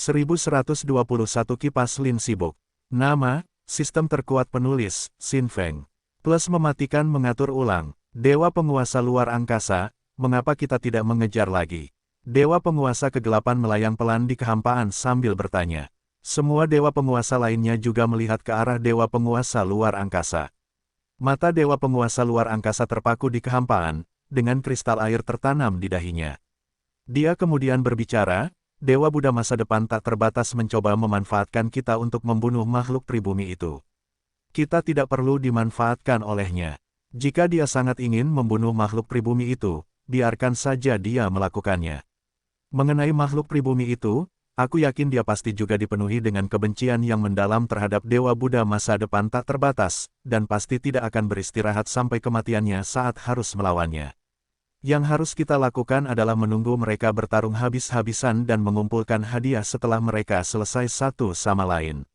1121 Kipas Lin sibuk. Nama, sistem terkuat penulis, Xin Feng. Plus mematikan mengatur ulang. Dewa penguasa luar angkasa, mengapa kita tidak mengejar lagi? Dewa penguasa kegelapan melayang pelan di kehampaan sambil bertanya. Semua dewa penguasa lainnya juga melihat ke arah dewa penguasa luar angkasa. Mata dewa penguasa luar angkasa terpaku di kehampaan, dengan kristal air tertanam di dahinya. Dia kemudian berbicara, Dewa Buddha masa depan tak terbatas mencoba memanfaatkan kita untuk membunuh makhluk pribumi itu. Kita tidak perlu dimanfaatkan olehnya. Jika dia sangat ingin membunuh makhluk pribumi itu, biarkan saja dia melakukannya. Mengenai makhluk pribumi itu, aku yakin dia pasti juga dipenuhi dengan kebencian yang mendalam terhadap Dewa Buddha masa depan tak terbatas, dan pasti tidak akan beristirahat sampai kematiannya saat harus melawannya. Yang harus kita lakukan adalah menunggu mereka bertarung habis-habisan dan mengumpulkan hadiah setelah mereka selesai satu sama lain.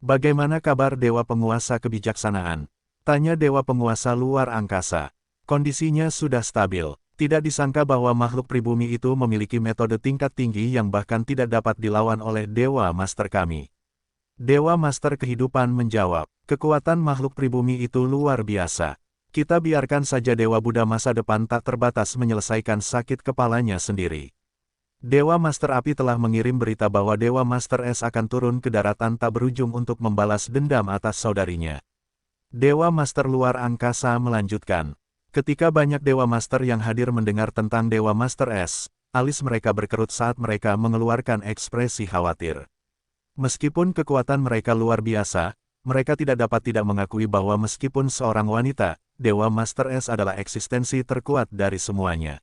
Bagaimana kabar Dewa Penguasa Kebijaksanaan? Tanya Dewa Penguasa luar angkasa. Kondisinya sudah stabil. Tidak disangka bahwa makhluk pribumi itu memiliki metode tingkat tinggi yang bahkan tidak dapat dilawan oleh Dewa Master kami. Dewa Master Kehidupan menjawab, kekuatan makhluk pribumi itu luar biasa. Kita biarkan saja Dewa Buddha masa depan tak terbatas menyelesaikan sakit kepalanya sendiri. Dewa Master Api telah mengirim berita bahwa Dewa Master Es akan turun ke daratan tak berujung untuk membalas dendam atas saudarinya. Dewa Master Luar Angkasa melanjutkan. Ketika banyak Dewa Master yang hadir mendengar tentang Dewa Master Es, alis mereka berkerut saat mereka mengeluarkan ekspresi khawatir. Meskipun kekuatan mereka luar biasa, mereka tidak dapat tidak mengakui bahwa meskipun seorang wanita, Dewa Master Es adalah eksistensi terkuat dari semuanya.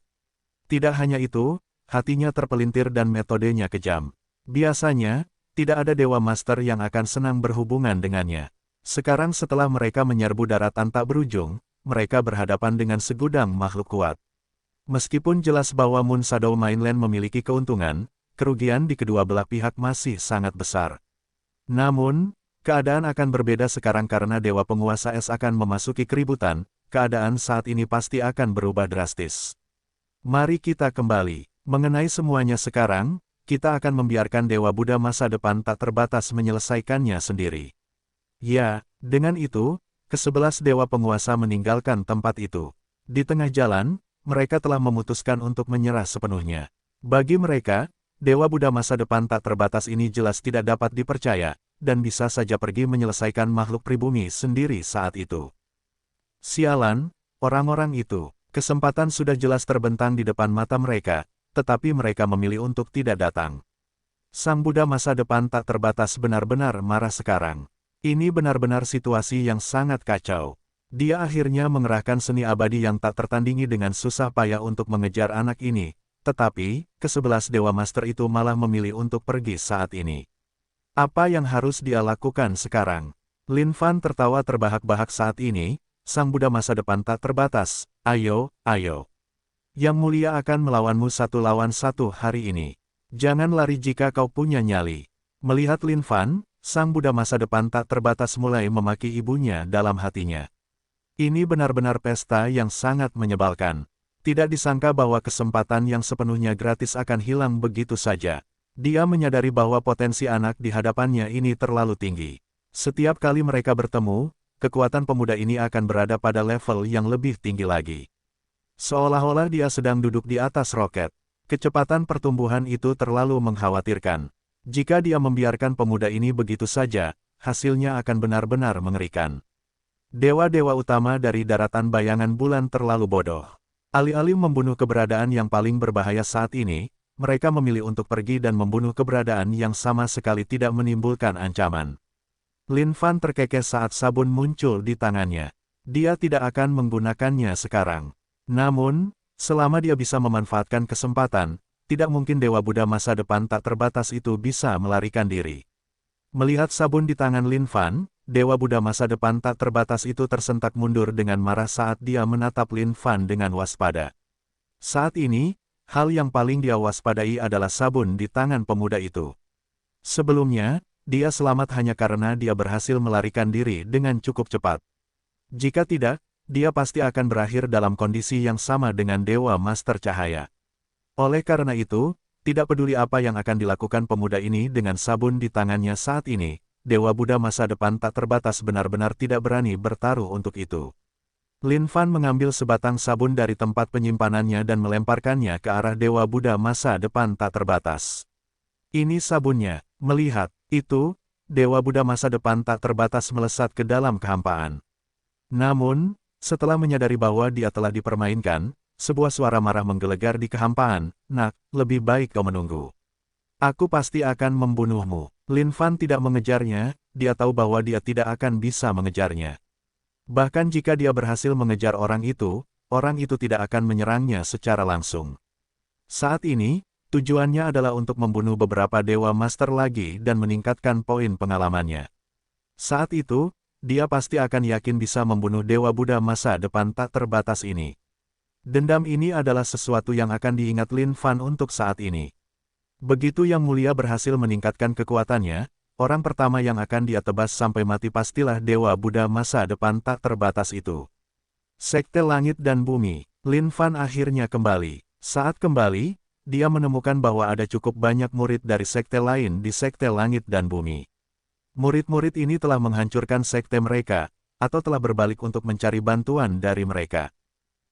Tidak hanya itu, hatinya terpelintir dan metodenya kejam. Biasanya, tidak ada Dewa Master yang akan senang berhubungan dengannya. Sekarang setelah mereka menyerbu daratan tak berujung, mereka berhadapan dengan segudang makhluk kuat. Meskipun jelas bahwa Moon Shadow Mainland memiliki keuntungan, kerugian di kedua belah pihak masih sangat besar. Namun, keadaan akan berbeda sekarang karena Dewa Penguasa Es akan memasuki keributan, keadaan saat ini pasti akan berubah drastis. Mari kita kembali. Mengenai semuanya sekarang, kita akan membiarkan Dewa Buddha masa depan tak terbatas menyelesaikannya sendiri. Ya, dengan itu, ke-11 Dewa Penguasa meninggalkan tempat itu. Di tengah jalan, mereka telah memutuskan untuk menyerah sepenuhnya. Bagi mereka, Dewa Buddha masa depan tak terbatas ini jelas tidak dapat dipercaya, dan bisa saja pergi menyelesaikan makhluk pribumi sendiri saat itu. Sialan, orang-orang itu, kesempatan sudah jelas terbentang di depan mata mereka, tetapi mereka memilih untuk tidak datang. Sang Buddha masa depan tak terbatas benar-benar marah sekarang. Ini benar-benar situasi yang sangat kacau. Dia akhirnya mengerahkan seni abadi yang tak tertandingi dengan susah payah untuk mengejar anak ini, tetapi, ke-11 Dewa Master itu malah memilih untuk pergi saat ini. Apa yang harus dia lakukan sekarang? Lin Fan tertawa terbahak-bahak saat ini, Sang Buddha masa depan tak terbatas, ayo, ayo. Yang Mulia akan melawanmu 1 lawan 1 hari ini. Jangan lari jika kau punya nyali. Melihat Lin Fan, Sang Buddha masa depan tak terbatas mulai memaki ibunya dalam hatinya. Ini benar-benar pesta yang sangat menyebalkan. Tidak disangka bahwa kesempatan yang sepenuhnya gratis akan hilang begitu saja. Dia menyadari bahwa potensi anak di hadapannya ini terlalu tinggi. Setiap kali mereka bertemu, kekuatan pemuda ini akan berada pada level yang lebih tinggi lagi. Seolah-olah dia sedang duduk di atas roket. Kecepatan pertumbuhan itu terlalu mengkhawatirkan. Jika dia membiarkan pemuda ini begitu saja, hasilnya akan benar-benar mengerikan. Dewa-dewa utama dari daratan bayangan bulan terlalu bodoh. Alih-alih membunuh keberadaan yang paling berbahaya saat ini, mereka memilih untuk pergi dan membunuh keberadaan yang sama sekali tidak menimbulkan ancaman. Lin Fan terkekeh saat sabun muncul di tangannya. Dia tidak akan menggunakannya sekarang. Namun, selama dia bisa memanfaatkan kesempatan, tidak mungkin Dewa Buddha masa depan tak terbatas itu bisa melarikan diri. Melihat sabun di tangan Lin Fan, Dewa Buddha masa depan tak terbatas itu tersentak mundur dengan marah saat dia menatap Lin Fan dengan waspada. Saat ini, hal yang paling dia waspadai adalah sabun di tangan pemuda itu. Sebelumnya, dia selamat hanya karena dia berhasil melarikan diri dengan cukup cepat. Jika tidak, dia pasti akan berakhir dalam kondisi yang sama dengan Dewa Master Cahaya. Oleh karena itu, Tidak peduli apa yang akan dilakukan pemuda ini dengan sabun di tangannya saat ini, Dewa Buddha masa depan tak terbatas benar-benar tidak berani bertaruh untuk itu. Lin Fan mengambil sebatang sabun dari tempat penyimpanannya dan melemparkannya ke arah Dewa Buddha masa depan tak terbatas. Ini sabunnya. Melihat itu, Dewa Buddha masa depan tak terbatas melesat ke dalam kehampaan. Namun, setelah menyadari bahwa dia telah dipermainkan, sebuah suara marah menggelegar di kehampaan, "Nak, lebih baik kau menunggu. Aku pasti akan membunuhmu." Lin Fan tidak mengejarnya, dia tahu bahwa dia tidak akan bisa mengejarnya. Bahkan jika dia berhasil mengejar orang itu tidak akan menyerangnya secara langsung. Saat ini, tujuannya adalah untuk membunuh beberapa Dewa Master lagi dan meningkatkan poin pengalamannya. Saat itu, dia pasti akan yakin bisa membunuh Dewa Buddha masa depan tak terbatas ini. Dendam ini adalah sesuatu yang akan diingat Lin Fan untuk saat ini. Begitu Yang Mulia berhasil meningkatkan kekuatannya, orang pertama yang akan dia tebas sampai mati pastilah Dewa Buddha masa depan tak terbatas itu. Sekte Langit dan Bumi. Lin Fan akhirnya kembali. Saat kembali, dia menemukan bahwa ada cukup banyak murid dari sekte lain di Sekte Langit dan Bumi. Murid-murid ini telah menghancurkan sekte mereka, atau telah berbalik untuk mencari bantuan dari mereka.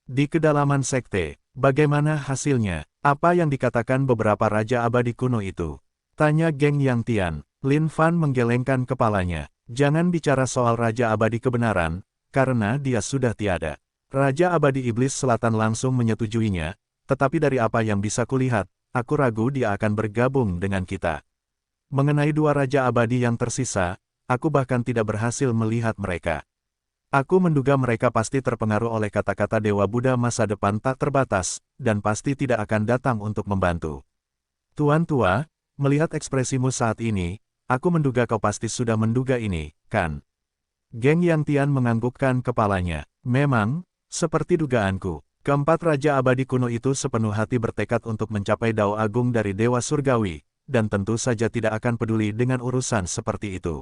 Di kedalaman sekte, bagaimana hasilnya? Apa yang dikatakan beberapa Raja Abadi kuno itu? Tanya Geng Yang Tian. Lin Fan menggelengkan kepalanya. Jangan bicara soal Raja Abadi kebenaran, karena dia sudah tiada. Raja Abadi Iblis Selatan langsung menyetujuinya, tetapi dari apa yang bisa kulihat, aku ragu dia akan bergabung dengan kita. Mengenai dua Raja Abadi yang tersisa, aku bahkan tidak berhasil melihat mereka. Aku menduga mereka pasti terpengaruh oleh kata-kata Dewa Buddha masa depan tak terbatas, dan pasti tidak akan datang untuk membantu. Tuan Tua, melihat ekspresimu saat ini, aku menduga kau pasti sudah menduga ini, kan? Geng Yang Tian menganggukkan kepalanya. Memang, seperti dugaanku, keempat Raja Abadi kuno itu sepenuh hati bertekad untuk mencapai Dao Agung dari Dewa Surgawi, dan tentu saja tidak akan peduli dengan urusan seperti itu.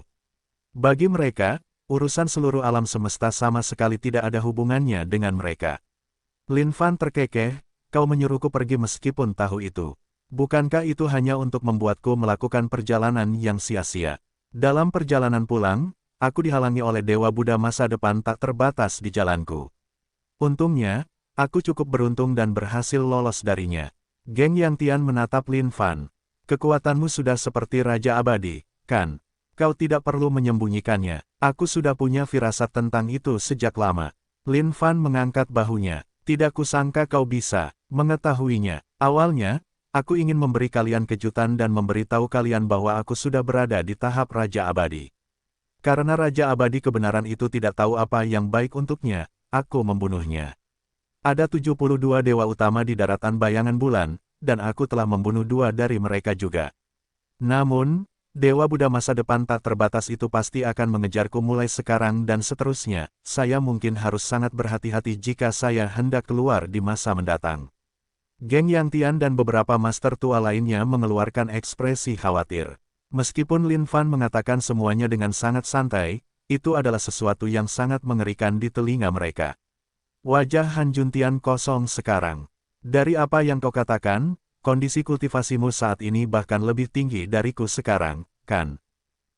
Bagi mereka, urusan seluruh alam semesta sama sekali tidak ada hubungannya dengan mereka. Lin Fan terkekeh, kau menyuruhku pergi meskipun tahu itu. Bukankah itu hanya untuk membuatku melakukan perjalanan yang sia-sia? Dalam perjalanan pulang, aku dihalangi oleh Dewa Buddha masa depan tak terbatas di jalanku. Untungnya, aku cukup beruntung dan berhasil lolos darinya. Geng Yang Tian menatap Lin Fan. Kekuatanmu sudah seperti Raja Abadi, kan? Kau tidak perlu menyembunyikannya. Aku sudah punya firasat tentang itu sejak lama. Lin Fan mengangkat bahunya. Tidak kusangka kau bisa mengetahuinya. Awalnya, aku ingin memberi kalian kejutan dan memberitahu kalian bahwa aku sudah berada di tahap Raja Abadi. Karena Raja Abadi kebenaran itu tidak tahu apa yang baik untuknya, aku membunuhnya. Ada 72 dewa utama di daratan bayangan bulan, dan aku telah membunuh 2 dari mereka juga. Namun, Dewa Buddha masa depan tak terbatas itu pasti akan mengejarku mulai sekarang dan seterusnya. Saya mungkin harus sangat berhati-hati jika saya hendak keluar di masa mendatang. Geng Yang Tian dan beberapa master tua lainnya mengeluarkan ekspresi khawatir. Meskipun Lin Fan mengatakan semuanya dengan sangat santai, itu adalah sesuatu yang sangat mengerikan di telinga mereka. Wajah Han Juntian kosong sekarang. Dari apa yang kau katakan, kondisi kultivasimu saat ini bahkan lebih tinggi dariku sekarang, kan?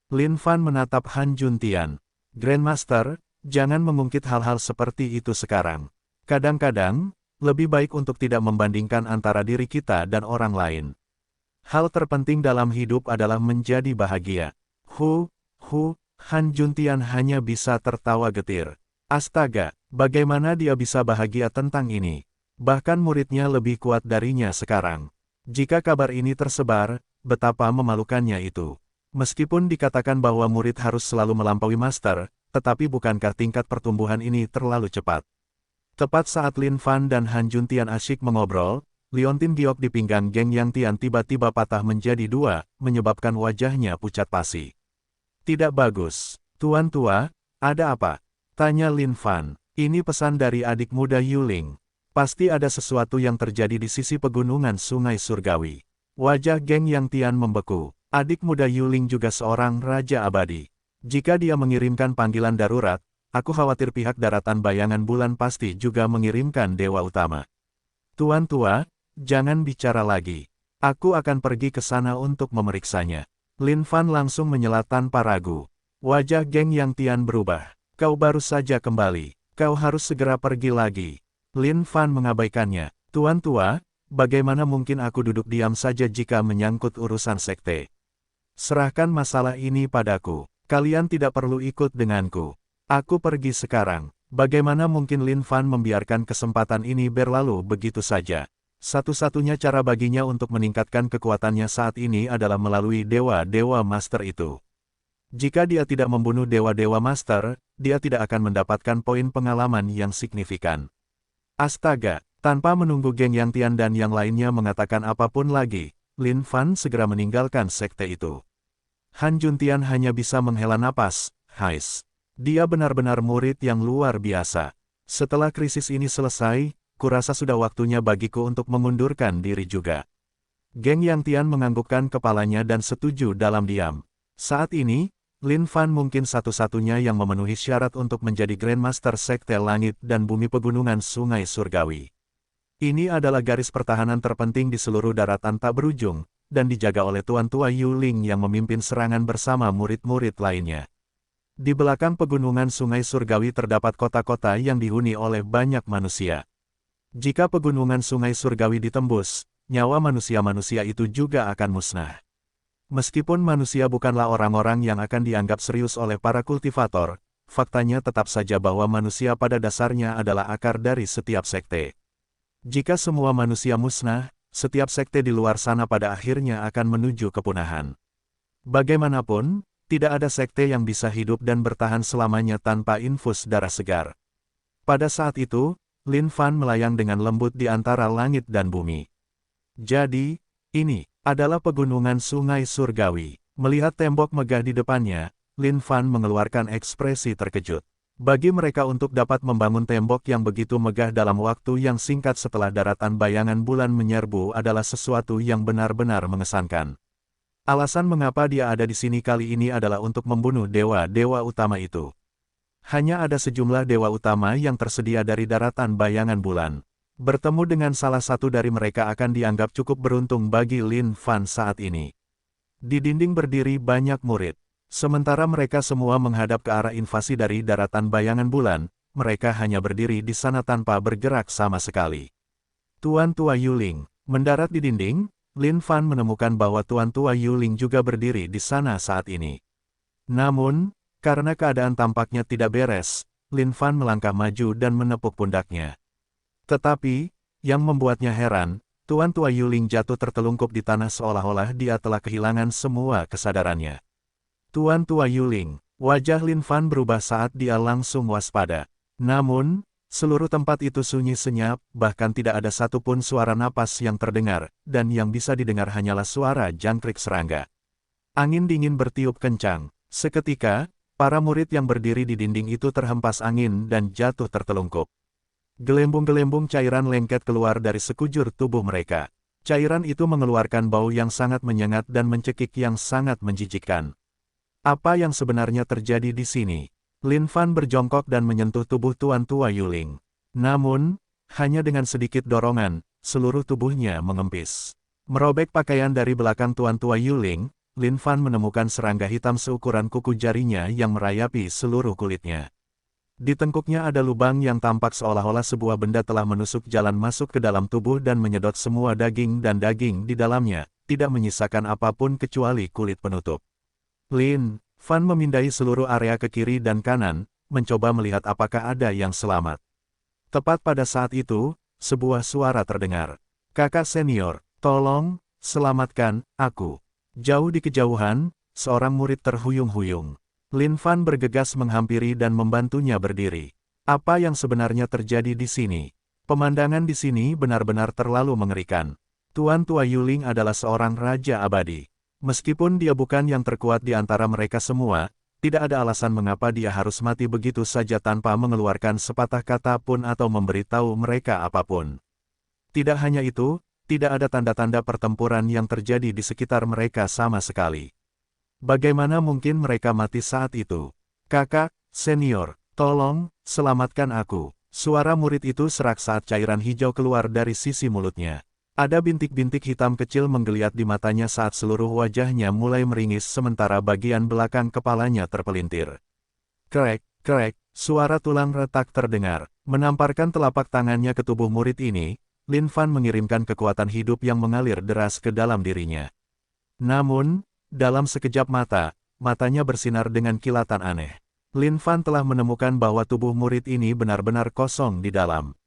Lin Fan menatap Han Juntian. Grandmaster, jangan mengungkit hal-hal seperti itu sekarang. Kadang-kadang, lebih baik untuk tidak membandingkan antara diri kita dan orang lain. Hal terpenting dalam hidup adalah menjadi bahagia. Han Juntian hanya bisa tertawa getir. Astaga, bagaimana dia bisa bahagia tentang ini? Bahkan muridnya lebih kuat darinya sekarang. Jika kabar ini tersebar, betapa memalukannya itu. Meskipun dikatakan bahwa murid harus selalu melampaui master, tetapi bukankah tingkat pertumbuhan ini terlalu cepat? Tepat saat Lin Fan dan Han Juntian asyik mengobrol, liontin giok di pinggang Geng Yang Tian tiba-tiba patah menjadi 2, menyebabkan wajahnya pucat pasi. Tidak bagus. Tuan Tua, ada apa? Tanya Lin Fan. Ini pesan dari adik muda Yuling. Pasti ada sesuatu yang terjadi di sisi pegunungan Sungai Surgawi. Wajah Geng Yang Tian membeku. Adik muda Yuling juga seorang Raja Abadi. Jika dia mengirimkan panggilan darurat, aku khawatir pihak daratan bayangan bulan pasti juga mengirimkan dewa utama. Tuan Tua, jangan bicara lagi. Aku akan pergi ke sana untuk memeriksanya. Lin Fan langsung menyela tanpa ragu. Wajah Geng Yang Tian berubah. Kau baru saja kembali. Kau harus segera pergi lagi. Lin Fan mengabaikannya. Tuan tua, bagaimana mungkin aku duduk diam saja jika menyangkut urusan sekte? Serahkan masalah ini padaku. Kalian tidak perlu ikut denganku. Aku pergi sekarang. Bagaimana mungkin Lin Fan membiarkan kesempatan ini berlalu begitu saja? Satu-satunya cara baginya untuk meningkatkan kekuatannya saat ini adalah melalui Dewa-Dewa Master itu. Jika dia tidak membunuh Dewa-Dewa Master, dia tidak akan mendapatkan poin pengalaman yang signifikan. Astaga, tanpa menunggu Geng Yang Tian dan yang lainnya mengatakan apapun lagi, Lin Fan segera meninggalkan sekte itu. Han Juntian hanya bisa menghela napas, hais. Dia benar-benar murid yang luar biasa. Setelah krisis ini selesai, kurasa sudah waktunya bagiku untuk mengundurkan diri juga. Geng Yang Tian menganggukkan kepalanya dan setuju dalam diam. Saat ini, Lin Fan mungkin satu-satunya yang memenuhi syarat untuk menjadi Grandmaster Sekte Langit dan Bumi Pegunungan Sungai Surgawi. Ini adalah garis pertahanan terpenting di seluruh daratan tak berujung, dan dijaga oleh Tuan Tua Yuling yang memimpin serangan bersama murid-murid lainnya. Di belakang Pegunungan Sungai Surgawi terdapat kota-kota yang dihuni oleh banyak manusia. Jika Pegunungan Sungai Surgawi ditembus, nyawa manusia-manusia itu juga akan musnah. Meskipun manusia bukanlah orang-orang yang akan dianggap serius oleh para kultivator, faktanya tetap saja bahwa manusia pada dasarnya adalah akar dari setiap sekte. Jika semua manusia musnah, setiap sekte di luar sana pada akhirnya akan menuju kepunahan. Bagaimanapun, tidak ada sekte yang bisa hidup dan bertahan selamanya tanpa infus darah segar. Pada saat itu, Lin Fan melayang dengan lembut di antara langit dan bumi. Jadi, ini adalah Pegunungan Sungai Surgawi. Melihat tembok megah di depannya, Lin Fan mengeluarkan ekspresi terkejut. Bagi mereka untuk dapat membangun tembok yang begitu megah dalam waktu yang singkat setelah daratan bayangan bulan menyerbu adalah sesuatu yang benar-benar mengesankan. Alasan mengapa dia ada di sini kali ini adalah untuk membunuh dewa-dewa utama itu. Hanya ada sejumlah dewa utama yang tersedia dari daratan bayangan bulan. Bertemu dengan salah satu dari mereka akan dianggap cukup beruntung bagi Lin Fan saat ini. Di dinding berdiri banyak murid. Sementara mereka semua menghadap ke arah invasi dari daratan bayangan bulan, mereka hanya berdiri di sana tanpa bergerak sama sekali. Tuan Tua Yuling mendarat di dinding, Lin Fan menemukan bahwa Tuan Tua Yuling juga berdiri di sana saat ini. Namun, karena keadaan tampaknya tidak beres, Lin Fan melangkah maju dan menepuk pundaknya. Tetapi, yang membuatnya heran, Tuan Tua Yuling jatuh tertelungkup di tanah seolah-olah dia telah kehilangan semua kesadarannya. Tuan Tua Yuling, wajah Lin Fan berubah saat dia langsung waspada. Namun, seluruh tempat itu sunyi senyap, bahkan tidak ada satupun suara napas yang terdengar, dan yang bisa didengar hanyalah suara jangkrik serangga. Angin dingin bertiup kencang. Seketika, para murid yang berdiri di dinding itu terhempas angin dan jatuh tertelungkup. Gelembung-gelembung cairan lengket keluar dari sekujur tubuh mereka. Cairan itu mengeluarkan bau yang sangat menyengat dan mencekik yang sangat menjijikkan. Apa yang sebenarnya terjadi di sini? Lin Fan berjongkok dan menyentuh tubuh Tuan Tua Yuling. Namun, hanya dengan sedikit dorongan, seluruh tubuhnya mengempis. Merobek pakaian dari belakang Tuan Tua Yuling, Lin Fan menemukan serangga hitam seukuran kuku jarinya yang merayapi seluruh kulitnya. Di tengkuknya ada lubang yang tampak seolah-olah sebuah benda telah menusuk jalan masuk ke dalam tubuh dan menyedot semua daging dan daging di dalamnya, tidak menyisakan apapun kecuali kulit penutup. Lin Fan memindai seluruh area ke kiri dan kanan, mencoba melihat apakah ada yang selamat. Tepat pada saat itu, sebuah suara terdengar. "Kakak senior, tolong, selamatkan aku." Jauh di kejauhan, seorang murid terhuyung-huyung. Lin Fan bergegas menghampiri dan membantunya berdiri. Apa yang sebenarnya terjadi di sini? Pemandangan di sini benar-benar terlalu mengerikan. Tuan Tua Yuling adalah seorang raja abadi. Meskipun dia bukan yang terkuat di antara mereka semua, tidak ada alasan mengapa dia harus mati begitu saja tanpa mengeluarkan sepatah kata pun atau memberitahu mereka apapun. Tidak hanya itu, tidak ada tanda-tanda pertempuran yang terjadi di sekitar mereka sama sekali. Bagaimana mungkin mereka mati saat itu? "Kakak, senior, tolong, selamatkan aku." Suara murid itu serak saat cairan hijau keluar dari sisi mulutnya. Ada bintik-bintik hitam kecil menggeliat di matanya saat seluruh wajahnya mulai meringis sementara bagian belakang kepalanya terpelintir. Krek, krek, suara tulang retak terdengar. Menamparkan telapak tangannya ke tubuh murid ini, Lin Fan mengirimkan kekuatan hidup yang mengalir deras ke dalam dirinya. Namun, dalam sekejap mata, matanya bersinar dengan kilatan aneh. Lin Fan telah menemukan bahwa tubuh murid ini benar-benar kosong di dalam.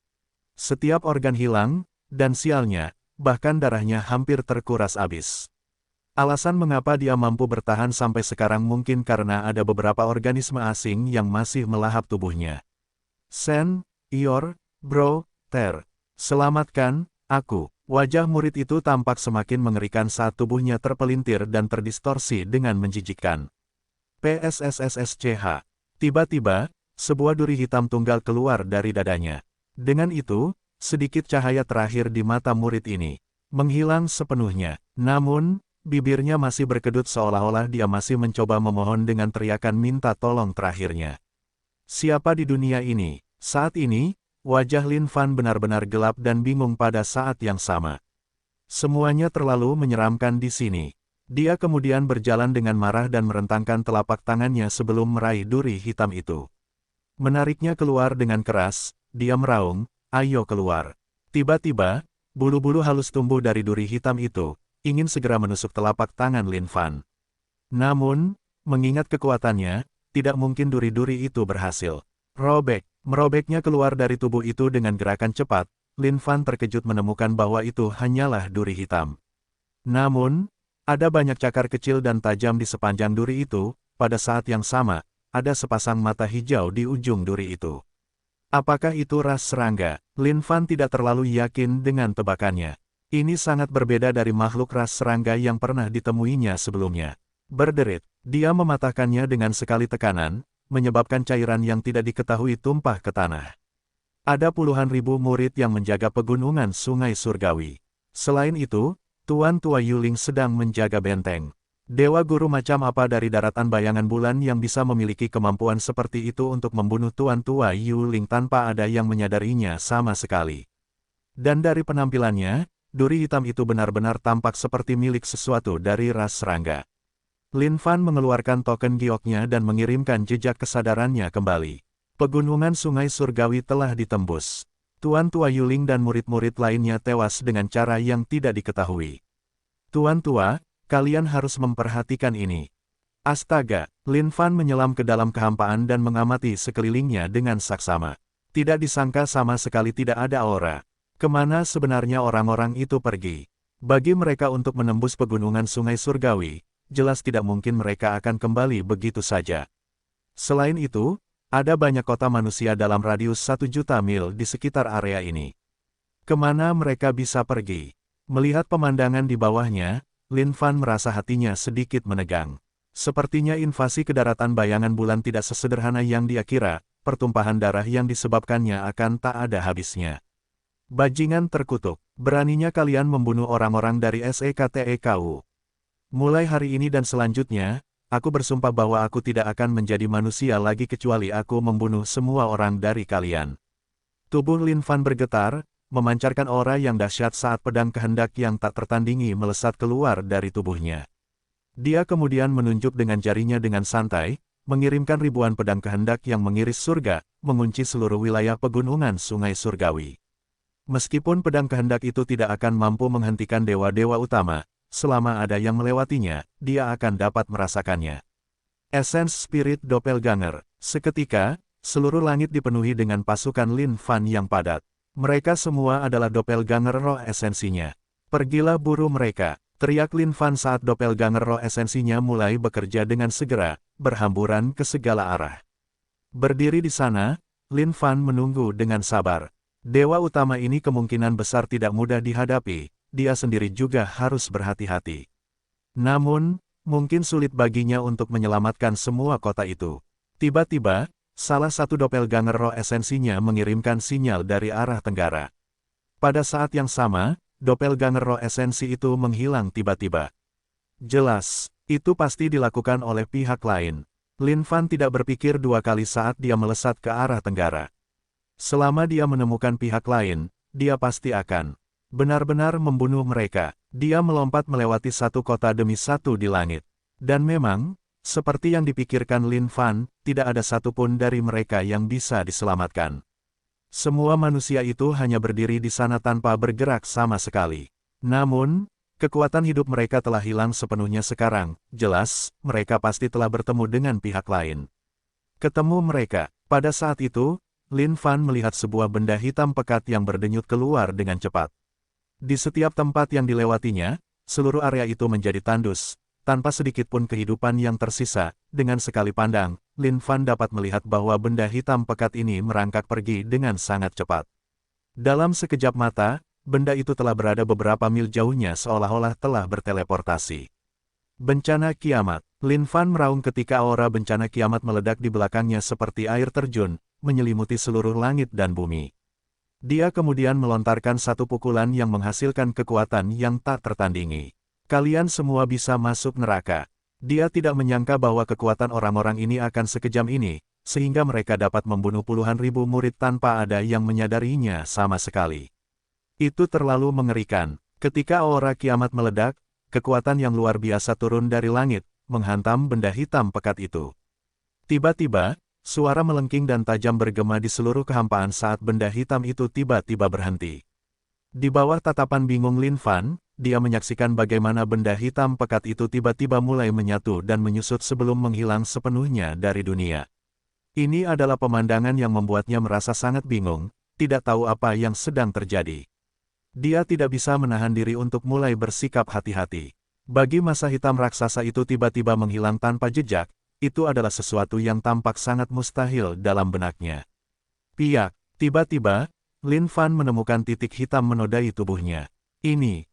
Setiap organ hilang, dan sialnya, bahkan darahnya hampir terkuras habis. Alasan mengapa dia mampu bertahan sampai sekarang mungkin karena ada beberapa organisme asing yang masih melahap tubuhnya. Sen, Ior, Bro, Ter, selamatkan aku. Wajah murid itu tampak semakin mengerikan saat tubuhnya terpelintir dan terdistorsi dengan menjijikkan. PSSSSCH. Tiba-tiba, sebuah duri hitam tunggal keluar dari dadanya. Dengan itu, sedikit cahaya terakhir di mata murid ini menghilang sepenuhnya. Namun, bibirnya masih berkedut seolah-olah dia masih mencoba memohon dengan teriakan minta tolong terakhirnya. Siapa di dunia ini? Saat ini, wajah Lin Fan benar-benar gelap dan bingung pada saat yang sama. Semuanya terlalu menyeramkan di sini. Dia kemudian berjalan dengan marah dan merentangkan telapak tangannya sebelum meraih duri hitam itu. Menariknya keluar dengan keras, dia meraung, "Ayo keluar." Tiba-tiba, bulu-bulu halus tumbuh dari duri hitam itu, ingin segera menusuk telapak tangan Lin Fan. Namun, mengingat kekuatannya, tidak mungkin duri-duri itu berhasil. Merobeknya keluar dari tubuh itu dengan gerakan cepat, Lin Fan terkejut menemukan bahwa itu hanyalah duri hitam. Namun, ada banyak cakar kecil dan tajam di sepanjang duri itu. Pada saat yang sama, ada sepasang mata hijau di ujung duri itu. Apakah itu ras serangga? Lin Fan tidak terlalu yakin dengan tebakannya. Ini sangat berbeda dari makhluk ras serangga yang pernah ditemuinya sebelumnya. Berderit, dia mematahkannya dengan sekali tekanan, menyebabkan cairan yang tidak diketahui tumpah ke tanah. Ada puluhan ribu murid yang menjaga pegunungan Sungai Surgawi. Selain itu, Tuan Tua Yuling sedang menjaga benteng. Dewa guru macam apa dari daratan bayangan bulan yang bisa memiliki kemampuan seperti itu untuk membunuh Tuan Tua Yuling tanpa ada yang menyadarinya sama sekali. Dan dari penampilannya, duri hitam itu benar-benar tampak seperti milik sesuatu dari ras serangga. Lin Fan mengeluarkan token gioknya dan mengirimkan jejak kesadarannya kembali. Pegunungan Sungai Surgawi telah ditembus. Tuan Tua Yuling dan murid-murid lainnya tewas dengan cara yang tidak diketahui. Tuan Tua, kalian harus memperhatikan ini. Astaga, Lin Fan menyelam ke dalam kehampaan dan mengamati sekelilingnya dengan saksama. Tidak disangka sama sekali tidak ada aura. Kemana sebenarnya orang-orang itu pergi? Bagi mereka untuk menembus pegunungan Sungai Surgawi, jelas tidak mungkin mereka akan kembali begitu saja. Selain itu, ada banyak kota manusia dalam radius 1 juta mil di sekitar area ini. Kemana mereka bisa pergi? Melihat pemandangan di bawahnya, Lin Fan merasa hatinya sedikit menegang. Sepertinya invasi ke daratan bayangan bulan tidak sesederhana yang dia kira, pertumpahan darah yang disebabkannya akan tak ada habisnya. Bajingan terkutuk, beraninya kalian membunuh orang-orang dari SEKTEKU. Mulai hari ini dan selanjutnya, aku bersumpah bahwa aku tidak akan menjadi manusia lagi kecuali aku membunuh semua orang dari kalian. Tubuh Lin Fan bergetar, memancarkan aura yang dahsyat saat pedang kehendak yang tak tertandingi melesat keluar dari tubuhnya. Dia kemudian menunjuk dengan jarinya dengan santai, mengirimkan ribuan pedang kehendak yang mengiris surga, mengunci seluruh wilayah pegunungan Sungai Surgawi. Meskipun pedang kehendak itu tidak akan mampu menghentikan dewa-dewa utama, selama ada yang melewatinya, dia akan dapat merasakannya. Essence Spirit Doppelganger. Seketika, seluruh langit dipenuhi dengan pasukan Lin Fan yang padat. Mereka semua adalah doppelganger roh esensinya. Pergilah buru mereka, teriak Lin Fan saat doppelganger roh esensinya mulai bekerja dengan segera, berhamburan ke segala arah. Berdiri di sana, Lin Fan menunggu dengan sabar. Dewa utama ini kemungkinan besar tidak mudah dihadapi, dia sendiri juga harus berhati-hati. Namun, mungkin sulit baginya untuk menyelamatkan semua kota itu. Tiba-tiba, salah satu doppelganger roh esensinya mengirimkan sinyal dari arah tenggara. Pada saat yang sama, doppelganger roh esensi itu menghilang tiba-tiba. Jelas, itu pasti dilakukan oleh pihak lain. Lin Fan tidak berpikir dua kali saat dia melesat ke arah tenggara. Selama dia menemukan pihak lain, dia pasti akan Benar-benar membunuh mereka. Dia melompat melewati satu kota demi satu di langit. Dan memang, seperti yang dipikirkan Lin Fan, tidak ada satupun dari mereka yang bisa diselamatkan. Semua manusia itu hanya berdiri di sana tanpa bergerak sama sekali. Namun, kekuatan hidup mereka telah hilang sepenuhnya sekarang. Jelas, mereka pasti telah bertemu dengan pihak lain. Ketemu mereka. Pada saat itu, Lin Fan melihat sebuah benda hitam pekat yang berdenyut keluar dengan cepat. Di setiap tempat yang dilewatinya, seluruh area itu menjadi tandus. Tanpa sedikit pun kehidupan yang tersisa, dengan sekali pandang, Lin Fan dapat melihat bahwa benda hitam pekat ini merangkak pergi dengan sangat cepat. Dalam sekejap mata, benda itu telah berada beberapa mil jauhnya seolah-olah telah berteleportasi. Bencana kiamat. Lin Fan meraung ketika aura bencana kiamat meledak di belakangnya seperti air terjun, menyelimuti seluruh langit dan bumi. Dia kemudian melontarkan satu pukulan yang menghasilkan kekuatan yang tak tertandingi. Kalian semua bisa masuk neraka. Dia tidak menyangka bahwa kekuatan orang-orang ini akan sekejam ini, sehingga mereka dapat membunuh puluhan ribu murid tanpa ada yang menyadarinya sama sekali. Itu terlalu mengerikan. Ketika aura kiamat meledak, kekuatan yang luar biasa turun dari langit, menghantam benda hitam pekat itu. Tiba-tiba, suara melengking dan tajam bergema di seluruh kehampaan saat benda hitam itu tiba-tiba berhenti. Di bawah tatapan bingung Lin Fan, dia menyaksikan bagaimana benda hitam pekat itu tiba-tiba mulai menyatu dan menyusut sebelum menghilang sepenuhnya dari dunia. Ini adalah pemandangan yang membuatnya merasa sangat bingung, tidak tahu apa yang sedang terjadi. Dia tidak bisa menahan diri untuk mulai bersikap hati-hati. Bagi masa hitam raksasa itu tiba-tiba menghilang tanpa jejak, itu adalah sesuatu yang tampak sangat mustahil dalam benaknya. Piak, tiba-tiba, Lin Fan menemukan titik hitam menodai tubuhnya.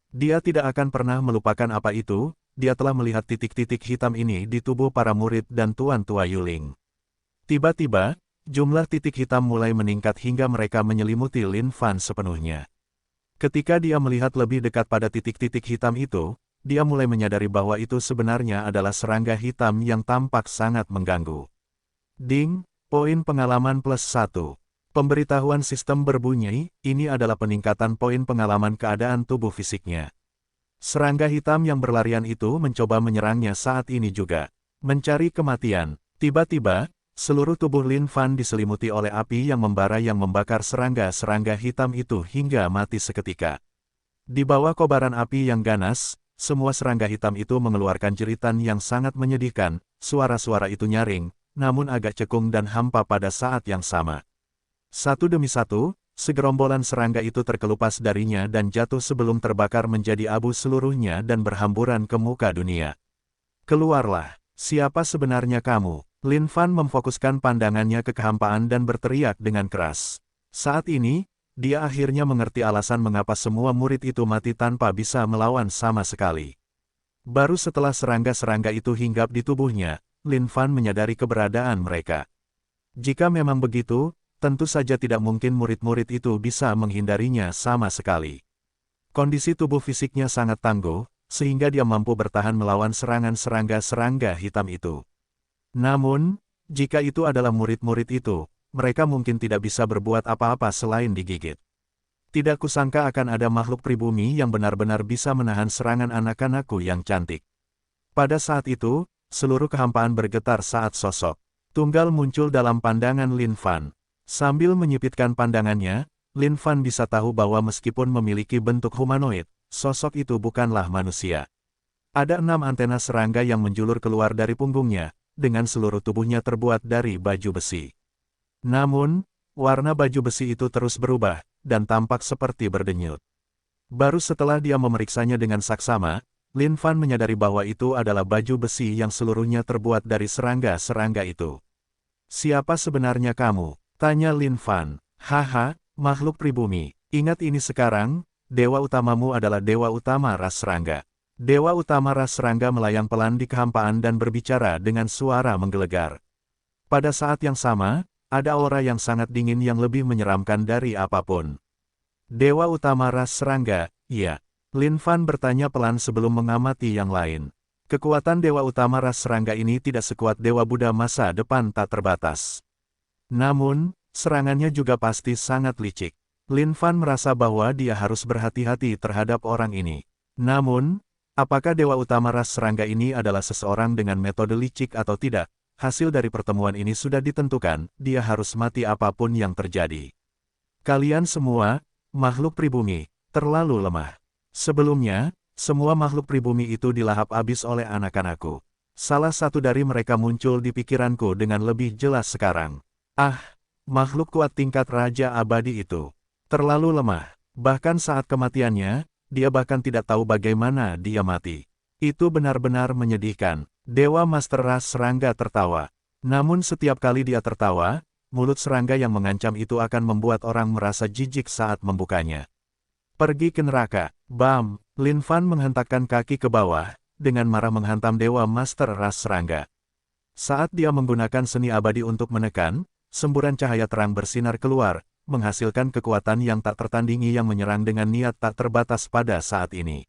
Dia tidak akan pernah melupakan apa itu, dia telah melihat titik-titik hitam ini di tubuh para murid dan Tuan Tua Yuling. Tiba-tiba, jumlah titik hitam mulai meningkat hingga mereka menyelimuti Lin Fan sepenuhnya. Ketika dia melihat lebih dekat pada titik-titik hitam itu, dia mulai menyadari bahwa itu sebenarnya adalah serangga hitam yang tampak sangat mengganggu. Ding, poin pengalaman +1. Pemberitahuan sistem berbunyi, ini adalah peningkatan poin pengalaman keadaan tubuh fisiknya. Serangga hitam yang berlarian itu mencoba menyerangnya saat ini juga. Mencari kematian. Tiba-tiba, seluruh tubuh Lin Fan diselimuti oleh api yang membara yang membakar serangga-serangga hitam itu hingga mati seketika. Di bawah kobaran api yang ganas, semua serangga hitam itu mengeluarkan jeritan yang sangat menyedihkan, suara-suara itu nyaring, namun agak cekung dan hampa pada saat yang sama. Satu demi satu, segerombolan serangga itu terkelupas darinya dan jatuh sebelum terbakar menjadi abu seluruhnya dan berhamburan ke muka dunia. Keluarlah, siapa sebenarnya kamu? Lin Fan memfokuskan pandangannya ke kehampaan dan berteriak dengan keras. Saat ini, dia akhirnya mengerti alasan mengapa semua murid itu mati tanpa bisa melawan sama sekali. Baru setelah serangga-serangga itu hinggap di tubuhnya, Lin Fan menyadari keberadaan mereka. Jika memang begitu, tentu saja tidak mungkin murid-murid itu bisa menghindarinya sama sekali. Kondisi tubuh fisiknya sangat tangguh, sehingga dia mampu bertahan melawan serangan serangga-serangga hitam itu. Namun, jika itu adalah murid-murid itu, mereka mungkin tidak bisa berbuat apa-apa selain digigit. Tidak kusangka akan ada makhluk pribumi yang benar-benar bisa menahan serangan anak-anakku yang cantik. Pada saat itu, seluruh kehampaan bergetar saat sosok tunggal muncul dalam pandangan Lin Fan. Sambil menyipitkan pandangannya, Lin Fan bisa tahu bahwa meskipun memiliki bentuk humanoid, sosok itu bukanlah manusia. Ada 6 antena serangga yang menjulur keluar dari punggungnya, dengan seluruh tubuhnya terbuat dari baju besi. Namun, warna baju besi itu terus berubah, dan tampak seperti berdenyut. Baru setelah dia memeriksanya dengan saksama, Lin Fan menyadari bahwa itu adalah baju besi yang seluruhnya terbuat dari serangga-serangga itu. Siapa sebenarnya kamu? Tanya Lin Fan. Haha, makhluk pribumi. Ingat ini sekarang, dewa utamamu adalah dewa utama ras serangga. Dewa utama ras serangga melayang pelan di kehampaan dan berbicara dengan suara menggelegar. Pada saat yang sama, ada aura yang sangat dingin yang lebih menyeramkan dari apapun. Dewa utama ras serangga, iya. Lin Fan bertanya pelan sebelum mengamati yang lain. Kekuatan dewa utama ras serangga ini tidak sekuat dewa Buddha masa depan tak terbatas. Namun, serangannya juga pasti sangat licik. Lin Fan merasa bahwa dia harus berhati-hati terhadap orang ini. Namun, apakah Dewa Utama Ras Serangga ini adalah seseorang dengan metode licik atau tidak? Hasil dari pertemuan ini sudah ditentukan, dia harus mati apapun yang terjadi. Kalian semua, makhluk pribumi, terlalu lemah. Sebelumnya, semua makhluk pribumi itu dilahap habis oleh anak-anakku. Salah satu dari mereka muncul di pikiranku dengan lebih jelas sekarang. Ah, makhluk kuat tingkat Raja Abadi itu. Terlalu lemah. Bahkan saat kematiannya, dia bahkan tidak tahu bagaimana dia mati. Itu benar-benar menyedihkan. Dewa Master Ras Serangga tertawa. Namun setiap kali dia tertawa, mulut serangga yang mengancam itu akan membuat orang merasa jijik saat membukanya. Pergi ke neraka. Bam! Lin Fan menghentakkan kaki ke bawah, dengan marah menghantam Dewa Master Ras Serangga. Saat dia menggunakan seni abadi untuk menekan, semburan cahaya terang bersinar keluar, menghasilkan kekuatan yang tak tertandingi yang menyerang dengan niat tak terbatas pada saat ini.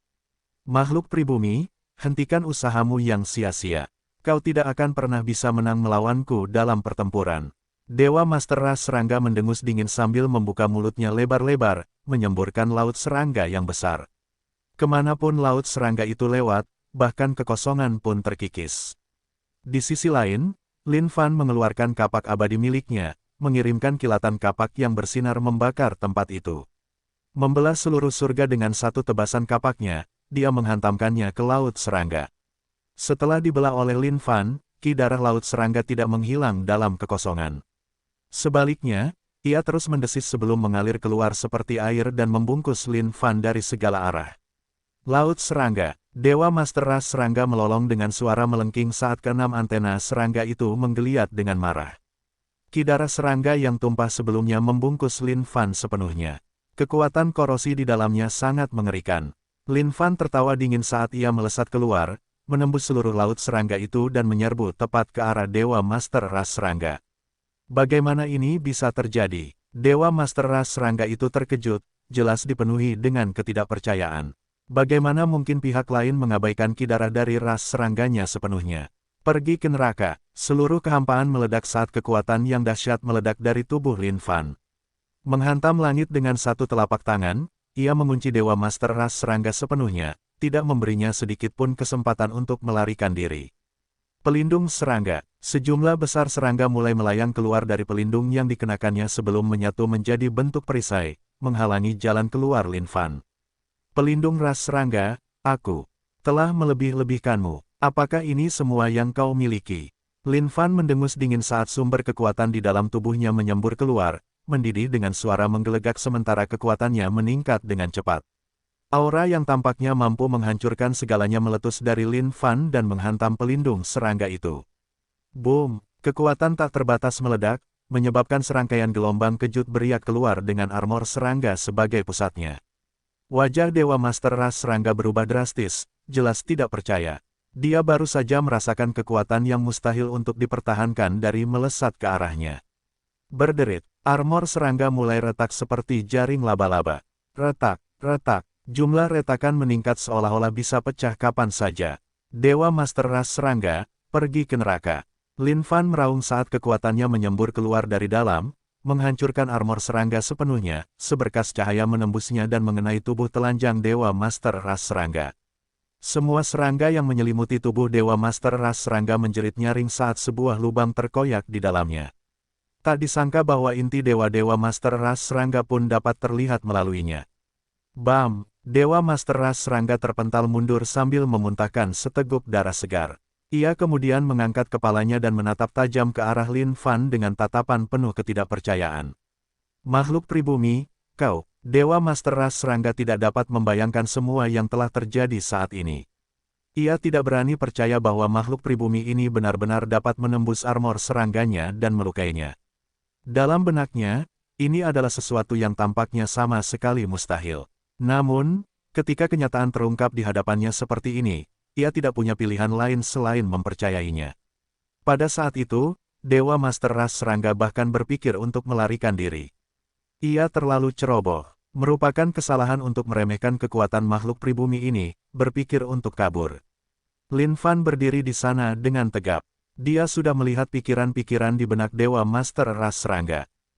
Makhluk pribumi, hentikan usahamu yang sia-sia. Kau tidak akan pernah bisa menang melawanku dalam pertempuran. Dewa Master Ras Serangga mendengus dingin sambil membuka mulutnya lebar-lebar, menyemburkan laut serangga yang besar. Kemanapun laut serangga itu lewat, bahkan kekosongan pun terkikis. Di sisi lain, Lin Fan mengeluarkan kapak abadi miliknya, mengirimkan kilatan kapak yang bersinar membakar tempat itu. Membelah seluruh surga dengan satu tebasan kapaknya, dia menghantamkannya ke laut serangga. Setelah dibelah oleh Lin Fan, ki darah laut serangga tidak menghilang dalam kekosongan. Sebaliknya, ia terus mendesis sebelum mengalir keluar seperti air dan membungkus Lin Fan dari segala arah. Laut serangga, Dewa Master Ras Serangga melolong dengan suara melengking saat keenam antena serangga itu menggeliat dengan marah. Ki darah serangga yang tumpah sebelumnya membungkus Lin Fan sepenuhnya. Kekuatan korosi di dalamnya sangat mengerikan. Lin Fan tertawa dingin saat ia melesat keluar, menembus seluruh laut serangga itu dan menyerbu tepat ke arah Dewa Master Ras Serangga. Bagaimana ini bisa terjadi? Dewa Master Ras Serangga itu terkejut, jelas dipenuhi dengan ketidakpercayaan. Bagaimana mungkin pihak lain mengabaikan ki darah dari ras serangganya sepenuhnya? Pergi ke neraka. Seluruh kehampaan meledak saat kekuatan yang dahsyat meledak dari tubuh Lin Fan. Menghantam langit dengan satu telapak tangan, ia mengunci Dewa Master Ras Serangga sepenuhnya, tidak memberinya sedikit pun kesempatan untuk melarikan diri. Pelindung serangga. Sejumlah besar serangga mulai melayang keluar dari pelindung yang dikenakannya sebelum menyatu menjadi bentuk perisai, menghalangi jalan keluar Lin Fan. Pelindung ras serangga, aku telah melebih-lebihkanmu. Apakah ini semua yang kau miliki? Lin Fan mendengus dingin saat sumber kekuatan di dalam tubuhnya menyembur keluar, mendidih dengan suara menggelegak sementara kekuatannya meningkat dengan cepat. Aura yang tampaknya mampu menghancurkan segalanya meletus dari Lin Fan dan menghantam pelindung serangga itu. Boom! Kekuatan tak terbatas meledak, menyebabkan serangkaian gelombang kejut beriak keluar dengan armor serangga sebagai pusatnya. Wajah Dewa Master Ras Serangga berubah drastis, jelas tidak percaya. Dia baru saja merasakan kekuatan yang mustahil untuk dipertahankan dari melesat ke arahnya. Berderit, armor serangga mulai retak seperti jaring laba-laba. Retak, retak, jumlah retakan meningkat seolah-olah bisa pecah kapan saja. Dewa Master Ras Serangga, pergi ke neraka. Lin Fan meraung saat kekuatannya menyembur keluar dari dalam, menghancurkan armor serangga sepenuhnya, seberkas cahaya menembusnya dan mengenai tubuh telanjang Dewa Master Ras Serangga. Semua serangga yang menyelimuti tubuh Dewa Master Ras Serangga menjerit nyaring saat sebuah lubang terkoyak di dalamnya. Tak disangka bahwa inti Dewa-Dewa Master Ras Serangga pun dapat terlihat melaluinya. Bam! Dewa Master Ras Serangga terpental mundur sambil memuntahkan seteguk darah segar. Ia kemudian mengangkat kepalanya dan menatap tajam ke arah Lin Fan dengan tatapan penuh ketidakpercayaan. Makhluk pribumi, kau, Dewa Master Ras Serangga tidak dapat membayangkan semua yang telah terjadi saat ini. Ia tidak berani percaya bahwa makhluk pribumi ini benar-benar dapat menembus armor serangganya dan melukainya. Dalam benaknya, ini adalah sesuatu yang tampaknya sama sekali mustahil. Namun, ketika kenyataan terungkap di hadapannya seperti ini, ia tidak punya pilihan lain selain mempercayainya. Pada saat itu, Dewa Master Ras Serangga bahkan berpikir untuk melarikan diri. Ia terlalu ceroboh, merupakan kesalahan untuk meremehkan kekuatan makhluk pribumi ini, berpikir untuk kabur. Lin Fan berdiri di sana dengan tegap. Dia sudah melihat pikiran-pikiran di benak Dewa Master Ras Serangga.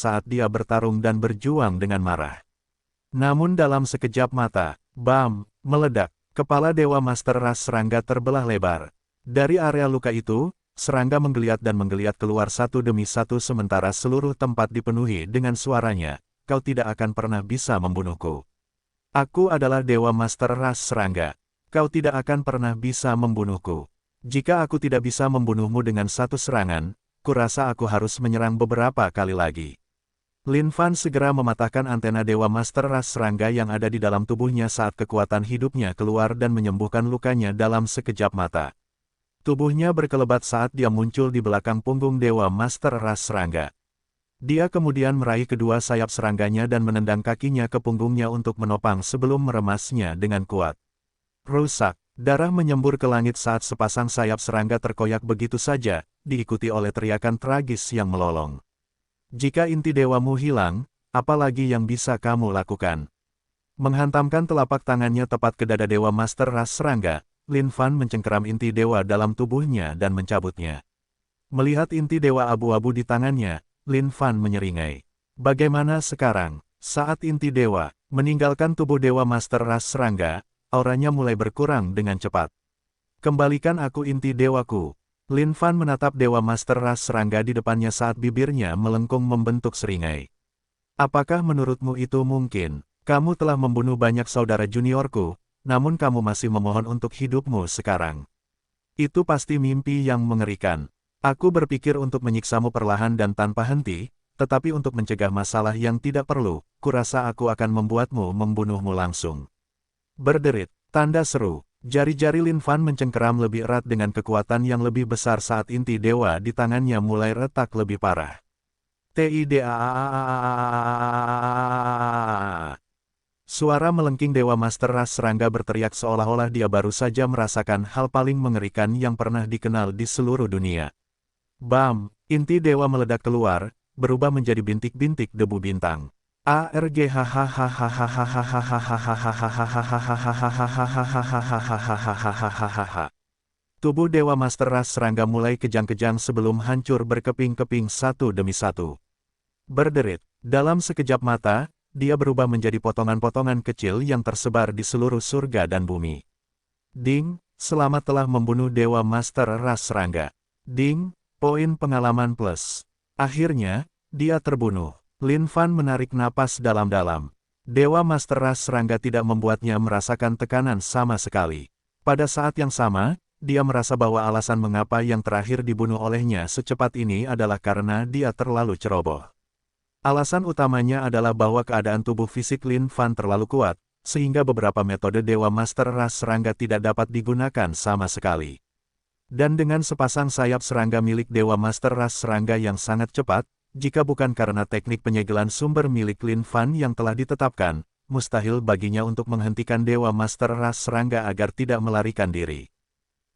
saat dia bertarung dan berjuang dengan marah. Namun dalam sekejap mata, bam, meledak, kepala Dewa Master Ras serangga terbelah lebar. Dari area luka itu, serangga menggeliat dan menggeliat keluar satu demi satu sementara seluruh tempat dipenuhi dengan suaranya, kau tidak akan pernah bisa membunuhku. Aku adalah Dewa Master Ras serangga. Kau tidak akan pernah bisa membunuhku. Jika aku tidak bisa membunuhmu dengan satu serangan, kurasa aku harus menyerang beberapa kali lagi. Lin Fan segera mematahkan antena Dewa Master Ras Serangga yang ada di dalam tubuhnya saat kekuatan hidupnya keluar dan menyembuhkan lukanya dalam sekejap mata. Tubuhnya berkelebat saat dia muncul di belakang punggung Dewa Master Ras Serangga. Dia kemudian meraih kedua sayap serangganya dan menendang kakinya ke punggungnya untuk menopang sebelum meremasnya dengan kuat. Rusak, darah menyembur ke langit saat sepasang sayap serangga terkoyak begitu saja, diikuti oleh teriakan tragis yang melolong. Jika inti dewamu hilang, apalagi yang bisa kamu lakukan? Menghantamkan telapak tangannya tepat ke dada Dewa Master Ras Serangga, Lin Fan mencengkeram inti dewa dalam tubuhnya dan mencabutnya. Melihat inti dewa abu-abu di tangannya, Lin Fan menyeringai. Bagaimana sekarang? Saat inti dewa meninggalkan tubuh Dewa Master Ras Serangga, auranya mulai berkurang dengan cepat. Kembalikan aku inti dewaku. Lin Fan menatap Dewa Master Ras Serangga di depannya saat bibirnya melengkung membentuk seringai. Apakah menurutmu itu mungkin? Kamu telah membunuh banyak saudara juniorku, namun kamu masih memohon untuk hidupmu sekarang. Itu pasti mimpi yang mengerikan. Aku berpikir untuk menyiksamu perlahan dan tanpa henti, tetapi untuk mencegah masalah yang tidak perlu, kurasa aku akan membuatmu membunuhmu langsung. Berderit, tanda seru. Jari-jari Lin Fan mencengkeram lebih erat dengan kekuatan yang lebih besar saat inti dewa di tangannya mulai retak lebih parah. Tidak. Suara melengking Dewa Master Ras Serangga berteriak seolah-olah dia baru saja merasakan hal paling mengerikan yang pernah dikenal di seluruh dunia. Bam! Inti dewa meledak keluar, berubah menjadi bintik-bintik debu bintang. Tubuh Dewa Master Ras Serangga mulai kejang-kejang sebelum hancur berkeping-keping satu demi satu. Berderit, dalam sekejap mata, dia berubah menjadi potongan-potongan kecil yang tersebar di seluruh surga dan bumi. Ding, selamat telah membunuh Dewa Master Ras Serangga. Ding, poin pengalaman plus. Akhirnya, dia terbunuh. Lin Fan menarik napas dalam-dalam. Dewa Master Ras Serangga tidak membuatnya merasakan tekanan sama sekali. Pada saat yang sama, dia merasa bahwa alasan mengapa yang terakhir dibunuh olehnya secepat ini adalah karena dia terlalu ceroboh. Alasan utamanya adalah bahwa keadaan tubuh fisik Lin Fan terlalu kuat, sehingga beberapa metode Dewa Master Ras Serangga tidak dapat digunakan sama sekali. Dan dengan sepasang sayap serangga milik Dewa Master Ras Serangga yang sangat cepat, jika bukan karena teknik penyegelan sumber milik Lin Fan yang telah ditetapkan, mustahil baginya untuk menghentikan Dewa Master Ras Serangga agar tidak melarikan diri.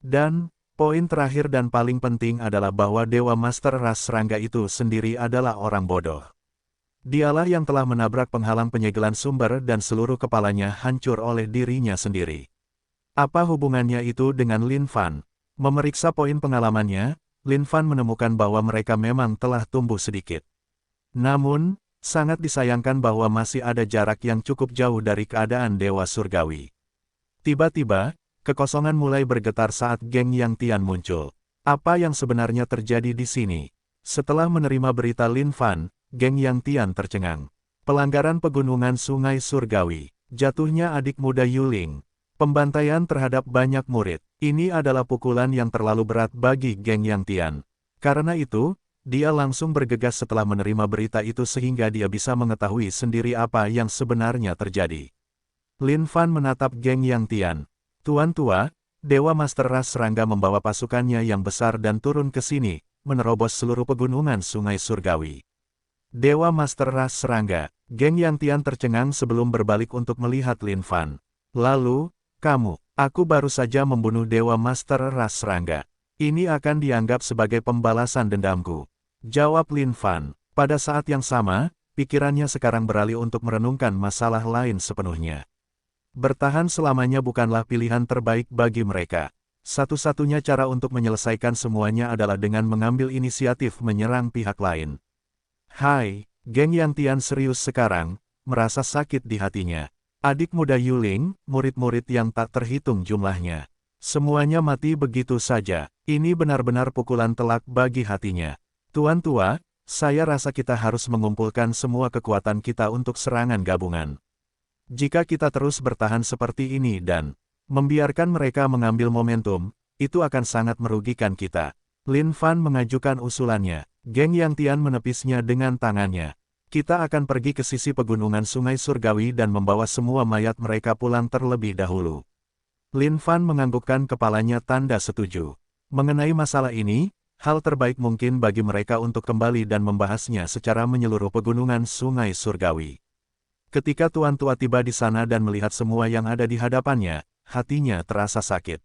Dan, poin terakhir dan paling penting adalah bahwa Dewa Master Ras Serangga itu sendiri adalah orang bodoh. Dialah yang telah menabrak penghalang penyegelan sumber dan seluruh kepalanya hancur oleh dirinya sendiri. Apa hubungannya itu dengan Lin Fan? Memeriksa poin pengalamannya, Lin Fan menemukan bahwa mereka memang telah tumbuh sedikit. Namun, sangat disayangkan bahwa masih ada jarak yang cukup jauh dari keadaan Dewa Surgawi. Tiba-tiba, kekosongan mulai bergetar saat geng Yang Tian muncul. Apa yang sebenarnya terjadi di sini? Setelah menerima berita Lin Fan, geng Yang Tian tercengang. Pelanggaran pegunungan Sungai Surgawi, jatuhnya adik muda Yuling, pembantaian terhadap banyak murid. Ini adalah pukulan yang terlalu berat bagi geng Yang Tian. Karena itu, dia langsung bergegas setelah menerima berita itu sehingga dia bisa mengetahui sendiri apa yang sebenarnya terjadi. Lin Fan menatap geng Yang Tian. Tuan tua, Dewa Master Ras Serangga membawa pasukannya yang besar dan turun ke sini, menerobos seluruh pegunungan Sungai Surgawi. Dewa Master Ras Serangga, geng Yang Tian tercengang sebelum berbalik untuk melihat Lin Fan. Lalu, kamu, aku baru saja membunuh Dewa Master Ras Serangga. Ini akan dianggap sebagai pembalasan dendamku. Jawab Lin Fan. Pada saat yang sama, pikirannya sekarang beralih untuk merenungkan masalah lain sepenuhnya. Bertahan selamanya bukanlah pilihan terbaik bagi mereka. Satu-satunya cara untuk menyelesaikan semuanya adalah dengan mengambil inisiatif menyerang pihak lain. Hai, geng Yang Tian serius sekarang, merasa sakit di hatinya. Adik muda Yuling, murid-murid yang tak terhitung jumlahnya. Semuanya mati begitu saja. Ini benar-benar pukulan telak bagi hatinya. Tuan tua, saya rasa kita harus mengumpulkan semua kekuatan kita untuk serangan gabungan. Jika kita terus bertahan seperti ini dan membiarkan mereka mengambil momentum, itu akan sangat merugikan kita. Lin Fan mengajukan usulannya. Geng Yang Tian menepisnya dengan tangannya. Kita akan pergi ke sisi pegunungan Sungai Surgawi dan membawa semua mayat mereka pulang terlebih dahulu. Lin Fan menganggukkan kepalanya tanda setuju. Mengenai masalah ini, hal terbaik mungkin bagi mereka untuk kembali dan membahasnya secara menyeluruh pegunungan Sungai Surgawi. Ketika Tuan Tua tiba di sana dan melihat semua yang ada di hadapannya, hatinya terasa sakit.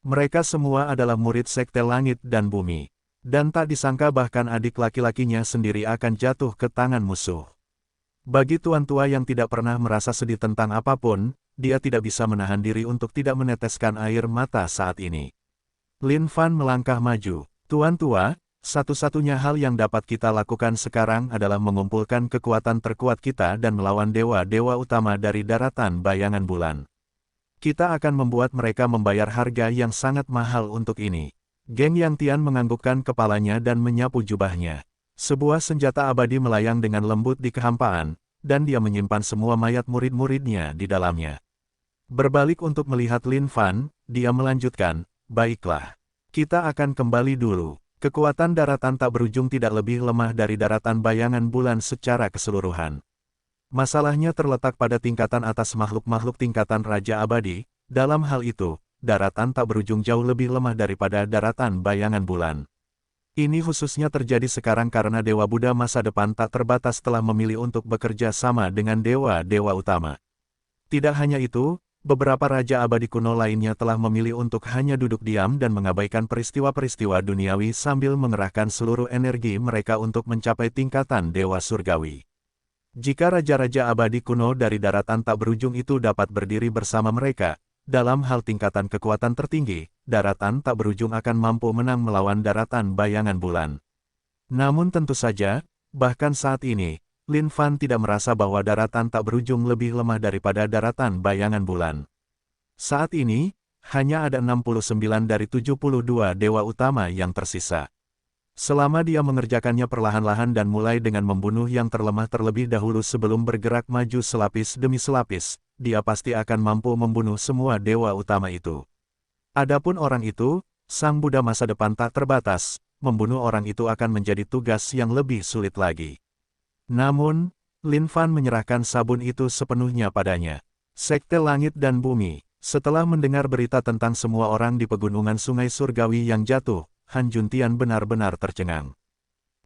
Mereka semua adalah murid Sekte Langit dan Bumi. Dan tak disangka bahkan adik laki-lakinya sendiri akan jatuh ke tangan musuh. Bagi Tuan Tua yang tidak pernah merasa sedih tentang apapun, dia tidak bisa menahan diri untuk tidak meneteskan air mata saat ini. Lin Fan melangkah maju. Tuan Tua, satu-satunya hal yang dapat kita lakukan sekarang adalah mengumpulkan kekuatan terkuat kita dan melawan dewa-dewa utama dari daratan bayangan bulan. Kita akan membuat mereka membayar harga yang sangat mahal untuk ini. Geng Yang Tian menganggukkan kepalanya dan menyapu jubahnya. Sebuah senjata abadi melayang dengan lembut di kehampaan, dan dia menyimpan semua mayat murid-muridnya di dalamnya. Berbalik untuk melihat Lin Fan, dia melanjutkan, "Baiklah. Kita akan kembali dulu. Kekuatan daratan tak berujung tidak lebih lemah dari daratan bayangan bulan secara keseluruhan. Masalahnya terletak pada tingkatan atas makhluk-makhluk tingkatan Raja Abadi. Dalam hal itu, daratan tak berujung jauh lebih lemah daripada daratan bayangan bulan. Ini khususnya terjadi sekarang karena Dewa Buddha masa depan tak terbatas telah memilih untuk bekerja sama dengan dewa-dewa utama. Tidak hanya itu, beberapa Raja Abadi kuno lainnya telah memilih untuk hanya duduk diam dan mengabaikan peristiwa-peristiwa duniawi sambil mengerahkan seluruh energi mereka untuk mencapai tingkatan Dewa Surgawi. Jika Raja-Raja Abadi kuno dari daratan tak berujung itu dapat berdiri bersama mereka, dalam hal tingkatan kekuatan tertinggi, daratan tak berujung akan mampu menang melawan daratan bayangan bulan. Namun tentu saja, bahkan saat ini, Lin Fan tidak merasa bahwa daratan tak berujung lebih lemah daripada daratan bayangan bulan. Saat ini, hanya ada 69 dari 72 dewa utama yang tersisa. Selama dia mengerjakannya perlahan-lahan dan mulai dengan membunuh yang terlemah terlebih dahulu sebelum bergerak maju selapis demi selapis, dia pasti akan mampu membunuh semua dewa utama itu. Adapun orang itu, Sang Buddha masa depan tak terbatas, membunuh orang itu akan menjadi tugas yang lebih sulit lagi. Namun, Lin Fan menyerahkan sabun itu sepenuhnya padanya. Sekte Langit dan Bumi, setelah mendengar berita tentang semua orang di pegunungan Sungai Surgawi yang jatuh, Han Juntian benar-benar tercengang.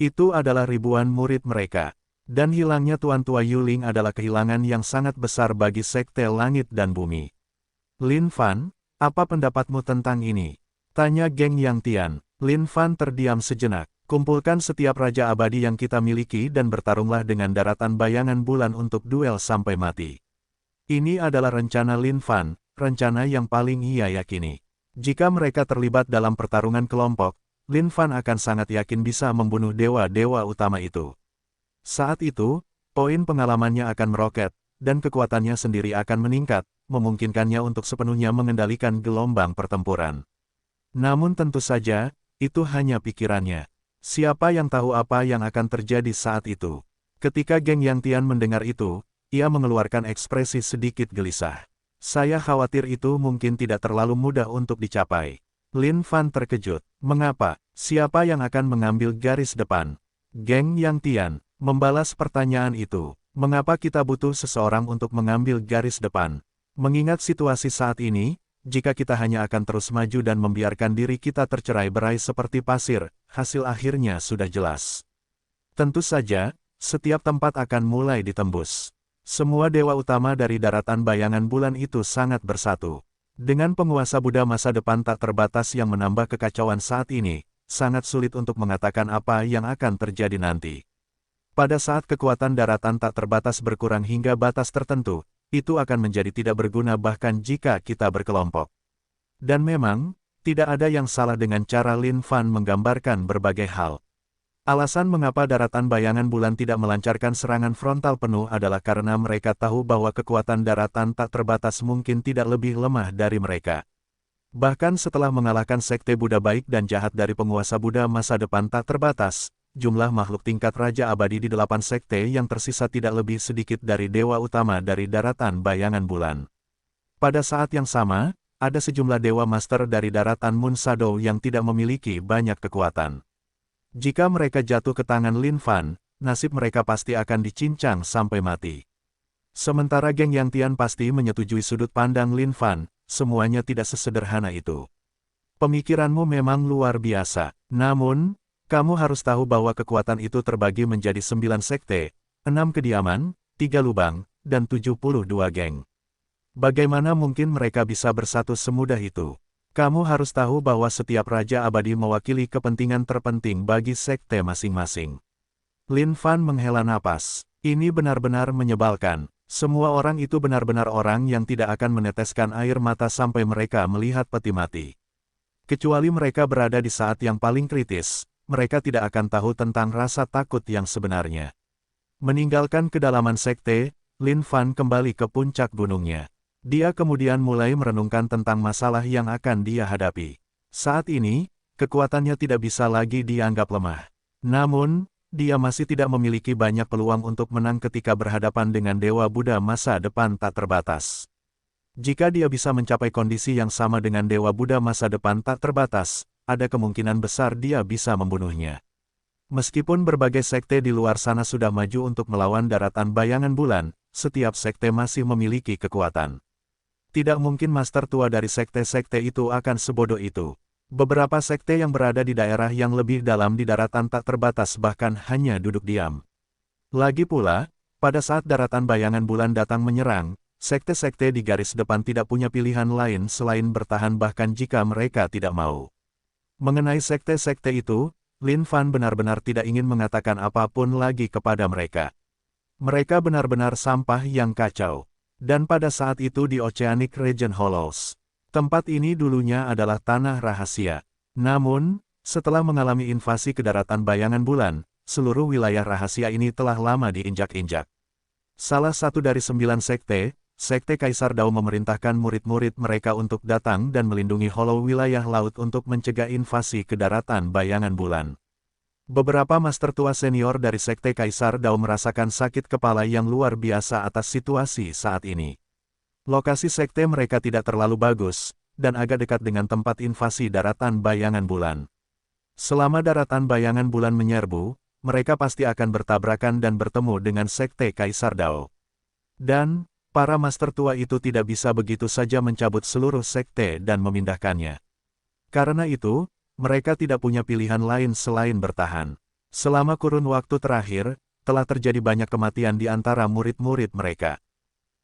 Itu adalah ribuan murid mereka. Dan hilangnya Tuan Tua Yuling adalah kehilangan yang sangat besar bagi Sekte Langit dan Bumi. Lin Fan, apa pendapatmu tentang ini? Tanya Geng Yang Tian. Lin Fan terdiam sejenak. Kumpulkan setiap Raja Abadi yang kita miliki dan bertarunglah dengan daratan bayangan bulan untuk duel sampai mati. Ini adalah rencana Lin Fan, rencana yang paling ia yakini. Jika mereka terlibat dalam pertarungan kelompok, Lin Fan akan sangat yakin bisa membunuh dewa-dewa utama itu. Saat itu, poin pengalamannya akan meroket, dan kekuatannya sendiri akan meningkat, memungkinkannya untuk sepenuhnya mengendalikan gelombang pertempuran. Namun tentu saja, itu hanya pikirannya. Siapa yang tahu apa yang akan terjadi saat itu? Ketika Geng Yang Tian mendengar itu, ia mengeluarkan ekspresi sedikit gelisah. Saya khawatir itu mungkin tidak terlalu mudah untuk dicapai. Lin Fan terkejut. Mengapa? Siapa yang akan mengambil garis depan? Geng Yang Tian membalas pertanyaan itu. Mengapa kita butuh seseorang untuk mengambil garis depan? Mengingat situasi saat ini, jika kita hanya akan terus maju dan membiarkan diri kita tercerai-berai seperti pasir, hasil akhirnya sudah jelas. Tentu saja, setiap tempat akan mulai ditembus. Semua dewa utama dari daratan bayangan bulan itu sangat bersatu. Dengan penguasa Buddha masa depan tak terbatas yang menambah kekacauan saat ini, sangat sulit untuk mengatakan apa yang akan terjadi nanti. Pada saat kekuatan daratan tak terbatas berkurang hingga batas tertentu, itu akan menjadi tidak berguna bahkan jika kita berkelompok. Dan memang, tidak ada yang salah dengan cara Lin Fan menggambarkan berbagai hal. Alasan mengapa daratan bayangan bulan tidak melancarkan serangan frontal penuh adalah karena mereka tahu bahwa kekuatan daratan tak terbatas mungkin tidak lebih lemah dari mereka. Bahkan setelah mengalahkan Sekte Buddha baik dan jahat dari penguasa Buddha masa depan tak terbatas, jumlah makhluk tingkat Raja Abadi di 8 sekte yang tersisa tidak lebih sedikit dari dewa utama dari daratan bayangan bulan. Pada saat yang sama, ada sejumlah dewa master dari daratan Moon Shadow yang tidak memiliki banyak kekuatan. Jika mereka jatuh ke tangan Lin Fan, nasib mereka pasti akan dicincang sampai mati. Sementara geng Yang Tian pasti menyetujui sudut pandang Lin Fan, semuanya tidak sesederhana itu. Pemikiranmu memang luar biasa, namun, kamu harus tahu bahwa kekuatan itu terbagi menjadi 9 sekte, 6 kediaman, 3 lubang, dan 72 geng. Bagaimana mungkin mereka bisa bersatu semudah itu? Kamu harus tahu bahwa setiap Raja Abadi mewakili kepentingan terpenting bagi sekte masing-masing. Lin Fan menghela napas. Ini benar-benar menyebalkan. Semua orang itu benar-benar orang yang tidak akan meneteskan air mata sampai mereka melihat peti mati. Kecuali mereka berada di saat yang paling kritis, mereka tidak akan tahu tentang rasa takut yang sebenarnya. Meninggalkan kedalaman sekte, Lin Fan kembali ke puncak gunungnya. Dia kemudian mulai merenungkan tentang masalah yang akan dia hadapi. Saat ini, kekuatannya tidak bisa lagi dianggap lemah. Namun, dia masih tidak memiliki banyak peluang untuk menang ketika berhadapan dengan Dewa Buddha masa depan tak terbatas. Jika dia bisa mencapai kondisi yang sama dengan Dewa Buddha masa depan tak terbatas, ada kemungkinan besar dia bisa membunuhnya. Meskipun berbagai sekte di luar sana sudah maju untuk melawan daratan bayangan bulan, setiap sekte masih memiliki kekuatan. Tidak mungkin master tua dari sekte-sekte itu akan sebodoh itu. Beberapa sekte yang berada di daerah yang lebih dalam di daratan tak terbatas bahkan hanya duduk diam. Lagi pula, pada saat daratan bayangan bulan datang menyerang, sekte-sekte di garis depan tidak punya pilihan lain selain bertahan bahkan jika mereka tidak mau. Mengenai sekte-sekte itu, Lin Fan benar-benar tidak ingin mengatakan apapun lagi kepada mereka. Mereka benar-benar sampah yang kacau. Dan pada saat itu di Oceanic Region Hollows, tempat ini dulunya adalah tanah rahasia. Namun, setelah mengalami invasi ke daratan bayangan bulan, seluruh wilayah rahasia ini telah lama diinjak-injak. Salah satu dari 9 sekte, Sekte Kaisar Dao memerintahkan murid-murid mereka untuk datang dan melindungi Hollow wilayah laut untuk mencegah invasi ke daratan bayangan bulan. Beberapa master tua senior dari Sekte Kaisar Dao merasakan sakit kepala yang luar biasa atas situasi saat ini. Lokasi sekte mereka tidak terlalu bagus, dan agak dekat dengan tempat invasi daratan bayangan bulan. Selama daratan bayangan bulan menyerbu, mereka pasti akan bertabrakan dan bertemu dengan Sekte Kaisar Dao. Dan, para master tua itu tidak bisa begitu saja mencabut seluruh sekte dan memindahkannya. Karena itu, mereka tidak punya pilihan lain selain bertahan. Selama kurun waktu terakhir, telah terjadi banyak kematian di antara murid-murid mereka.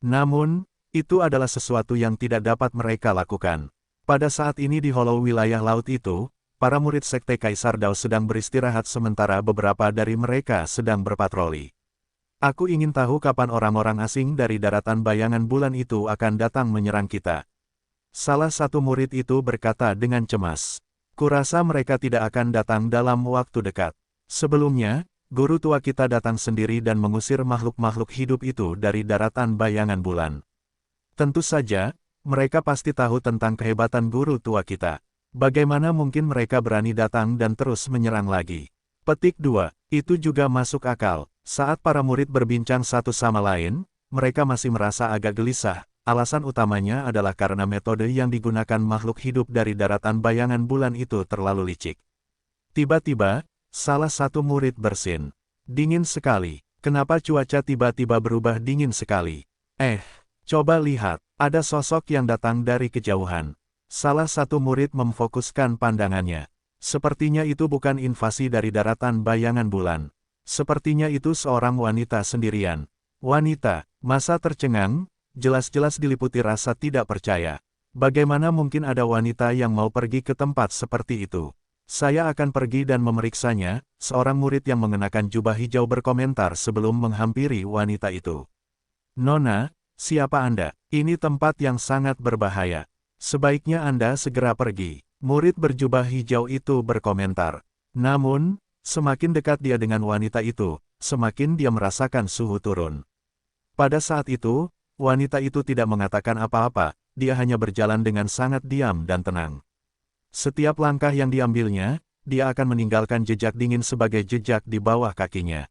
Namun, itu adalah sesuatu yang tidak dapat mereka lakukan. Pada saat ini di Hollow wilayah laut itu, para murid Sekte Kaisar Dao sedang beristirahat sementara beberapa dari mereka sedang berpatroli. Aku ingin tahu kapan orang-orang asing dari daratan bayangan bulan itu akan datang menyerang kita. Salah satu murid itu berkata dengan cemas. Kurasa mereka tidak akan datang dalam waktu dekat. Sebelumnya, guru tua kita datang sendiri dan mengusir makhluk-makhluk hidup itu dari daratan bayangan bulan. Tentu saja, mereka pasti tahu tentang kehebatan guru tua kita. Bagaimana mungkin mereka berani datang dan terus menyerang lagi? Petik 2. Itu juga masuk akal. Saat para murid berbincang satu sama lain, mereka masih merasa agak gelisah. Alasan utamanya adalah karena metode yang digunakan makhluk hidup dari daratan bayangan bulan itu terlalu licik. Tiba-tiba, salah satu murid bersin. Dingin sekali. Kenapa cuaca tiba-tiba berubah dingin sekali? Coba lihat, ada sosok yang datang dari kejauhan. Salah satu murid memfokuskan pandangannya. Sepertinya itu bukan invasi dari daratan bayangan bulan. Sepertinya itu seorang wanita sendirian. Wanita, masa tercengang, jelas-jelas diliputi rasa tidak percaya. Bagaimana mungkin ada wanita yang mau pergi ke tempat seperti itu? Saya akan pergi dan memeriksanya, seorang murid yang mengenakan jubah hijau berkomentar sebelum menghampiri wanita itu. Nona, siapa Anda? Ini tempat yang sangat berbahaya. Sebaiknya Anda segera pergi. Murid berjubah hijau itu berkomentar. Namun, semakin dekat dia dengan wanita itu, semakin dia merasakan suhu turun. Pada saat itu, wanita itu tidak mengatakan apa-apa, dia hanya berjalan dengan sangat diam dan tenang. Setiap langkah yang diambilnya, dia akan meninggalkan jejak dingin sebagai jejak di bawah kakinya.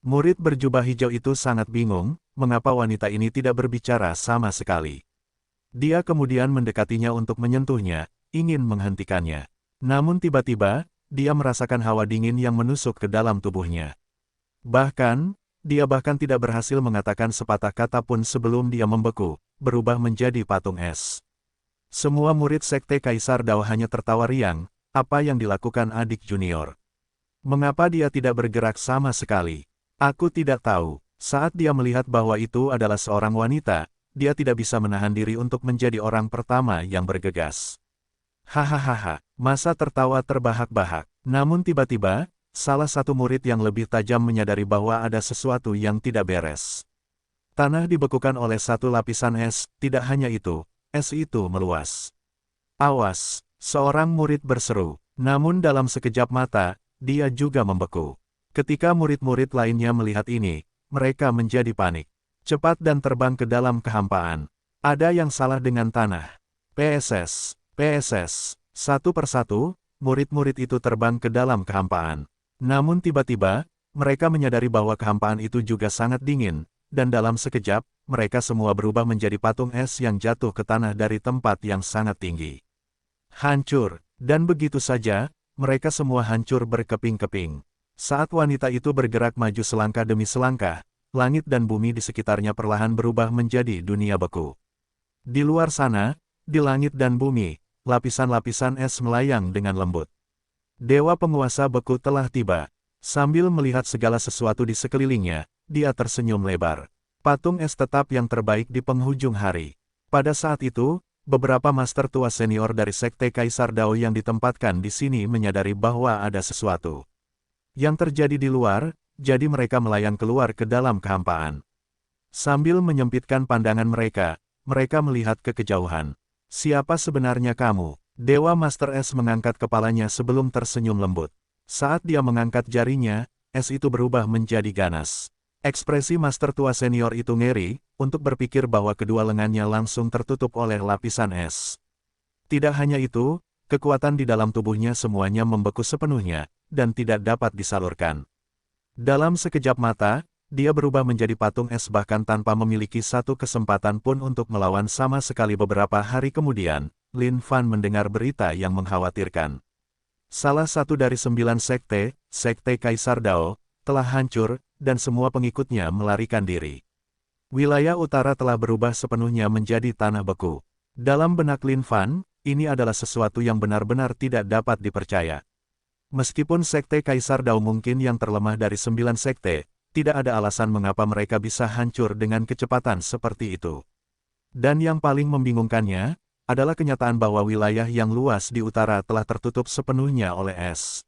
Murid berjubah hijau itu sangat bingung, mengapa wanita ini tidak berbicara sama sekali. Dia kemudian mendekatinya untuk menyentuhnya, ingin menghentikannya. Namun tiba-tiba, dia merasakan hawa dingin yang menusuk ke dalam tubuhnya. Bahkan, dia bahkan tidak berhasil mengatakan sepatah kata pun sebelum dia membeku, berubah menjadi patung es. Semua murid Sekte Kaisar Dao hanya tertawa riang, apa yang dilakukan adik junior. Mengapa dia tidak bergerak sama sekali? Aku tidak tahu. Saat dia melihat bahwa itu adalah seorang wanita, dia tidak bisa menahan diri untuk menjadi orang pertama yang bergegas. Hahaha, masa tertawa terbahak-bahak. Namun tiba-tiba, salah satu murid yang lebih tajam menyadari bahwa ada sesuatu yang tidak beres. Tanah dibekukan oleh satu lapisan es, tidak hanya itu, es itu meluas. Awas, seorang murid berseru. Namun dalam sekejap mata, dia juga membeku. Ketika murid-murid lainnya melihat ini, mereka menjadi panik. Cepat dan terbang ke dalam kehampaan. Ada yang salah dengan tanah. PSS, PSS. Satu persatu, murid-murid itu terbang ke dalam kehampaan. Namun tiba-tiba, mereka menyadari bahwa kehampaan itu juga sangat dingin, dan dalam sekejap, mereka semua berubah menjadi patung es yang jatuh ke tanah dari tempat yang sangat tinggi. Hancur, dan begitu saja, mereka semua hancur berkeping-keping. Saat wanita itu bergerak maju selangkah demi selangkah, langit dan bumi di sekitarnya perlahan berubah menjadi dunia beku. Di luar sana, di langit dan bumi, lapisan-lapisan es melayang dengan lembut. Dewa penguasa beku telah tiba. Sambil melihat segala sesuatu di sekelilingnya, dia tersenyum lebar. Patung es tetap yang terbaik di penghujung hari. Pada saat itu, beberapa master tua senior dari Sekte Kaisar Dao yang ditempatkan di sini menyadari bahwa ada sesuatu yang terjadi di luar, jadi mereka melayang keluar ke dalam kehampaan. Sambil menyempitkan pandangan mereka melihat ke kejauhan. Siapa sebenarnya kamu? Dewa Master Es mengangkat kepalanya sebelum tersenyum lembut. Saat dia mengangkat jarinya, es itu berubah menjadi ganas. Ekspresi Master tua senior itu ngeri, untuk berpikir bahwa kedua lengannya langsung tertutup oleh lapisan es. Tidak hanya itu, kekuatan di dalam tubuhnya semuanya membeku sepenuhnya, dan tidak dapat disalurkan. Dalam sekejap mata, dia berubah menjadi patung es bahkan tanpa memiliki satu kesempatan pun untuk melawan sama sekali. Beberapa hari kemudian, Lin Fan mendengar berita yang mengkhawatirkan. Salah satu dari 9 sekte, Sekte Kaisar Dao, telah hancur, dan semua pengikutnya melarikan diri. Wilayah utara telah berubah sepenuhnya menjadi tanah beku. Dalam benak Lin Fan, ini adalah sesuatu yang benar-benar tidak dapat dipercaya. Meskipun Sekte Kaisar Dao mungkin yang terlemah dari 9 sekte, tidak ada alasan mengapa mereka bisa hancur dengan kecepatan seperti itu. Dan yang paling membingungkannya, adalah kenyataan bahwa wilayah yang luas di utara telah tertutup sepenuhnya oleh es.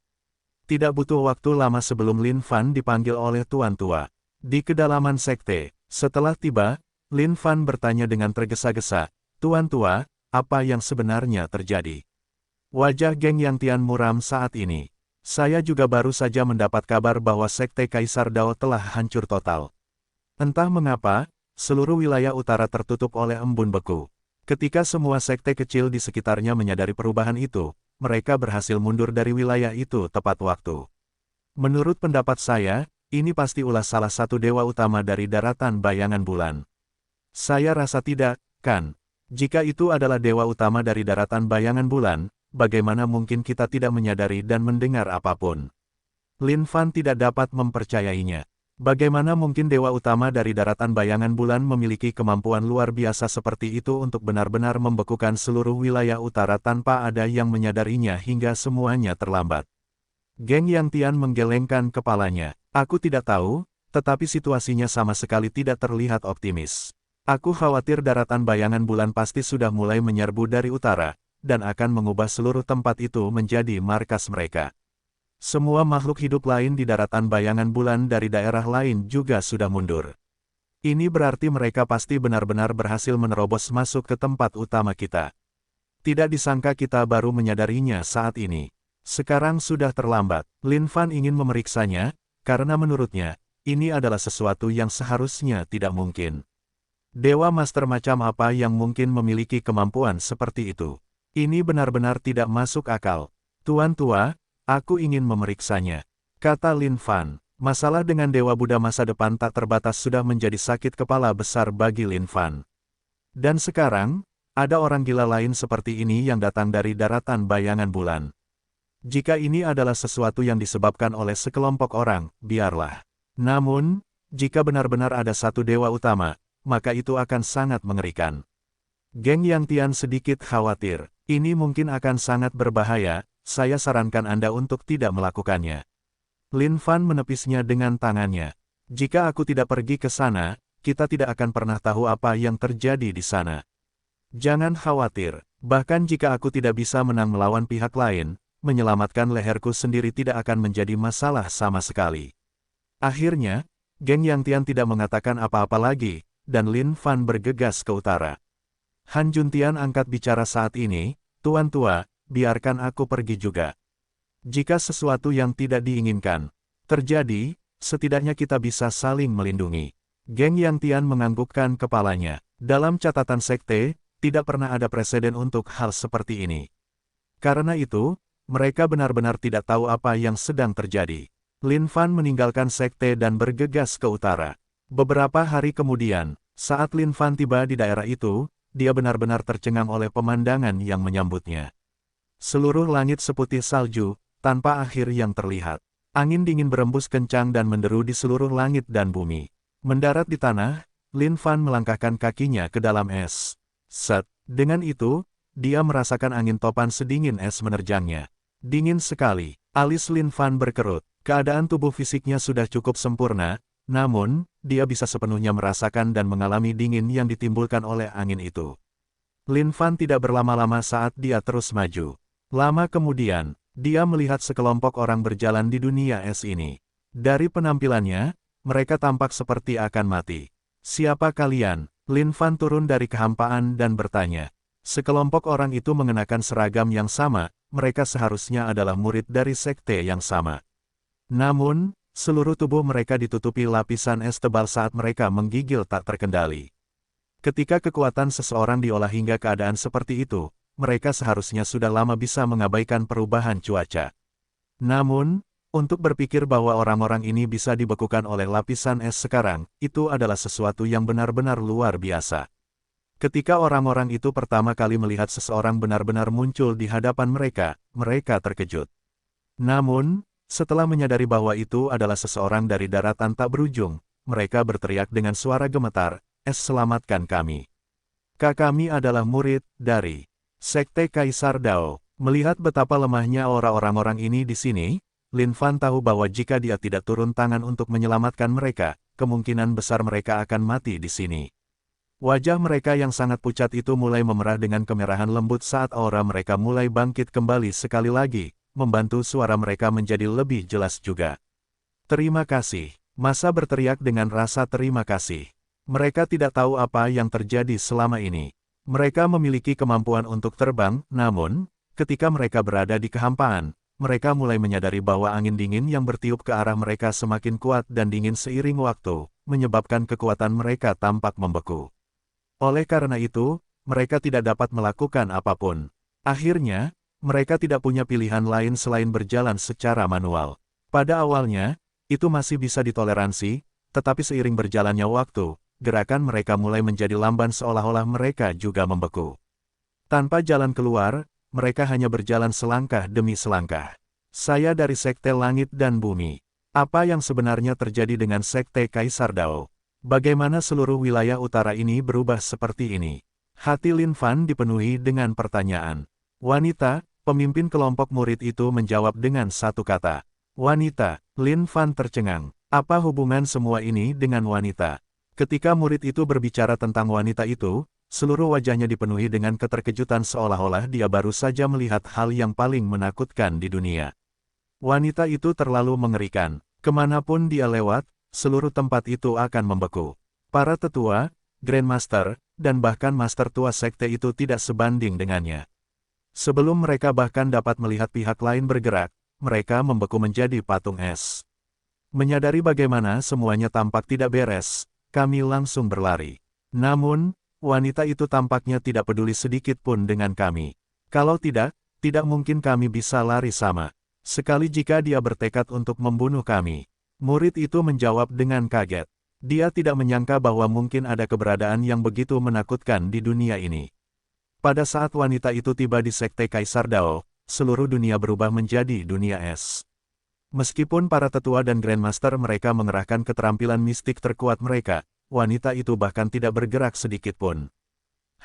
Tidak butuh waktu lama sebelum Lin Fan dipanggil oleh Tuan Tua. Di kedalaman sekte, setelah tiba, Lin Fan bertanya dengan tergesa-gesa, "Tuan Tua, apa yang sebenarnya terjadi?" Wajah Geng Yang Tian muram saat ini. Saya juga baru saja mendapat kabar bahwa Sekte Kaisar Dao telah hancur total. Entah mengapa, seluruh wilayah utara tertutup oleh embun beku. Ketika semua sekte kecil di sekitarnya menyadari perubahan itu, mereka berhasil mundur dari wilayah itu tepat waktu. Menurut pendapat saya, ini pasti ulah salah satu dewa utama dari daratan bayangan bulan. Saya rasa tidak, kan? Jika itu adalah dewa utama dari daratan bayangan bulan, bagaimana mungkin kita tidak menyadari dan mendengar apapun? Lin Fan tidak dapat mempercayainya. Bagaimana mungkin dewa utama dari daratan bayangan bulan memiliki kemampuan luar biasa seperti itu untuk benar-benar membekukan seluruh wilayah utara tanpa ada yang menyadarinya hingga semuanya terlambat? Geng Yang Tian menggelengkan kepalanya. Aku tidak tahu, tetapi situasinya sama sekali tidak terlihat optimis. Aku khawatir daratan bayangan bulan pasti sudah mulai menyerbu dari utara, dan akan mengubah seluruh tempat itu menjadi markas mereka. Semua makhluk hidup lain di daratan bayangan bulan dari daerah lain juga sudah mundur. Ini berarti mereka pasti benar-benar berhasil menerobos masuk ke tempat utama kita. Tidak disangka kita baru menyadarinya saat ini. Sekarang sudah terlambat. Lin Fan ingin memeriksanya, karena menurutnya, ini adalah sesuatu yang seharusnya tidak mungkin. Dewa Master macam apa yang mungkin memiliki kemampuan seperti itu? Ini benar-benar tidak masuk akal. Tuan Tua, aku ingin memeriksanya, kata Lin Fan. Masalah dengan Dewa Buddha masa depan tak terbatas sudah menjadi sakit kepala besar bagi Lin Fan. Dan sekarang, ada orang gila lain seperti ini yang datang dari daratan bayangan bulan. Jika ini adalah sesuatu yang disebabkan oleh sekelompok orang, biarlah. Namun, jika benar-benar ada satu dewa utama, maka itu akan sangat mengerikan. Geng Yang Tian sedikit khawatir. Ini mungkin akan sangat berbahaya, saya sarankan Anda untuk tidak melakukannya. Lin Fan menepisnya dengan tangannya. Jika aku tidak pergi ke sana, kita tidak akan pernah tahu apa yang terjadi di sana. Jangan khawatir, bahkan jika aku tidak bisa menang melawan pihak lain, menyelamatkan leherku sendiri tidak akan menjadi masalah sama sekali. Akhirnya, Geng Yang Tian tidak mengatakan apa-apa lagi, dan Lin Fan bergegas ke utara. Han Juntian angkat bicara saat ini, Tuan Tua, biarkan aku pergi juga. Jika sesuatu yang tidak diinginkan terjadi, setidaknya kita bisa saling melindungi. Geng Yang Tian menganggukkan kepalanya. Dalam catatan sekte, tidak pernah ada preseden untuk hal seperti ini. Karena itu, mereka benar-benar tidak tahu apa yang sedang terjadi. Lin Fan meninggalkan sekte dan bergegas ke utara. Beberapa hari kemudian, saat Lin Fan tiba di daerah itu, dia benar-benar tercengang oleh pemandangan yang menyambutnya. Seluruh langit seputih salju, tanpa akhir yang terlihat. Angin dingin berembus kencang dan menderu di seluruh langit dan bumi. Mendarat di tanah, Lin Fan melangkahkan kakinya ke dalam es. Set, dengan itu, dia merasakan angin topan sedingin es menerjangnya. Dingin sekali, alis Lin Fan berkerut. Keadaan tubuh fisiknya sudah cukup sempurna, namun, dia bisa sepenuhnya merasakan dan mengalami dingin yang ditimbulkan oleh angin itu. Lin Fan tidak berlama-lama saat dia terus maju. Lama kemudian, dia melihat sekelompok orang berjalan di dunia es ini. Dari penampilannya, mereka tampak seperti akan mati. Siapa kalian? Lin Fan turun dari kehampaan dan bertanya. Sekelompok orang itu mengenakan seragam yang sama, mereka seharusnya adalah murid dari sekte yang sama. Namun, seluruh tubuh mereka ditutupi lapisan es tebal saat mereka menggigil tak terkendali. Ketika kekuatan seseorang diolah hingga keadaan seperti itu, mereka seharusnya sudah lama bisa mengabaikan perubahan cuaca. Namun, untuk berpikir bahwa orang-orang ini bisa dibekukan oleh lapisan es sekarang, itu adalah sesuatu yang benar-benar luar biasa. Ketika orang-orang itu pertama kali melihat seseorang benar-benar muncul di hadapan mereka, mereka terkejut. Namun, setelah menyadari bahwa itu adalah seseorang dari daratan tak berujung, mereka berteriak dengan suara gemetar, "Es, selamatkan kami. Kami adalah murid dari Sekte Kaisar Dao." Melihat betapa lemahnya aura orang-orang ini di sini, Lin Fan tahu bahwa jika dia tidak turun tangan untuk menyelamatkan mereka, kemungkinan besar mereka akan mati di sini. Wajah mereka yang sangat pucat itu mulai memerah dengan kemerahan lembut saat aura mereka mulai bangkit kembali sekali lagi, membantu suara mereka menjadi lebih jelas juga. "Terima kasih." Masa berteriak dengan rasa terima kasih. Mereka tidak tahu apa yang terjadi selama ini. Mereka memiliki kemampuan untuk terbang, namun, ketika mereka berada di kehampaan, mereka mulai menyadari bahwa angin dingin yang bertiup ke arah mereka semakin kuat dan dingin seiring waktu, menyebabkan kekuatan mereka tampak membeku. Oleh karena itu, mereka tidak dapat melakukan apapun. Akhirnya, mereka tidak punya pilihan lain selain berjalan secara manual. Pada awalnya, itu masih bisa ditoleransi, tetapi seiring berjalannya waktu, gerakan mereka mulai menjadi lamban seolah-olah mereka juga membeku. Tanpa jalan keluar, mereka hanya berjalan selangkah demi selangkah. "Saya dari Sekte Langit dan Bumi. Apa yang sebenarnya terjadi dengan Sekte Kaisar Dao? Bagaimana seluruh wilayah utara ini berubah seperti ini?" Hati Lin Fan dipenuhi dengan pertanyaan. "Wanita," pemimpin kelompok murid itu menjawab dengan satu kata. "Wanita." Lin Fan tercengang. Apa hubungan semua ini dengan wanita? Ketika murid itu berbicara tentang wanita itu, seluruh wajahnya dipenuhi dengan keterkejutan seolah-olah dia baru saja melihat hal yang paling menakutkan di dunia. Wanita itu terlalu mengerikan. Kemanapun dia lewat, seluruh tempat itu akan membeku. Para tetua, Grandmaster, dan bahkan master tua sekte itu tidak sebanding dengannya. Sebelum mereka bahkan dapat melihat pihak lain bergerak, mereka membeku menjadi patung es. Menyadari bagaimana semuanya tampak tidak beres, kami langsung berlari. Namun, wanita itu tampaknya tidak peduli sedikit pun dengan kami. Kalau tidak mungkin kami bisa lari sama sekali jika dia bertekad untuk membunuh kami. Murid itu menjawab dengan kaget. Dia tidak menyangka bahwa mungkin ada keberadaan yang begitu menakutkan di dunia ini. Pada saat wanita itu tiba di Sekte Kaisar Dao, seluruh dunia berubah menjadi dunia es. Meskipun para tetua dan Grandmaster mereka mengerahkan keterampilan mistik terkuat mereka, wanita itu bahkan tidak bergerak sedikit pun.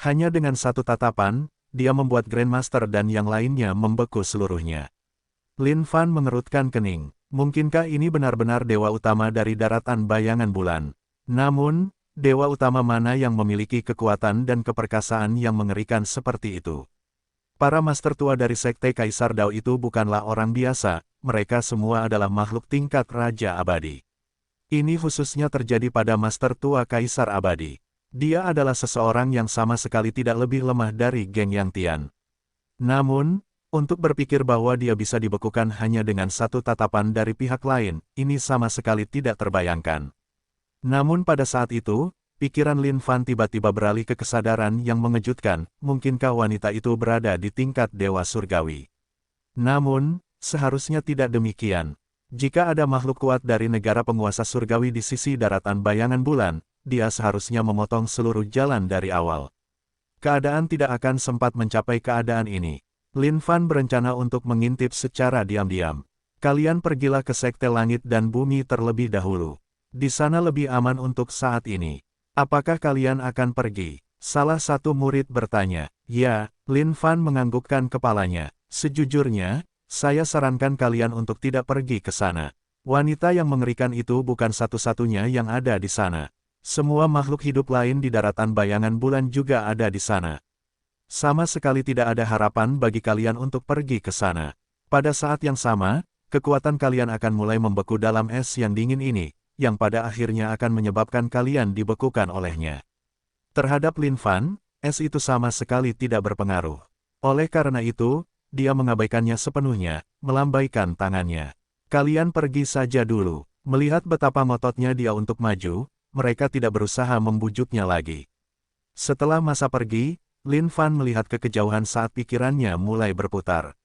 Hanya dengan satu tatapan, dia membuat Grandmaster dan yang lainnya membeku seluruhnya. Lin Fan mengerutkan kening. Mungkinkah ini benar-benar dewa utama dari daratan bayangan bulan? Namun, dewa utama mana yang memiliki kekuatan dan keperkasaan yang mengerikan seperti itu? Para master tua dari Sekte Kaisar Dao itu bukanlah orang biasa, mereka semua adalah makhluk tingkat Raja Abadi. Ini khususnya terjadi pada master tua Kaisar Abadi. Dia adalah seseorang yang sama sekali tidak lebih lemah dari Geng Yang Tian. Namun, untuk berpikir bahwa dia bisa dibekukan hanya dengan satu tatapan dari pihak lain, ini sama sekali tidak terbayangkan. Namun pada saat itu, pikiran Lin Fan tiba-tiba beralih ke kesadaran yang mengejutkan, mungkinkah wanita itu berada di tingkat Dewa Surgawi. Namun, seharusnya tidak demikian. Jika ada makhluk kuat dari negara penguasa surgawi di sisi daratan bayangan bulan, dia seharusnya memotong seluruh jalan dari awal. Keadaan tidak akan sempat mencapai keadaan ini. Lin Fan berencana untuk mengintip secara diam-diam. Kalian pergilah ke Sekte Langit dan Bumi terlebih dahulu. Di sana lebih aman untuk saat ini. Apakah kalian akan pergi? Salah satu murid bertanya. Ya, Lin Fan menganggukkan kepalanya. Sejujurnya, saya sarankan kalian untuk tidak pergi ke sana. Wanita yang mengerikan itu bukan satu-satunya yang ada di sana. Semua makhluk hidup lain di daratan bayangan bulan juga ada di sana. Sama sekali tidak ada harapan bagi kalian untuk pergi ke sana. Pada saat yang sama, kekuatan kalian akan mulai membeku dalam es yang dingin ini, yang pada akhirnya akan menyebabkan kalian dibekukan olehnya. Terhadap Lin Fan, es itu sama sekali tidak berpengaruh. Oleh karena itu, dia mengabaikannya sepenuhnya, melambaikan tangannya. Kalian pergi saja dulu. Melihat betapa ngototnya dia untuk maju, mereka tidak berusaha membujuknya lagi. Setelah masa pergi, Lin Fan melihat ke kejauhan saat pikirannya mulai berputar.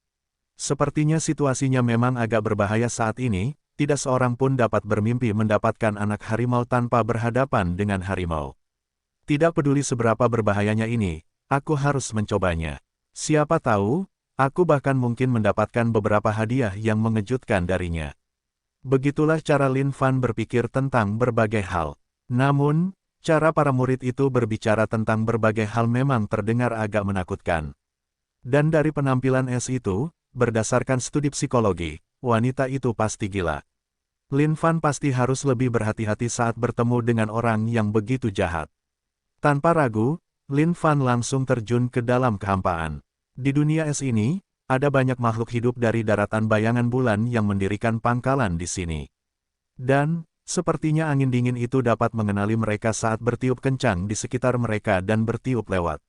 Sepertinya situasinya memang agak berbahaya saat ini, tidak seorang pun dapat bermimpi mendapatkan anak harimau tanpa berhadapan dengan harimau. Tidak peduli seberapa berbahayanya ini, aku harus mencobanya. Siapa tahu, aku bahkan mungkin mendapatkan beberapa hadiah yang mengejutkan darinya. Begitulah cara Lin Fan berpikir tentang berbagai hal. Namun, cara para murid itu berbicara tentang berbagai hal memang terdengar agak menakutkan. Dan dari penampilan es itu, berdasarkan studi psikologi, wanita itu pasti gila. Lin Fan pasti harus lebih berhati-hati saat bertemu dengan orang yang begitu jahat. Tanpa ragu, Lin Fan langsung terjun ke dalam kehampaan. Di dunia es ini, ada banyak makhluk hidup dari daratan bayangan bulan yang mendirikan pangkalan di sini. Dan, sepertinya angin dingin itu dapat mengenali mereka saat bertiup kencang di sekitar mereka dan bertiup lewat.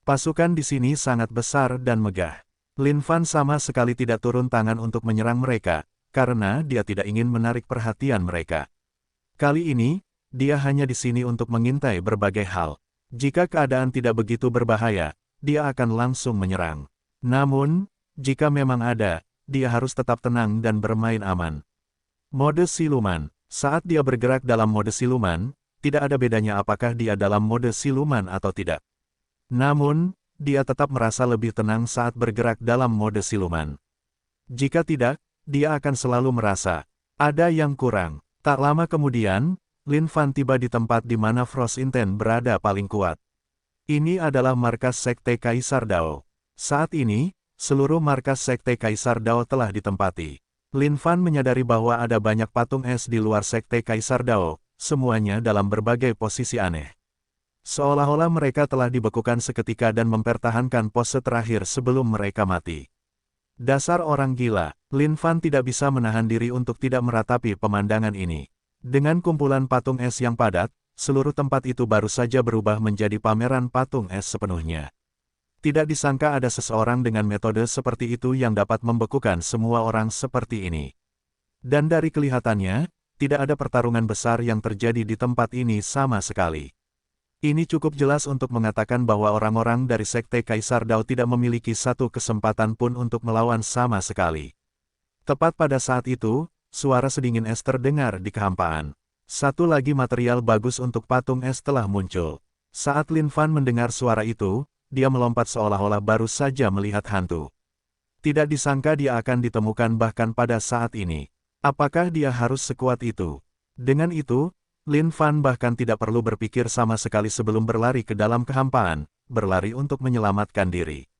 Pasukan di sini sangat besar dan megah. Lin Fan sama sekali tidak turun tangan untuk menyerang mereka, karena dia tidak ingin menarik perhatian mereka. Kali ini, dia hanya di sini untuk mengintai berbagai hal. Jika keadaan tidak begitu berbahaya, dia akan langsung menyerang. Namun, jika memang ada, dia harus tetap tenang dan bermain aman. Mode siluman. Saat dia bergerak dalam mode siluman, tidak ada bedanya apakah dia dalam mode siluman atau tidak. Namun, dia tetap merasa lebih tenang saat bergerak dalam mode siluman. Jika tidak, dia akan selalu merasa ada yang kurang. Tak lama kemudian, Lin Fan tiba di tempat di mana Frost Inten berada paling kuat. Ini adalah markas Sekte Kaisar Dao. Saat ini, seluruh markas Sekte Kaisar Dao telah ditempati. Lin Fan menyadari bahwa ada banyak patung es di luar Sekte Kaisar Dao, semuanya dalam berbagai posisi aneh. Seolah-olah mereka telah dibekukan seketika dan mempertahankan pose terakhir sebelum mereka mati. Dasar orang gila, Lin Fan tidak bisa menahan diri untuk tidak meratapi pemandangan ini. Dengan kumpulan patung es yang padat, seluruh tempat itu baru saja berubah menjadi pameran patung es sepenuhnya. Tidak disangka ada seseorang dengan metode seperti itu yang dapat membekukan semua orang seperti ini. Dan dari kelihatannya, tidak ada pertarungan besar yang terjadi di tempat ini sama sekali. Ini cukup jelas untuk mengatakan bahwa orang-orang dari Sekte Kaisar Dao tidak memiliki satu kesempatan pun untuk melawan sama sekali. Tepat pada saat itu, suara sedingin es terdengar di kehampaan. Satu lagi material bagus untuk patung es telah muncul. Saat Lin Fan mendengar suara itu, dia melompat seolah-olah baru saja melihat hantu. Tidak disangka dia akan ditemukan bahkan pada saat ini. Apakah dia harus sekuat itu? Dengan itu, Lin Fan bahkan tidak perlu berpikir sama sekali sebelum berlari ke dalam kehampaan, berlari untuk menyelamatkan diri.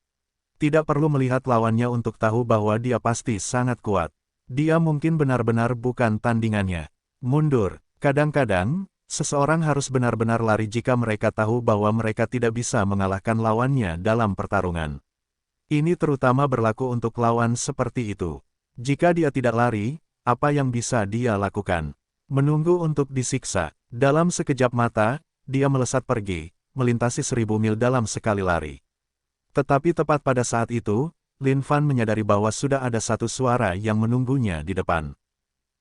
Tidak perlu melihat lawannya untuk tahu bahwa dia pasti sangat kuat. Dia mungkin benar-benar bukan tandingannya. Mundur. Kadang-kadang, seseorang harus benar-benar lari jika mereka tahu bahwa mereka tidak bisa mengalahkan lawannya dalam pertarungan. Ini terutama berlaku untuk lawan seperti itu. Jika dia tidak lari, apa yang bisa dia lakukan? Menunggu untuk disiksa. Dalam sekejap mata, dia melesat pergi, melintasi 1000 mil dalam sekali lari. Tetapi tepat pada saat itu, Lin Fan menyadari bahwa sudah ada satu suara yang menunggunya di depan.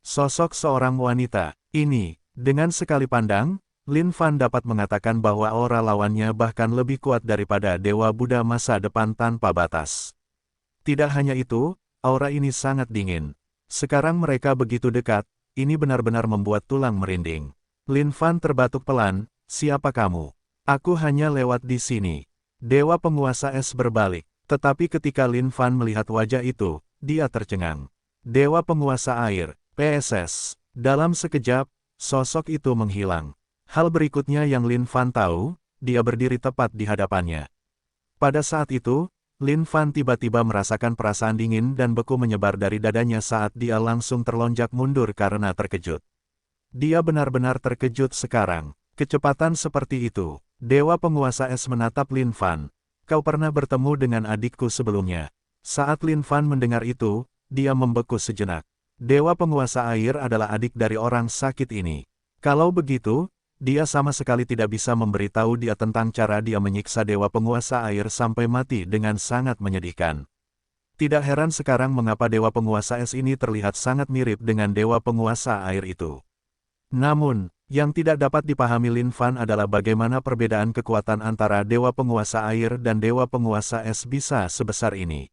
Sosok seorang wanita. Ini, dengan sekali pandang, Lin Fan dapat mengatakan bahwa aura lawannya bahkan lebih kuat daripada Dewa Buddha masa depan tanpa batas. Tidak hanya itu, aura ini sangat dingin. Sekarang mereka begitu dekat, ini benar-benar membuat tulang merinding. Lin Fan terbatuk pelan, "Siapa kamu?" "Aku hanya lewat di sini." Dewa penguasa es berbalik, tetapi ketika Lin Fan melihat wajah itu, dia tercengang. Dewa penguasa air, PSS. Dalam sekejap, sosok itu menghilang. Hal berikutnya yang Lin Fan tahu, dia berdiri tepat di hadapannya. Pada saat itu, Lin Fan tiba-tiba merasakan perasaan dingin dan beku menyebar dari dadanya saat dia langsung terlonjak mundur karena terkejut. Dia benar-benar terkejut sekarang. Kecepatan seperti itu. Dewa penguasa es menatap Lin Fan. "Kau pernah bertemu dengan adikku sebelumnya?" Saat Lin Fan mendengar itu, dia membeku sejenak. Dewa penguasa air adalah adik dari orang sakit ini. Kalau begitu, dia sama sekali tidak bisa memberitahu dia tentang cara dia menyiksa dewa penguasa air sampai mati dengan sangat menyedihkan. Tidak heran sekarang mengapa dewa penguasa es ini terlihat sangat mirip dengan dewa penguasa air itu. Namun, yang tidak dapat dipahami Lin Fan adalah bagaimana perbedaan kekuatan antara dewa penguasa air dan dewa penguasa es bisa sebesar ini.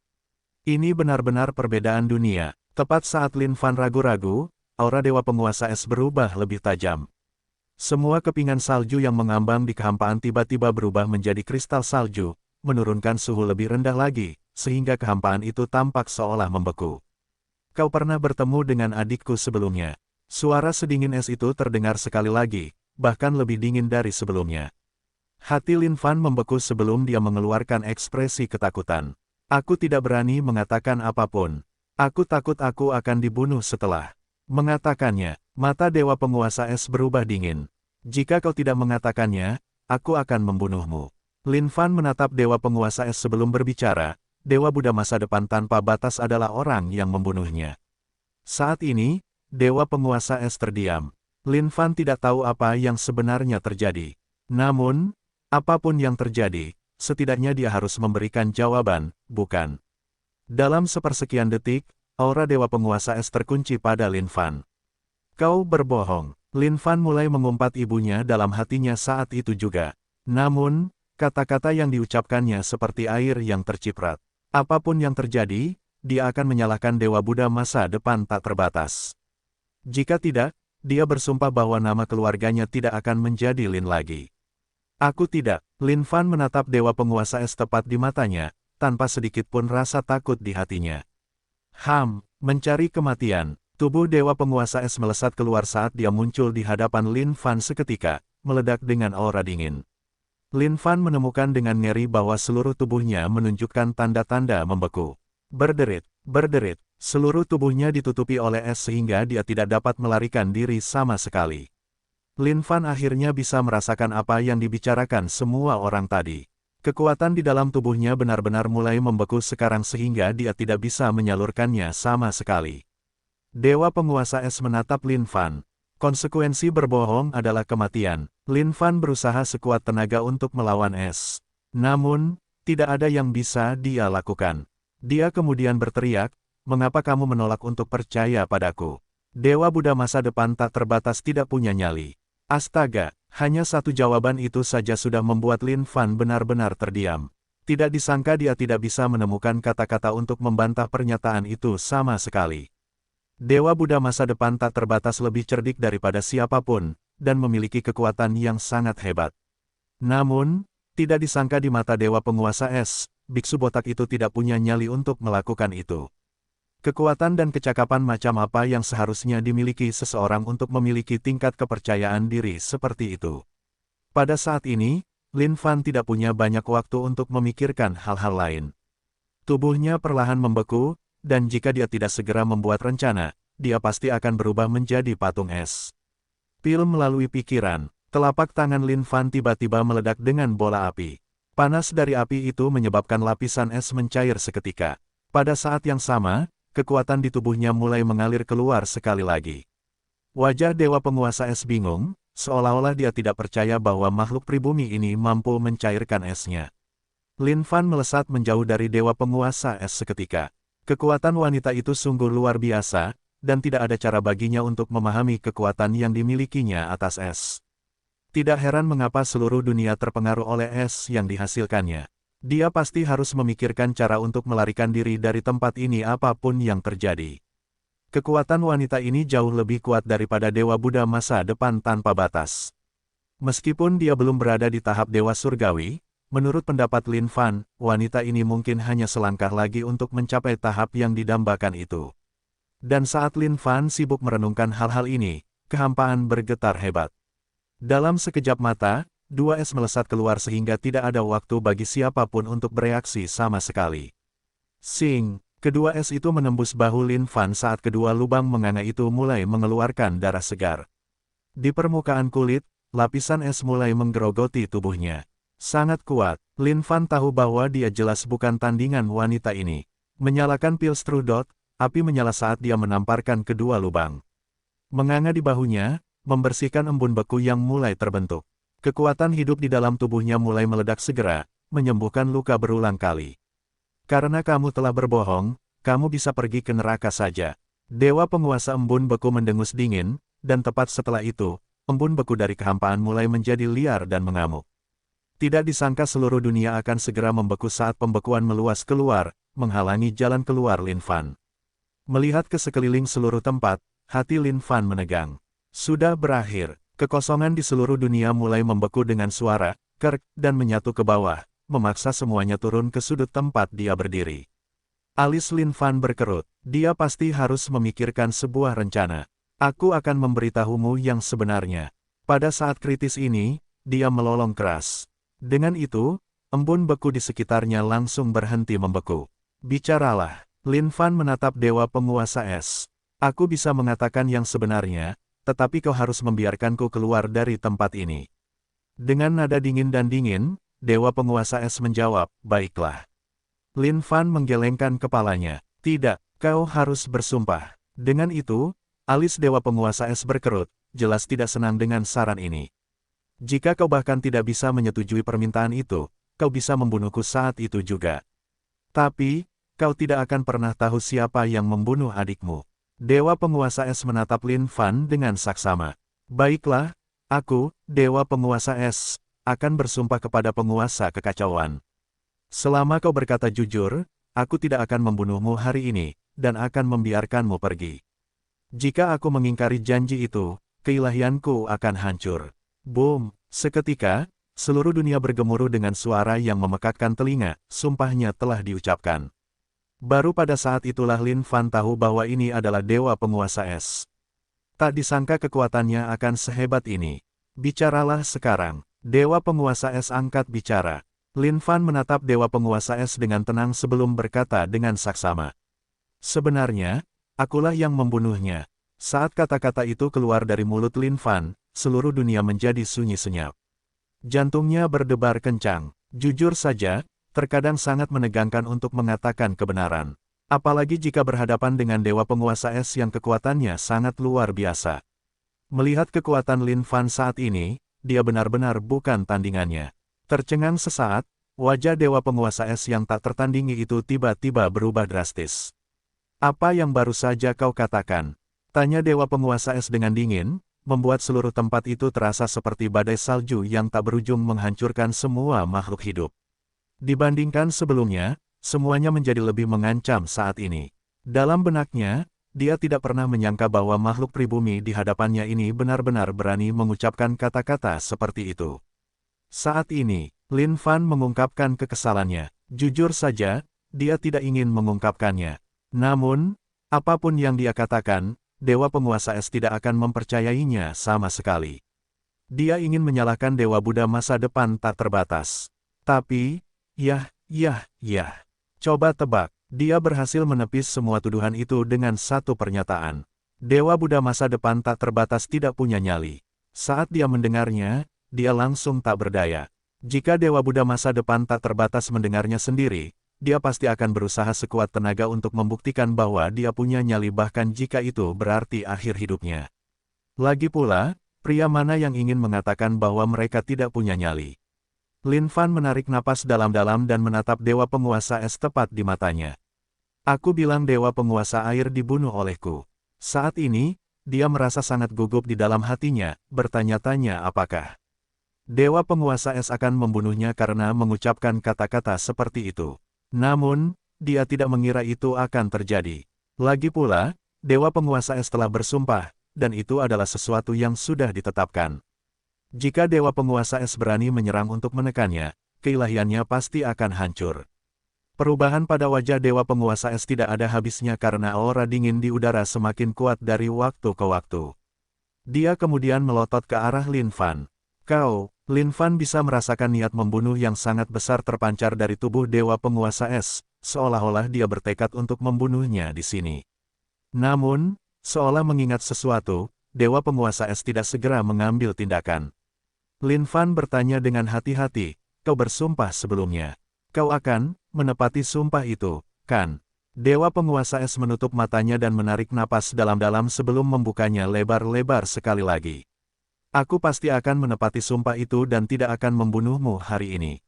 Ini benar-benar perbedaan dunia. Tepat saat Lin Fan ragu-ragu, aura dewa penguasa es berubah lebih tajam. Semua kepingan salju yang mengambang di kehampaan tiba-tiba berubah menjadi kristal salju, menurunkan suhu lebih rendah lagi, sehingga kehampaan itu tampak seolah membeku. "Kau pernah bertemu dengan adikku sebelumnya." Suara sedingin es itu terdengar sekali lagi, bahkan lebih dingin dari sebelumnya. Hati Lin Fan membeku sebelum dia mengeluarkan ekspresi ketakutan. "Aku tidak berani mengatakan apapun. Aku takut aku akan dibunuh setelah mengatakannya." Mata dewa penguasa es berubah dingin. "Jika kau tidak mengatakannya, aku akan membunuhmu." Lin Fan menatap dewa penguasa es sebelum berbicara. Dewa Buddha masa depan tanpa batas adalah orang yang membunuhnya. Saat ini, dewa penguasa es terdiam. Lin Fan tidak tahu apa yang sebenarnya terjadi. Namun, apapun yang terjadi, setidaknya dia harus memberikan jawaban, bukan? Dalam sepersekian detik, aura dewa penguasa es terkunci pada Lin Fan. "Kau berbohong." Lin Fan mulai mengumpat ibunya dalam hatinya saat itu juga. Namun, kata-kata yang diucapkannya seperti air yang terciprat. Apapun yang terjadi, dia akan menyalahkan Dewa Buddha masa depan tak terbatas. Jika tidak, dia bersumpah bahwa nama keluarganya tidak akan menjadi Lin lagi. "Aku tidak." Lin Fan menatap dewa penguasa es tepat di matanya, tanpa sedikit pun rasa takut di hatinya. Mencari kematian. Tubuh dewa penguasa es melesat keluar saat dia muncul di hadapan Lin Fan seketika, meledak dengan aura dingin. Lin Fan menemukan dengan ngeri bahwa seluruh tubuhnya menunjukkan tanda-tanda membeku. Berderit, seluruh tubuhnya ditutupi oleh es sehingga dia tidak dapat melarikan diri sama sekali. Lin Fan akhirnya bisa merasakan apa yang dibicarakan semua orang tadi. Kekuatan di dalam tubuhnya benar-benar mulai membeku sekarang sehingga dia tidak bisa menyalurkannya sama sekali. Dewa penguasa es menatap Lin Fan. Konsekuensi berbohong adalah kematian. Lin Fan berusaha sekuat tenaga untuk melawan es. Namun, tidak ada yang bisa dia lakukan. Dia kemudian berteriak, "Mengapa kamu menolak untuk percaya padaku? Dewa Buddha masa depan tak terbatas tidak punya nyali." Astaga, hanya satu jawaban itu saja sudah membuat Lin Fan benar-benar terdiam. Tidak disangka dia tidak bisa menemukan kata-kata untuk membantah pernyataan itu sama sekali. Dewa Buddha masa depan tak terbatas lebih cerdik daripada siapapun, dan memiliki kekuatan yang sangat hebat. Namun, tidak disangka di mata dewa penguasa es, biksu botak itu tidak punya nyali untuk melakukan itu. Kekuatan dan kecakapan macam apa yang seharusnya dimiliki seseorang untuk memiliki tingkat kepercayaan diri seperti itu. Pada saat ini, Lin Fan tidak punya banyak waktu untuk memikirkan hal-hal lain. Tubuhnya perlahan membeku, dan jika dia tidak segera membuat rencana, dia pasti akan berubah menjadi patung es. Pil melalui pikiran, telapak tangan Lin Fan tiba-tiba meledak dengan bola api. Panas dari api itu menyebabkan lapisan es mencair seketika. Pada saat yang sama, kekuatan di tubuhnya mulai mengalir keluar sekali lagi. Wajah Dewa Penguasa Es bingung, seolah-olah dia tidak percaya bahwa makhluk pribumi ini mampu mencairkan esnya. Lin Fan melesat menjauh dari Dewa Penguasa Es seketika. Kekuatan wanita itu sungguh luar biasa, dan tidak ada cara baginya untuk memahami kekuatan yang dimilikinya atas es. Tidak heran mengapa seluruh dunia terpengaruh oleh es yang dihasilkannya. Dia pasti harus memikirkan cara untuk melarikan diri dari tempat ini apapun yang terjadi. Kekuatan wanita ini jauh lebih kuat daripada Dewa Buddha masa depan tanpa batas. Meskipun dia belum berada di tahap Dewa Surgawi, menurut pendapat Lin Fan, wanita ini mungkin hanya selangkah lagi untuk mencapai tahap yang didambakan itu. Dan saat Lin Fan sibuk merenungkan hal-hal ini, kehampaan bergetar hebat. Dalam sekejap mata, dua es melesat keluar sehingga tidak ada waktu bagi siapapun untuk bereaksi sama sekali. Sing, kedua es itu menembus bahu Lin Fan saat kedua lubang menganga itu mulai mengeluarkan darah segar. Di permukaan kulit, lapisan es mulai menggerogoti tubuhnya. Sangat kuat, Lin Fan tahu bahwa dia jelas bukan tandingan wanita ini. Menyalakan pil strudot, api menyala saat dia menamparkan kedua lubang. Menganga di bahunya, membersihkan embun beku yang mulai terbentuk. Kekuatan hidup di dalam tubuhnya mulai meledak segera, menyembuhkan luka berulang kali. Karena kamu telah berbohong, kamu bisa pergi ke neraka saja. Dewa Penguasa Embun Beku mendengus dingin, dan tepat setelah itu, embun beku dari kehampaan mulai menjadi liar dan mengamuk. Tidak disangka seluruh dunia akan segera membeku saat pembekuan meluas keluar, menghalangi jalan keluar Lin Fan. Melihat ke sekeliling seluruh tempat, hati Lin Fan menegang. Sudah berakhir. Kekosongan di seluruh dunia mulai membeku dengan suara, kerk, dan menyatu ke bawah, memaksa semuanya turun ke sudut tempat dia berdiri. Alis Lin Fan berkerut, dia pasti harus memikirkan sebuah rencana. Aku akan memberitahumu yang sebenarnya. Pada saat kritis ini, dia melolong keras. Dengan itu, embun beku di sekitarnya langsung berhenti membeku. Bicaralah, Lin Fan menatap Dewa Penguasa Es. Aku bisa mengatakan yang sebenarnya, tetapi kau harus membiarkanku keluar dari tempat ini. Dengan nada dingin dan dingin, Dewa Penguasa Es menjawab, baiklah. Lin Fan menggelengkan kepalanya. Tidak, kau harus bersumpah. Dengan itu, alis Dewa Penguasa Es berkerut, jelas tidak senang dengan saran ini. Jika kau bahkan tidak bisa menyetujui permintaan itu, kau bisa membunuhku saat itu juga. Tapi, kau tidak akan pernah tahu siapa yang membunuh adikmu. Dewa Penguasa Es menatap Lin Fan dengan saksama. Baiklah, aku, Dewa Penguasa Es, akan bersumpah kepada penguasa kekacauan. Selama kau berkata jujur, aku tidak akan membunuhmu hari ini, dan akan membiarkanmu pergi. Jika aku mengingkari janji itu, keilahianku akan hancur. Boom! Seketika, seluruh dunia bergemuruh dengan suara yang memekakkan telinga, sumpahnya telah diucapkan. Baru pada saat itulah Lin Fan tahu bahwa ini adalah Dewa Penguasa Es. Tak disangka kekuatannya akan sehebat ini. Bicaralah sekarang. Dewa Penguasa Es angkat bicara. Lin Fan menatap Dewa Penguasa Es dengan tenang sebelum berkata dengan saksama. Sebenarnya, akulah yang membunuhnya. Saat kata-kata itu keluar dari mulut Lin Fan, seluruh dunia menjadi sunyi senyap. Jantungnya berdebar kencang. Jujur saja, terkadang sangat menegangkan untuk mengatakan kebenaran. Apalagi jika berhadapan dengan Dewa Penguasa Es yang kekuatannya sangat luar biasa. Melihat kekuatan Lin Fan saat ini, dia benar-benar bukan tandingannya. Tercengang sesaat, wajah Dewa Penguasa Es yang tak tertandingi itu tiba-tiba berubah drastis. Apa yang baru saja kau katakan? Tanya Dewa Penguasa Es dengan dingin, membuat seluruh tempat itu terasa seperti badai salju yang tak berujung menghancurkan semua makhluk hidup. Dibandingkan sebelumnya, semuanya menjadi lebih mengancam saat ini. Dalam benaknya, dia tidak pernah menyangka bahwa makhluk pribumi di hadapannya ini benar-benar berani mengucapkan kata-kata seperti itu. Saat ini, Lin Fan mengungkapkan kekesalannya. Jujur saja, dia tidak ingin mengungkapkannya. Namun, Apapun yang dia katakan, Dewa Penguasa Es tidak akan mempercayainya sama sekali. Dia ingin menyalahkan Dewa Buddha masa depan tak terbatas. Tapi, yah. Coba tebak, dia berhasil menepis semua tuduhan itu dengan satu pernyataan. Dewa Buddha masa depan tak terbatas tidak punya nyali. Saat dia mendengarnya, dia langsung tak berdaya. Jika Dewa Buddha masa depan tak terbatas mendengarnya sendiri, dia pasti akan berusaha sekuat tenaga untuk membuktikan bahwa dia punya nyali bahkan jika itu berarti akhir hidupnya. Lagi pula, pria mana yang ingin mengatakan bahwa mereka tidak punya nyali? Lin Fan menarik napas dalam-dalam dan menatap Dewa Penguasa Es tepat di matanya. Aku bilang Dewa Penguasa Air dibunuh olehku. Saat ini, dia merasa sangat gugup di dalam hatinya, bertanya-tanya apakah Dewa Penguasa Es akan membunuhnya karena mengucapkan kata-kata seperti itu. Namun, dia tidak mengira itu akan terjadi. Lagi pula, Dewa Penguasa Es telah bersumpah, dan itu adalah sesuatu yang sudah ditetapkan. Jika Dewa Penguasa Es berani menyerang untuk menekannya, keilahiannya pasti akan hancur. Perubahan pada wajah Dewa Penguasa Es tidak ada habisnya karena aura dingin di udara semakin kuat dari waktu ke waktu. Dia kemudian melotot ke arah Lin Fan. Lin Fan bisa merasakan niat membunuh yang sangat besar terpancar dari tubuh Dewa Penguasa Es, seolah-olah dia bertekad untuk membunuhnya di sini. Namun, seolah mengingat sesuatu, Dewa Penguasa Es tidak segera mengambil tindakan. Lin Fan bertanya dengan hati-hati, kau bersumpah sebelumnya. Kau akan menepati sumpah itu, kan? Dewa Penguasa Es menutup matanya dan menarik napas dalam-dalam sebelum membukanya lebar-lebar sekali lagi. Aku pasti akan menepati sumpah itu dan tidak akan membunuhmu hari ini.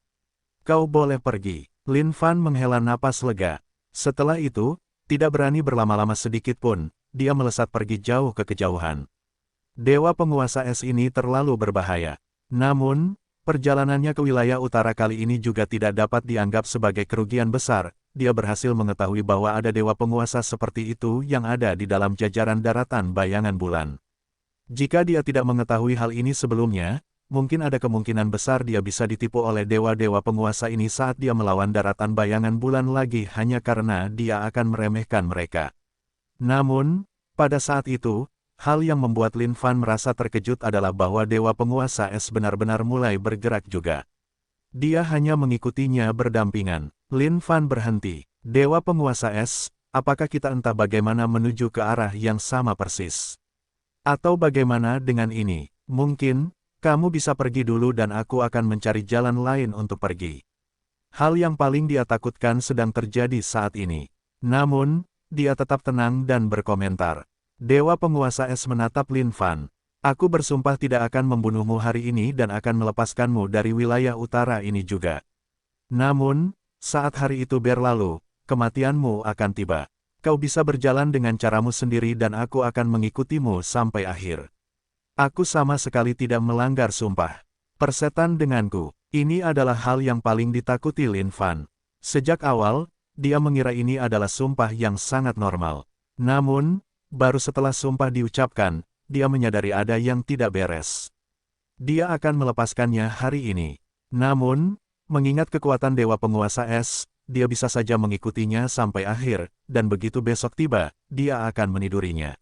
Kau boleh pergi. Lin Fan menghela napas lega. Setelah itu, tidak berani berlama-lama sedikit pun, dia melesat pergi jauh ke kejauhan. Dewa Penguasa Es ini terlalu berbahaya. Namun, perjalanannya ke wilayah utara kali ini juga tidak dapat dianggap sebagai kerugian besar. Dia berhasil mengetahui bahwa ada dewa penguasa seperti itu yang ada di dalam jajaran daratan bayangan bulan. Jika dia tidak mengetahui hal ini sebelumnya, mungkin ada kemungkinan besar dia bisa ditipu oleh dewa-dewa penguasa ini saat dia melawan daratan bayangan bulan lagi hanya karena dia akan meremehkan mereka. Namun, pada saat itu, hal yang membuat Lin Fan merasa terkejut adalah bahwa Dewa Penguasa Es benar-benar mulai bergerak juga. Dia hanya mengikutinya berdampingan. Lin Fan berhenti. Dewa Penguasa Es, apakah kita entah bagaimana menuju ke arah yang sama persis? Atau bagaimana dengan ini? Mungkin, kamu bisa pergi dulu dan aku akan mencari jalan lain untuk pergi. Hal yang paling dia takutkan sedang terjadi saat ini. Namun, dia tetap tenang dan berkomentar. Dewa Penguasa Es menatap Lin Fan. Aku bersumpah tidak akan membunuhmu hari ini dan akan melepaskanmu dari wilayah utara ini juga. Namun, saat hari itu berlalu, kematianmu akan tiba. Kau bisa berjalan dengan caramu sendiri dan aku akan mengikutimu sampai akhir. Aku sama sekali tidak melanggar sumpah. Persetan denganku, ini adalah hal yang paling ditakuti Lin Fan. Sejak awal, dia mengira ini adalah sumpah yang sangat normal. Namun, baru setelah sumpah diucapkan, dia menyadari ada yang tidak beres. Dia akan melepaskannya hari ini. Namun, mengingat kekuatan Dewa Penguasa Es, dia bisa saja mengikutinya sampai akhir, dan begitu besok tiba, dia akan menidurinya.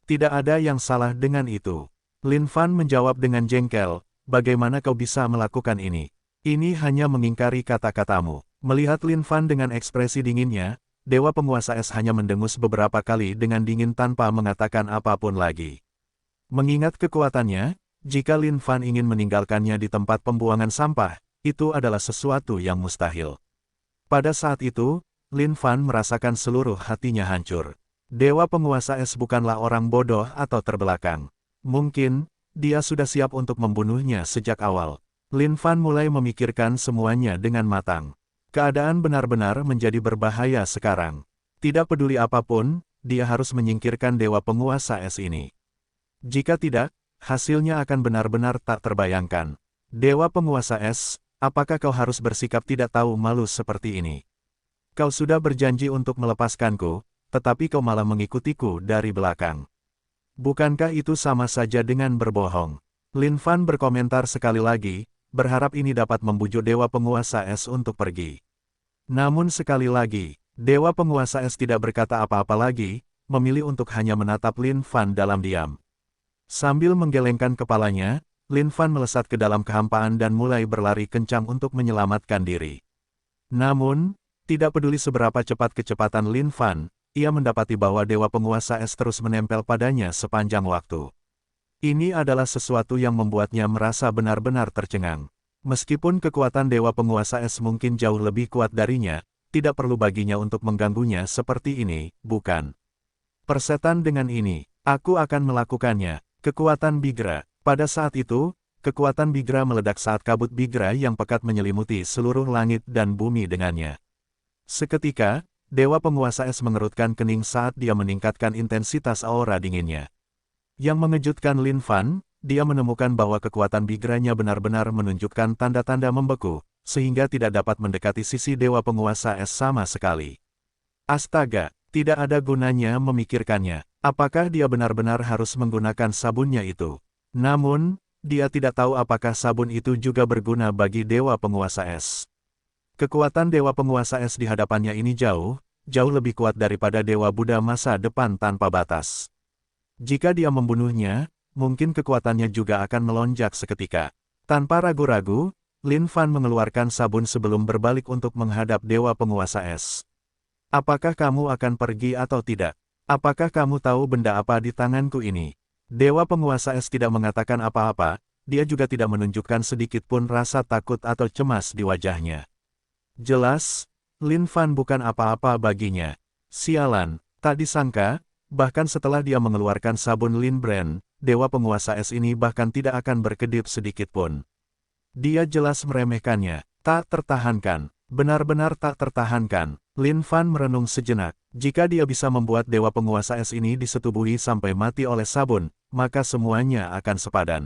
Tidak ada yang salah dengan itu. Lin Fan menjawab dengan jengkel, bagaimana kau bisa melakukan ini? Ini hanya mengingkari kata-katamu. Melihat Lin Fan dengan ekspresi dinginnya, Dewa Penguasa Es hanya mendengus beberapa kali dengan dingin tanpa mengatakan apapun lagi. Mengingat kekuatannya, jika Lin Fan ingin meninggalkannya di tempat pembuangan sampah, itu adalah sesuatu yang mustahil. Pada saat itu, Lin Fan merasakan seluruh hatinya hancur. Dewa Penguasa Es bukanlah orang bodoh atau terbelakang. Mungkin, dia sudah siap untuk membunuhnya sejak awal. Lin Fan mulai memikirkan semuanya dengan matang. Keadaan benar-benar menjadi berbahaya sekarang. Tidak peduli apapun, dia harus menyingkirkan Dewa Penguasa Es ini. Jika tidak, hasilnya akan benar-benar tak terbayangkan. Dewa Penguasa Es, apakah kau harus bersikap tidak tahu malu seperti ini? Kau sudah berjanji untuk melepaskanku, tetapi kau malah mengikutiku dari belakang. Bukankah itu sama saja dengan berbohong? Lin Fan berkomentar sekali lagi, berharap ini dapat membujuk Dewa Penguasa Es untuk pergi. Namun sekali lagi, Dewa Penguasa Es tidak berkata apa-apa lagi, memilih untuk hanya menatap Lin Fan dalam diam. Sambil menggelengkan kepalanya, Lin Fan melesat ke dalam kehampaan dan mulai berlari kencang untuk menyelamatkan diri. Namun, tidak peduli seberapa cepat kecepatan Lin Fan, ia mendapati bahwa Dewa Penguasa Es terus menempel padanya sepanjang waktu. Ini adalah sesuatu yang membuatnya merasa benar-benar tercengang. Meskipun kekuatan Dewa Penguasa Es mungkin jauh lebih kuat darinya, tidak perlu baginya untuk mengganggunya seperti ini, bukan? Persetan dengan ini, aku akan melakukannya. Kekuatan Bigra. Pada saat itu, kekuatan Bigra meledak saat kabut Bigra yang pekat menyelimuti seluruh langit dan bumi dengannya. Seketika, Dewa Penguasa Es mengerutkan kening saat dia meningkatkan intensitas aura dinginnya. Yang mengejutkan Lin Fan, dia menemukan bahwa kekuatan Bigranya benar-benar menunjukkan tanda-tanda membeku, sehingga tidak dapat mendekati sisi Dewa Penguasa Es sama sekali. Astaga, tidak ada gunanya memikirkannya. Apakah dia benar-benar harus menggunakan sabunnya itu? Namun, dia tidak tahu apakah sabun itu juga berguna bagi Dewa Penguasa Es. Kekuatan Dewa Penguasa Es di hadapannya ini jauh lebih kuat daripada Dewa Buddha masa depan tanpa batas. Jika dia membunuhnya, mungkin kekuatannya juga akan melonjak seketika. Tanpa ragu-ragu, Lin Fan mengeluarkan sabun sebelum berbalik untuk menghadap Dewa Penguasa Es. Apakah kamu akan pergi atau tidak? Apakah kamu tahu benda apa di tanganku ini? Dewa Penguasa Es tidak mengatakan apa-apa, dia juga tidak menunjukkan sedikit pun rasa takut atau cemas di wajahnya. Jelas, Lin Fan bukan apa-apa baginya. Sialan, tak disangka, bahkan setelah dia mengeluarkan sabun Lin Brand, Dewa Penguasa Es ini bahkan tidak akan berkedip sedikit pun. Dia jelas meremehkannya, tak tertahankan, benar-benar tak tertahankan. Lin Fan merenung sejenak, jika dia bisa membuat Dewa Penguasa Es ini disetubuhi sampai mati oleh sabun, maka semuanya akan sepadan.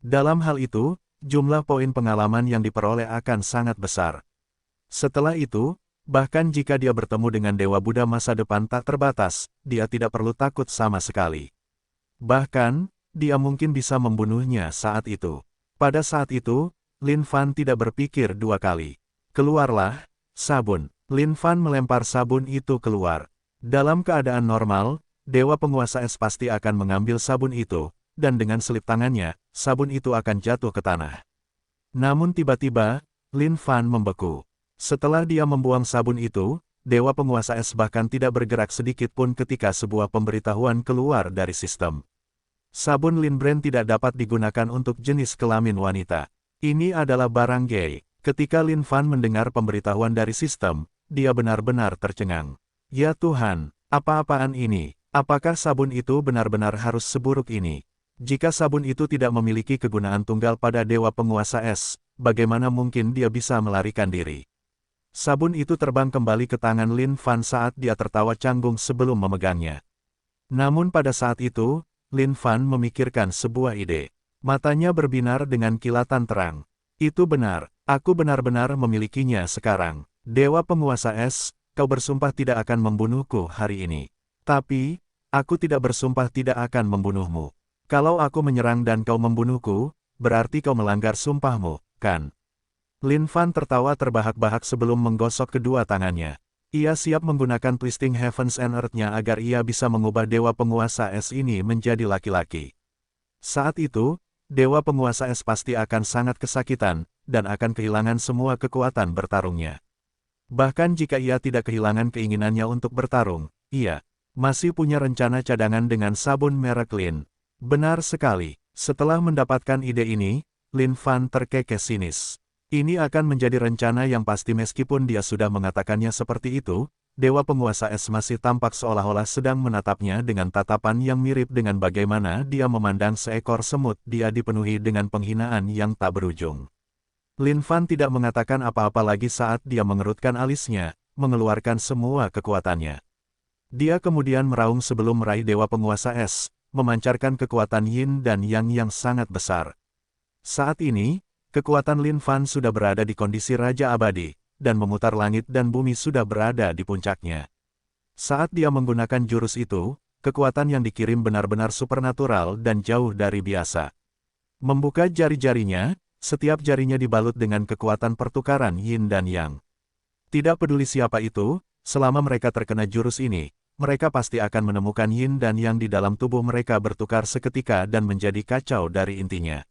Dalam hal itu, jumlah poin pengalaman yang diperoleh akan sangat besar. Setelah itu, bahkan jika dia bertemu dengan Dewa Buddha masa depan tak terbatas, dia tidak perlu takut sama sekali. Bahkan, dia mungkin bisa membunuhnya saat itu. Pada saat itu, Lin Fan tidak berpikir dua kali. Keluarlah, sabun. Lin Fan melempar sabun itu keluar. Dalam keadaan normal, Dewa Penguasa Es pasti akan mengambil sabun itu, dan dengan selip tangannya, sabun itu akan jatuh ke tanah. Namun tiba-tiba, Lin Fan membeku. Setelah dia membuang sabun itu, Dewa Penguasa Es bahkan tidak bergerak sedikit pun ketika sebuah pemberitahuan keluar dari sistem. Sabun Lin Brand tidak dapat digunakan untuk jenis kelamin wanita. Ini adalah barang gay. Ketika Lin Fan mendengar pemberitahuan dari sistem, dia benar-benar tercengang. Ya Tuhan, apa-apaan ini? Apakah sabun itu benar-benar harus seburuk ini? Jika sabun itu tidak memiliki kegunaan tunggal pada Dewa Penguasa Es, bagaimana mungkin dia bisa melarikan diri? Sabun itu terbang kembali ke tangan Lin Fan saat dia tertawa canggung sebelum memegangnya. Namun pada saat itu, Lin Fan memikirkan sebuah ide. Matanya berbinar dengan kilatan terang. Itu benar, aku benar-benar memilikinya sekarang. Dewa Penguasa Es, kau bersumpah tidak akan membunuhku hari ini. Tapi, aku tidak bersumpah tidak akan membunuhmu. Kalau aku menyerang dan kau membunuhku, berarti kau melanggar sumpahmu, kan? Lin Fan tertawa terbahak-bahak sebelum menggosok kedua tangannya. Ia siap menggunakan Twisting Heavens and Earth-nya agar ia bisa mengubah Dewa Penguasa Es ini menjadi laki-laki. Saat itu, Dewa Penguasa Es pasti akan sangat kesakitan, dan akan kehilangan semua kekuatan bertarungnya. Bahkan jika ia tidak kehilangan keinginannya untuk bertarung, ia masih punya rencana cadangan dengan sabun merek Lin. Benar sekali, setelah mendapatkan ide ini, Lin Fan terkekeh sinis. Ini akan menjadi rencana yang pasti meskipun dia sudah mengatakannya seperti itu, Dewa Penguasa Es masih tampak seolah-olah sedang menatapnya dengan tatapan yang mirip dengan bagaimana dia memandang seekor semut. Dia dipenuhi dengan penghinaan yang tak berujung. Lin Fan tidak mengatakan apa-apa lagi saat dia mengerutkan alisnya, mengeluarkan semua kekuatannya. Dia kemudian meraung sebelum meraih Dewa Penguasa Es, memancarkan kekuatan Yin dan Yang yang sangat besar. Saat ini, kekuatan Lin Fan sudah berada di kondisi Raja Abadi, dan memutar langit dan bumi sudah berada di puncaknya. Saat dia menggunakan jurus itu, kekuatan yang dikirim benar-benar supernatural dan jauh dari biasa. Membuka jari-jarinya, setiap jarinya dibalut dengan kekuatan pertukaran Yin dan Yang. Tidak peduli siapa itu, selama mereka terkena jurus ini, mereka pasti akan menemukan yin dan yang di dalam tubuh mereka bertukar seketika dan menjadi kacau dari intinya.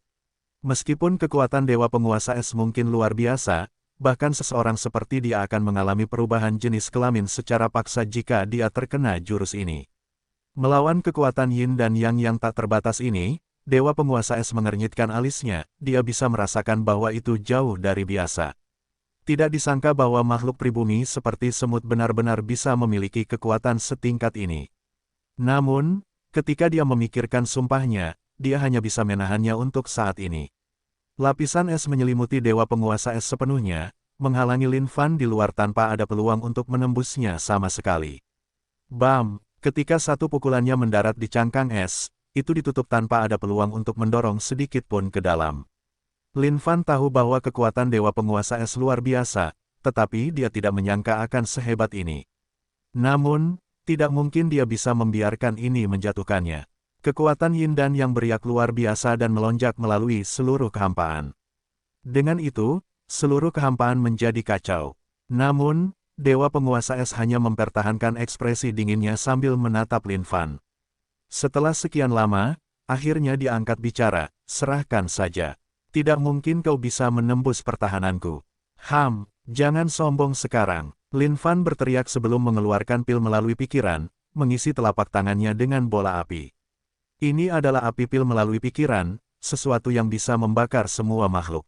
Meskipun kekuatan Dewa Penguasa Es mungkin luar biasa, bahkan seseorang seperti dia akan mengalami perubahan jenis kelamin secara paksa jika dia terkena jurus ini. Melawan kekuatan yin dan yang tak terbatas ini, Dewa Penguasa Es mengernyitkan alisnya, dia bisa merasakan bahwa itu jauh dari biasa. Tidak disangka bahwa makhluk pribumi seperti semut benar-benar bisa memiliki kekuatan setingkat ini. Namun, ketika dia memikirkan sumpahnya, dia hanya bisa menahannya untuk saat ini. Lapisan es menyelimuti Dewa Penguasa Es sepenuhnya, menghalangi Lin Fan di luar tanpa ada peluang untuk menembusnya sama sekali. Bam! Ketika satu pukulannya mendarat di cangkang es, itu ditutup tanpa ada peluang untuk mendorong sedikit pun ke dalam. Lin Fan tahu bahwa kekuatan Dewa Penguasa Es luar biasa, tetapi dia tidak menyangka akan sehebat ini. Namun, tidak mungkin dia bisa membiarkan ini menjatuhkannya. Kekuatan yin dan yang beriak luar biasa dan melonjak melalui seluruh kehampaan. Dengan itu, seluruh kehampaan menjadi kacau. Namun, Dewa Penguasa Es hanya mempertahankan ekspresi dinginnya sambil menatap Lin Fan. Setelah sekian lama, akhirnya dia angkat bicara, serahkan saja. Tidak mungkin kau bisa menembus pertahananku. Jangan sombong sekarang. Lin Fan berteriak sebelum mengeluarkan pil melalui pikiran, mengisi telapak tangannya dengan bola api. Ini adalah api pil melalui pikiran, sesuatu yang bisa membakar semua makhluk.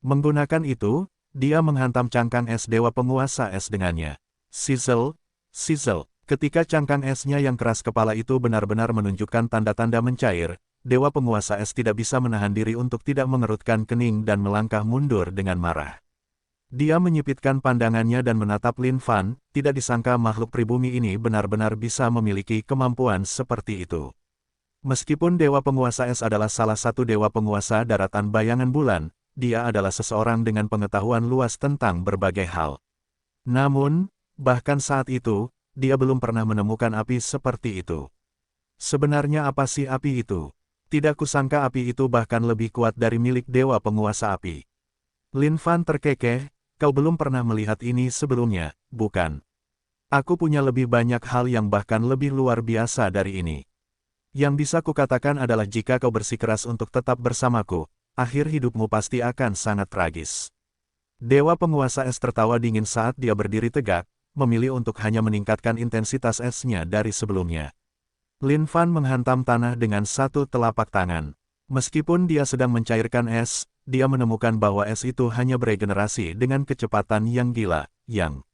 Menggunakan itu, dia menghantam cangkang es Dewa Penguasa Es dengannya. Sizzle, sizzle. Ketika cangkang esnya yang keras kepala itu benar-benar menunjukkan tanda-tanda mencair, Dewa Penguasa Es tidak bisa menahan diri untuk tidak mengerutkan kening dan melangkah mundur dengan marah. Dia menyipitkan pandangannya dan menatap Lin Fan, tidak disangka makhluk pribumi ini benar-benar bisa memiliki kemampuan seperti itu. Meskipun Dewa Penguasa Es adalah salah satu Dewa Penguasa daratan bayangan bulan, dia adalah seseorang dengan pengetahuan luas tentang berbagai hal. Namun, bahkan saat itu, dia belum pernah menemukan api seperti itu. Sebenarnya apa sih api itu? Tidak kusangka api itu bahkan lebih kuat dari milik Dewa Penguasa Api. Lin Fan terkekeh, kau belum pernah melihat ini sebelumnya, bukan? Aku punya lebih banyak hal yang bahkan lebih luar biasa dari ini. Yang bisa kukatakan adalah jika kau bersikeras untuk tetap bersamaku, akhir hidupmu pasti akan sangat tragis. Dewa Penguasa Es tertawa dingin saat dia berdiri tegak, memilih untuk hanya meningkatkan intensitas esnya dari sebelumnya. Lin Fan menghantam tanah dengan satu telapak tangan. Meskipun dia sedang mencairkan es, dia menemukan bahwa es itu hanya beregenerasi dengan kecepatan yang gila, yang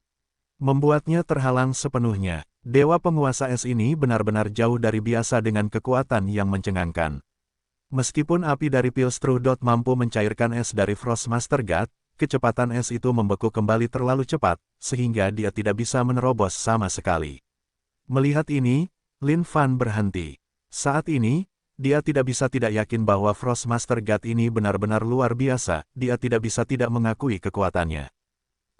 membuatnya terhalang sepenuhnya. Dewa Penguasa Es ini benar-benar jauh dari biasa dengan kekuatan yang mencengangkan. Meskipun api dari Pilstrudot mampu mencairkan es dari Frost Master God, kecepatan es itu membeku kembali terlalu cepat, sehingga dia tidak bisa menerobos sama sekali. Melihat ini, Lin Fan berhenti. Saat ini, dia tidak bisa tidak yakin bahwa Frost Master God ini benar-benar luar biasa, dia tidak bisa tidak mengakui kekuatannya.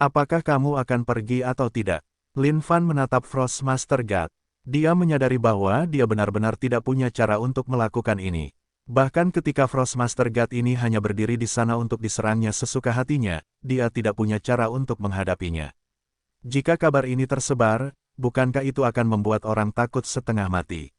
Apakah kamu akan pergi atau tidak? Lin Fan menatap Frost Master God. Dia menyadari bahwa dia benar-benar tidak punya cara untuk melakukan ini. Bahkan ketika Frost Master God ini hanya berdiri di sana untuk diserangnya sesuka hatinya, dia tidak punya cara untuk menghadapinya. Jika kabar ini tersebar, bukankah itu akan membuat orang takut setengah mati?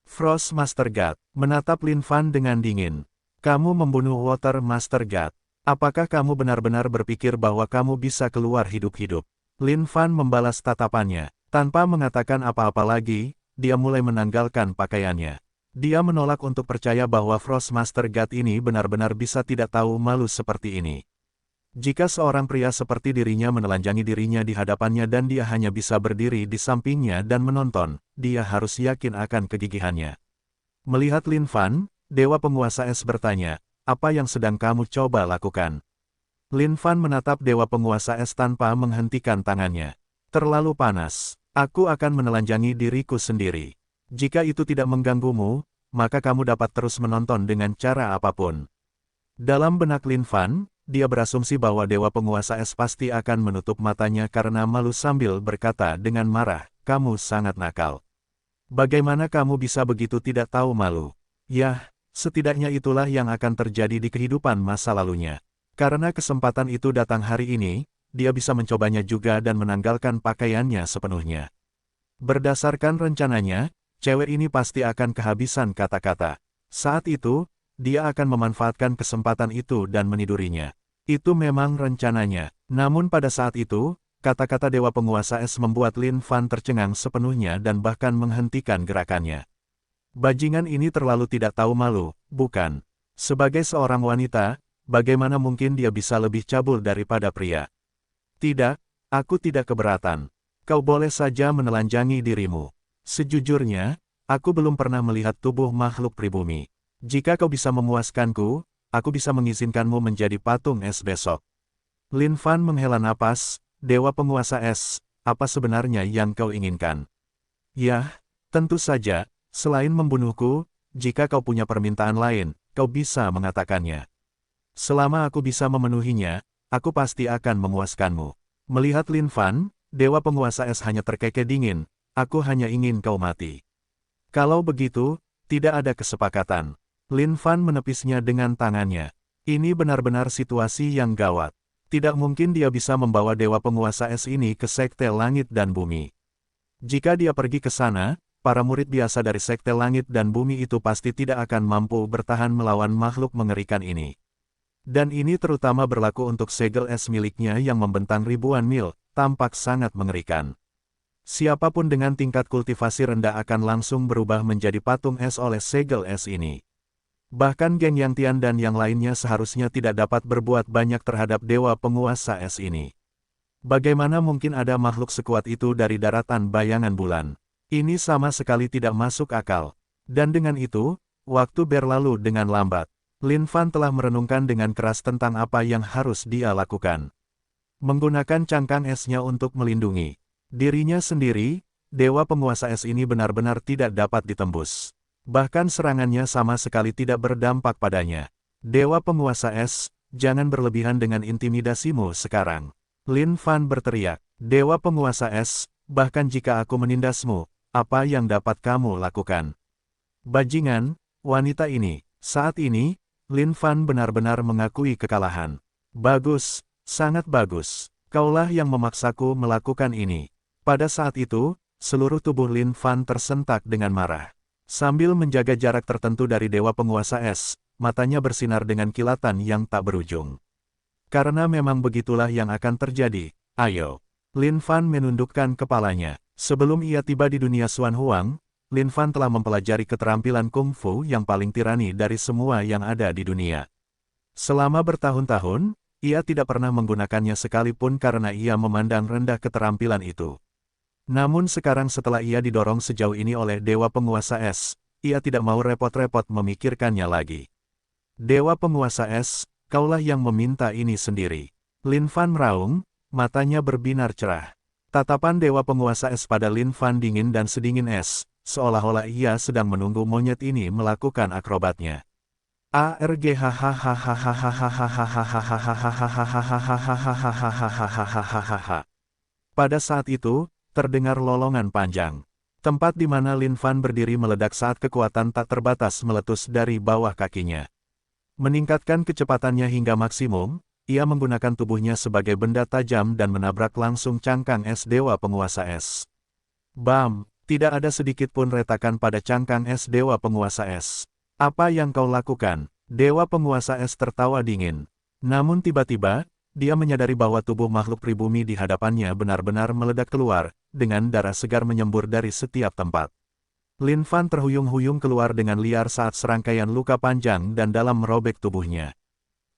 Frost Master God menatap Lin Fan dengan dingin. Kamu membunuh Water Master God. Apakah kamu benar-benar berpikir bahwa kamu bisa keluar hidup-hidup? Lin Fan membalas tatapannya. Tanpa mengatakan apa-apa lagi, dia mulai menanggalkan pakaiannya. Dia menolak untuk percaya bahwa Frost Master God ini benar-benar bisa tidak tahu malu seperti ini. Jika seorang pria seperti dirinya menelanjangi dirinya di hadapannya dan dia hanya bisa berdiri di sampingnya dan menonton, dia harus yakin akan kegigihannya. Melihat Lin Fan, Dewa Penguasa Es bertanya, apa yang sedang kamu coba lakukan? Lin Fan menatap Dewa Penguasa Es tanpa menghentikan tangannya. Terlalu panas. Aku akan menelanjangi diriku sendiri. Jika itu tidak mengganggumu, maka kamu dapat terus menonton dengan cara apapun. Dalam benak Lin Fan, dia berasumsi bahwa Dewa Penguasa Es pasti akan menutup matanya karena malu sambil berkata dengan marah, kamu sangat nakal. Bagaimana kamu bisa begitu tidak tahu malu? Yah, setidaknya itulah yang akan terjadi di kehidupan masa lalunya. Karena kesempatan itu datang hari ini, dia bisa mencobanya juga dan menanggalkan pakaiannya sepenuhnya. Berdasarkan rencananya, cewek ini pasti akan kehabisan kata-kata. Saat itu, dia akan memanfaatkan kesempatan itu dan menidurinya. Itu memang rencananya. Namun pada saat itu, kata-kata Dewa Penguasa Es membuat Lin Fan tercengang sepenuhnya dan bahkan menghentikan gerakannya. Bajingan ini terlalu tidak tahu malu, bukan? Sebagai seorang wanita, bagaimana mungkin dia bisa lebih cabul daripada pria? Tidak, aku tidak keberatan. Kau boleh saja menelanjangi dirimu. Sejujurnya, aku belum pernah melihat tubuh makhluk pribumi. Jika kau bisa memuaskanku, aku bisa mengizinkanmu menjadi patung es besok. Lin Fan menghela napas, Dewa Penguasa Es, apa sebenarnya yang kau inginkan? Yah, tentu saja, selain membunuhku, jika kau punya permintaan lain, kau bisa mengatakannya. Selama aku bisa memenuhinya, aku pasti akan memuaskanmu. Melihat Lin Fan, Dewa Penguasa Es hanya terkekeh dingin, aku hanya ingin kau mati. Kalau begitu, tidak ada kesepakatan. Lin Fan menepisnya dengan tangannya. Ini benar-benar situasi yang gawat. Tidak mungkin dia bisa membawa Dewa Penguasa Es ini ke Sekte Langit dan Bumi. Jika dia pergi ke sana, para murid biasa dari Sekte Langit dan Bumi itu pasti tidak akan mampu bertahan melawan makhluk mengerikan ini. Dan ini terutama berlaku untuk segel es miliknya yang membentang ribuan mil, tampak sangat mengerikan. Siapapun dengan tingkat kultivasi rendah akan langsung berubah menjadi patung es oleh segel es ini. Bahkan geng Yang Tian dan yang lainnya seharusnya tidak dapat berbuat banyak terhadap Dewa Penguasa Es ini. Bagaimana mungkin ada makhluk sekuat itu dari daratan bayangan bulan? Ini sama sekali tidak masuk akal. Dan dengan itu, waktu berlalu dengan lambat. Lin Fan telah merenungkan dengan keras tentang apa yang harus dia lakukan. Menggunakan cangkang esnya untuk melindungi dirinya sendiri, Dewa Penguasa Es ini benar-benar tidak dapat ditembus. Bahkan serangannya sama sekali tidak berdampak padanya. Dewa Penguasa Es, jangan berlebihan dengan intimidasimu sekarang. Lin Fan berteriak, Dewa Penguasa Es, bahkan jika aku menindasmu, apa yang dapat kamu lakukan? Bajingan, wanita ini, saat ini, Lin Fan benar-benar mengakui kekalahan. Bagus, sangat bagus. Kaulah yang memaksaku melakukan ini. Pada saat itu, seluruh tubuh Lin Fan tersentak dengan marah. Sambil menjaga jarak tertentu dari Dewa Penguasa Es, matanya bersinar dengan kilatan yang tak berujung. Karena memang begitulah yang akan terjadi, ayo. Lin Fan menundukkan kepalanya. Sebelum ia tiba di dunia Xuan Huang, Lin Fan telah mempelajari keterampilan kungfu yang paling tirani dari semua yang ada di dunia. Selama bertahun-tahun, ia tidak pernah menggunakannya sekalipun karena ia memandang rendah keterampilan itu. Namun sekarang setelah ia didorong sejauh ini oleh Dewa Penguasa Es, ia tidak mau repot-repot memikirkannya lagi. Dewa Penguasa Es, kaulah yang meminta ini sendiri. Lin Fan meraung, matanya berbinar cerah. Tatapan Dewa Penguasa Es pada Lin Fan dingin dan sedingin es, seolah-olah ia sedang menunggu monyet ini melakukan akrobatnya. Pada saat itu, terdengar lolongan panjang. Tempat di mana Lin Fan berdiri meledak saat kekuatan tak terbatas meletus dari bawah kakinya. Meningkatkan kecepatannya hingga maksimum, ia menggunakan tubuhnya sebagai benda tajam dan menabrak langsung cangkang es Dewa Penguasa Es. Bam! Tidak ada sedikit pun retakan pada cangkang es Dewa Penguasa Es. Apa yang kau lakukan? Dewa Penguasa Es tertawa dingin. Namun tiba-tiba, dia menyadari bahwa tubuh makhluk pribumi di hadapannya benar-benar meledak keluar, dengan darah segar menyembur dari setiap tempat. Lin Fan terhuyung-huyung keluar dengan liar saat serangkaian luka panjang dan dalam merobek tubuhnya.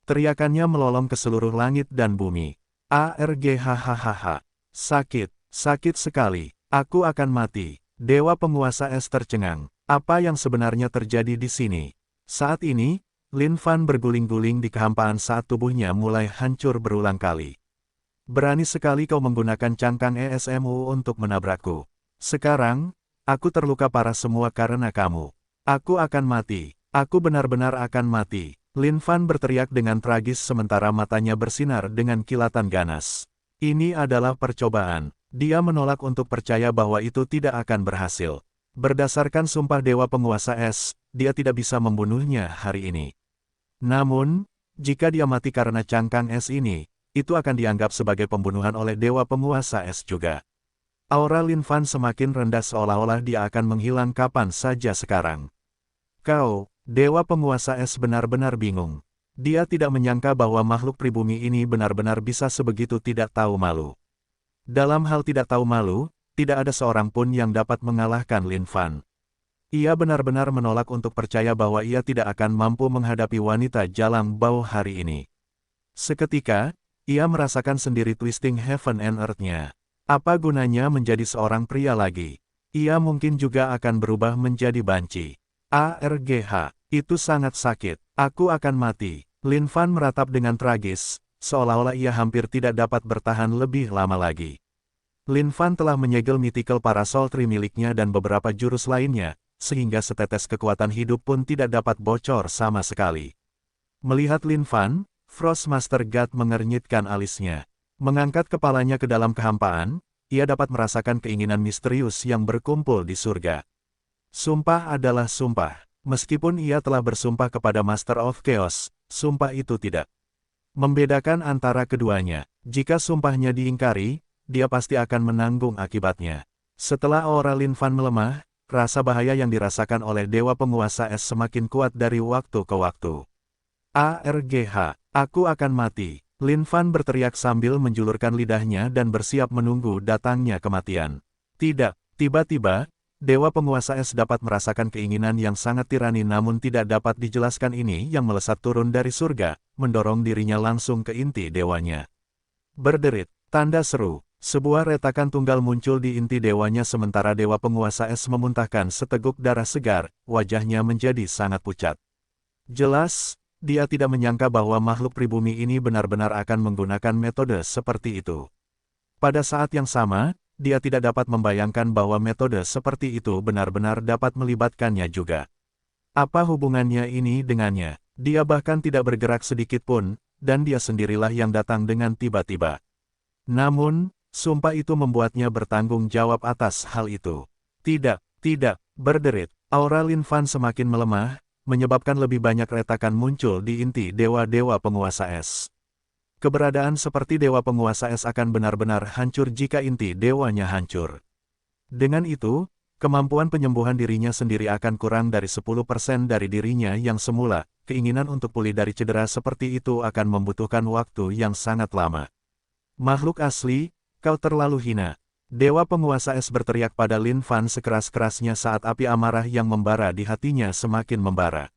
Teriakannya melolong ke seluruh langit dan bumi. Hahaha. Sakit, sakit sekali. Aku akan mati. Dewa Penguasa Es tercengang. Apa yang sebenarnya terjadi di sini? Saat ini, Lin Fan berguling-guling di kehampaan saat tubuhnya mulai hancur berulang kali. Berani sekali kau menggunakan cangkang ESMU untuk menabrakku. Sekarang, aku terluka parah semua karena kamu. Aku akan mati. Aku benar-benar akan mati. Lin Fan berteriak dengan tragis sementara matanya bersinar dengan kilatan ganas. Ini adalah percobaan. Dia menolak untuk percaya bahwa itu tidak akan berhasil. Berdasarkan sumpah Dewa Penguasa Es, dia tidak bisa membunuhnya hari ini. Namun, jika dia mati karena cangkang es ini, itu akan dianggap sebagai pembunuhan oleh Dewa Penguasa Es juga. Aura Lin Fan semakin rendah seolah-olah dia akan menghilang kapan saja sekarang. Kau, Dewa Penguasa Es benar-benar bingung. Dia tidak menyangka bahwa makhluk pribumi ini benar-benar bisa sebegitu tidak tahu malu. Dalam hal tidak tahu malu, tidak ada seorang pun yang dapat mengalahkan Lin Fan. Ia benar-benar menolak untuk percaya bahwa ia tidak akan mampu menghadapi wanita Jalang Bau hari ini. Seketika, ia merasakan sendiri twisting heaven and earth-nya. Apa gunanya menjadi seorang pria lagi? Ia mungkin juga akan berubah menjadi banci. ARGH, itu sangat sakit. Aku akan mati. Lin Fan meratap dengan tragis, seolah-olah ia hampir tidak dapat bertahan lebih lama lagi. Lin Fan telah menyegel mythical parasol Tree miliknya dan beberapa jurus lainnya, sehingga setetes kekuatan hidup pun tidak dapat bocor sama sekali. Melihat Lin Fan, Frost Master God mengernyitkan alisnya. Mengangkat kepalanya ke dalam kehampaan, ia dapat merasakan keinginan misterius yang berkumpul di surga. Sumpah adalah sumpah. Meskipun ia telah bersumpah kepada Master of Chaos, sumpah itu tidak membedakan antara keduanya. Jika sumpahnya diingkari, dia pasti akan menanggung akibatnya. Setelah aura Lin Fan melemah, rasa bahaya yang dirasakan oleh Dewa Penguasa Es semakin kuat dari waktu ke waktu. ARGH, aku akan mati. Lin Fan berteriak sambil menjulurkan lidahnya dan bersiap menunggu datangnya kematian. Tidak, tiba-tiba, Dewa Penguasa Es dapat merasakan keinginan yang sangat tirani namun tidak dapat dijelaskan ini yang melesat turun dari surga, mendorong dirinya langsung ke inti dewanya. Berderit, tanda seru, sebuah retakan tunggal muncul di inti dewanya sementara Dewa Penguasa Es memuntahkan seteguk darah segar, wajahnya menjadi sangat pucat. Jelas, dia tidak menyangka bahwa makhluk pribumi ini benar-benar akan menggunakan metode seperti itu. Pada saat yang sama, dia tidak dapat membayangkan bahwa metode seperti itu benar-benar dapat melibatkannya juga. Apa hubungannya ini dengannya? Dia bahkan tidak bergerak sedikit pun, dan dia sendirilah yang datang dengan tiba-tiba. Namun, sumpah itu membuatnya bertanggung jawab atas hal itu. Tidak, berderit. Aura Lin Fan semakin melemah, menyebabkan lebih banyak retakan muncul di inti Dewa-Dewa Penguasa Es. Keberadaan seperti Dewa Penguasa Es akan benar-benar hancur jika inti dewanya hancur. Dengan itu, kemampuan penyembuhan dirinya sendiri akan kurang dari 10% dari dirinya yang semula. Keinginan untuk pulih dari cedera seperti itu akan membutuhkan waktu yang sangat lama. Makhluk asli, kau terlalu hina. Dewa Penguasa Es berteriak pada Lin Fan sekeras-kerasnya saat api amarah yang membara di hatinya semakin membara.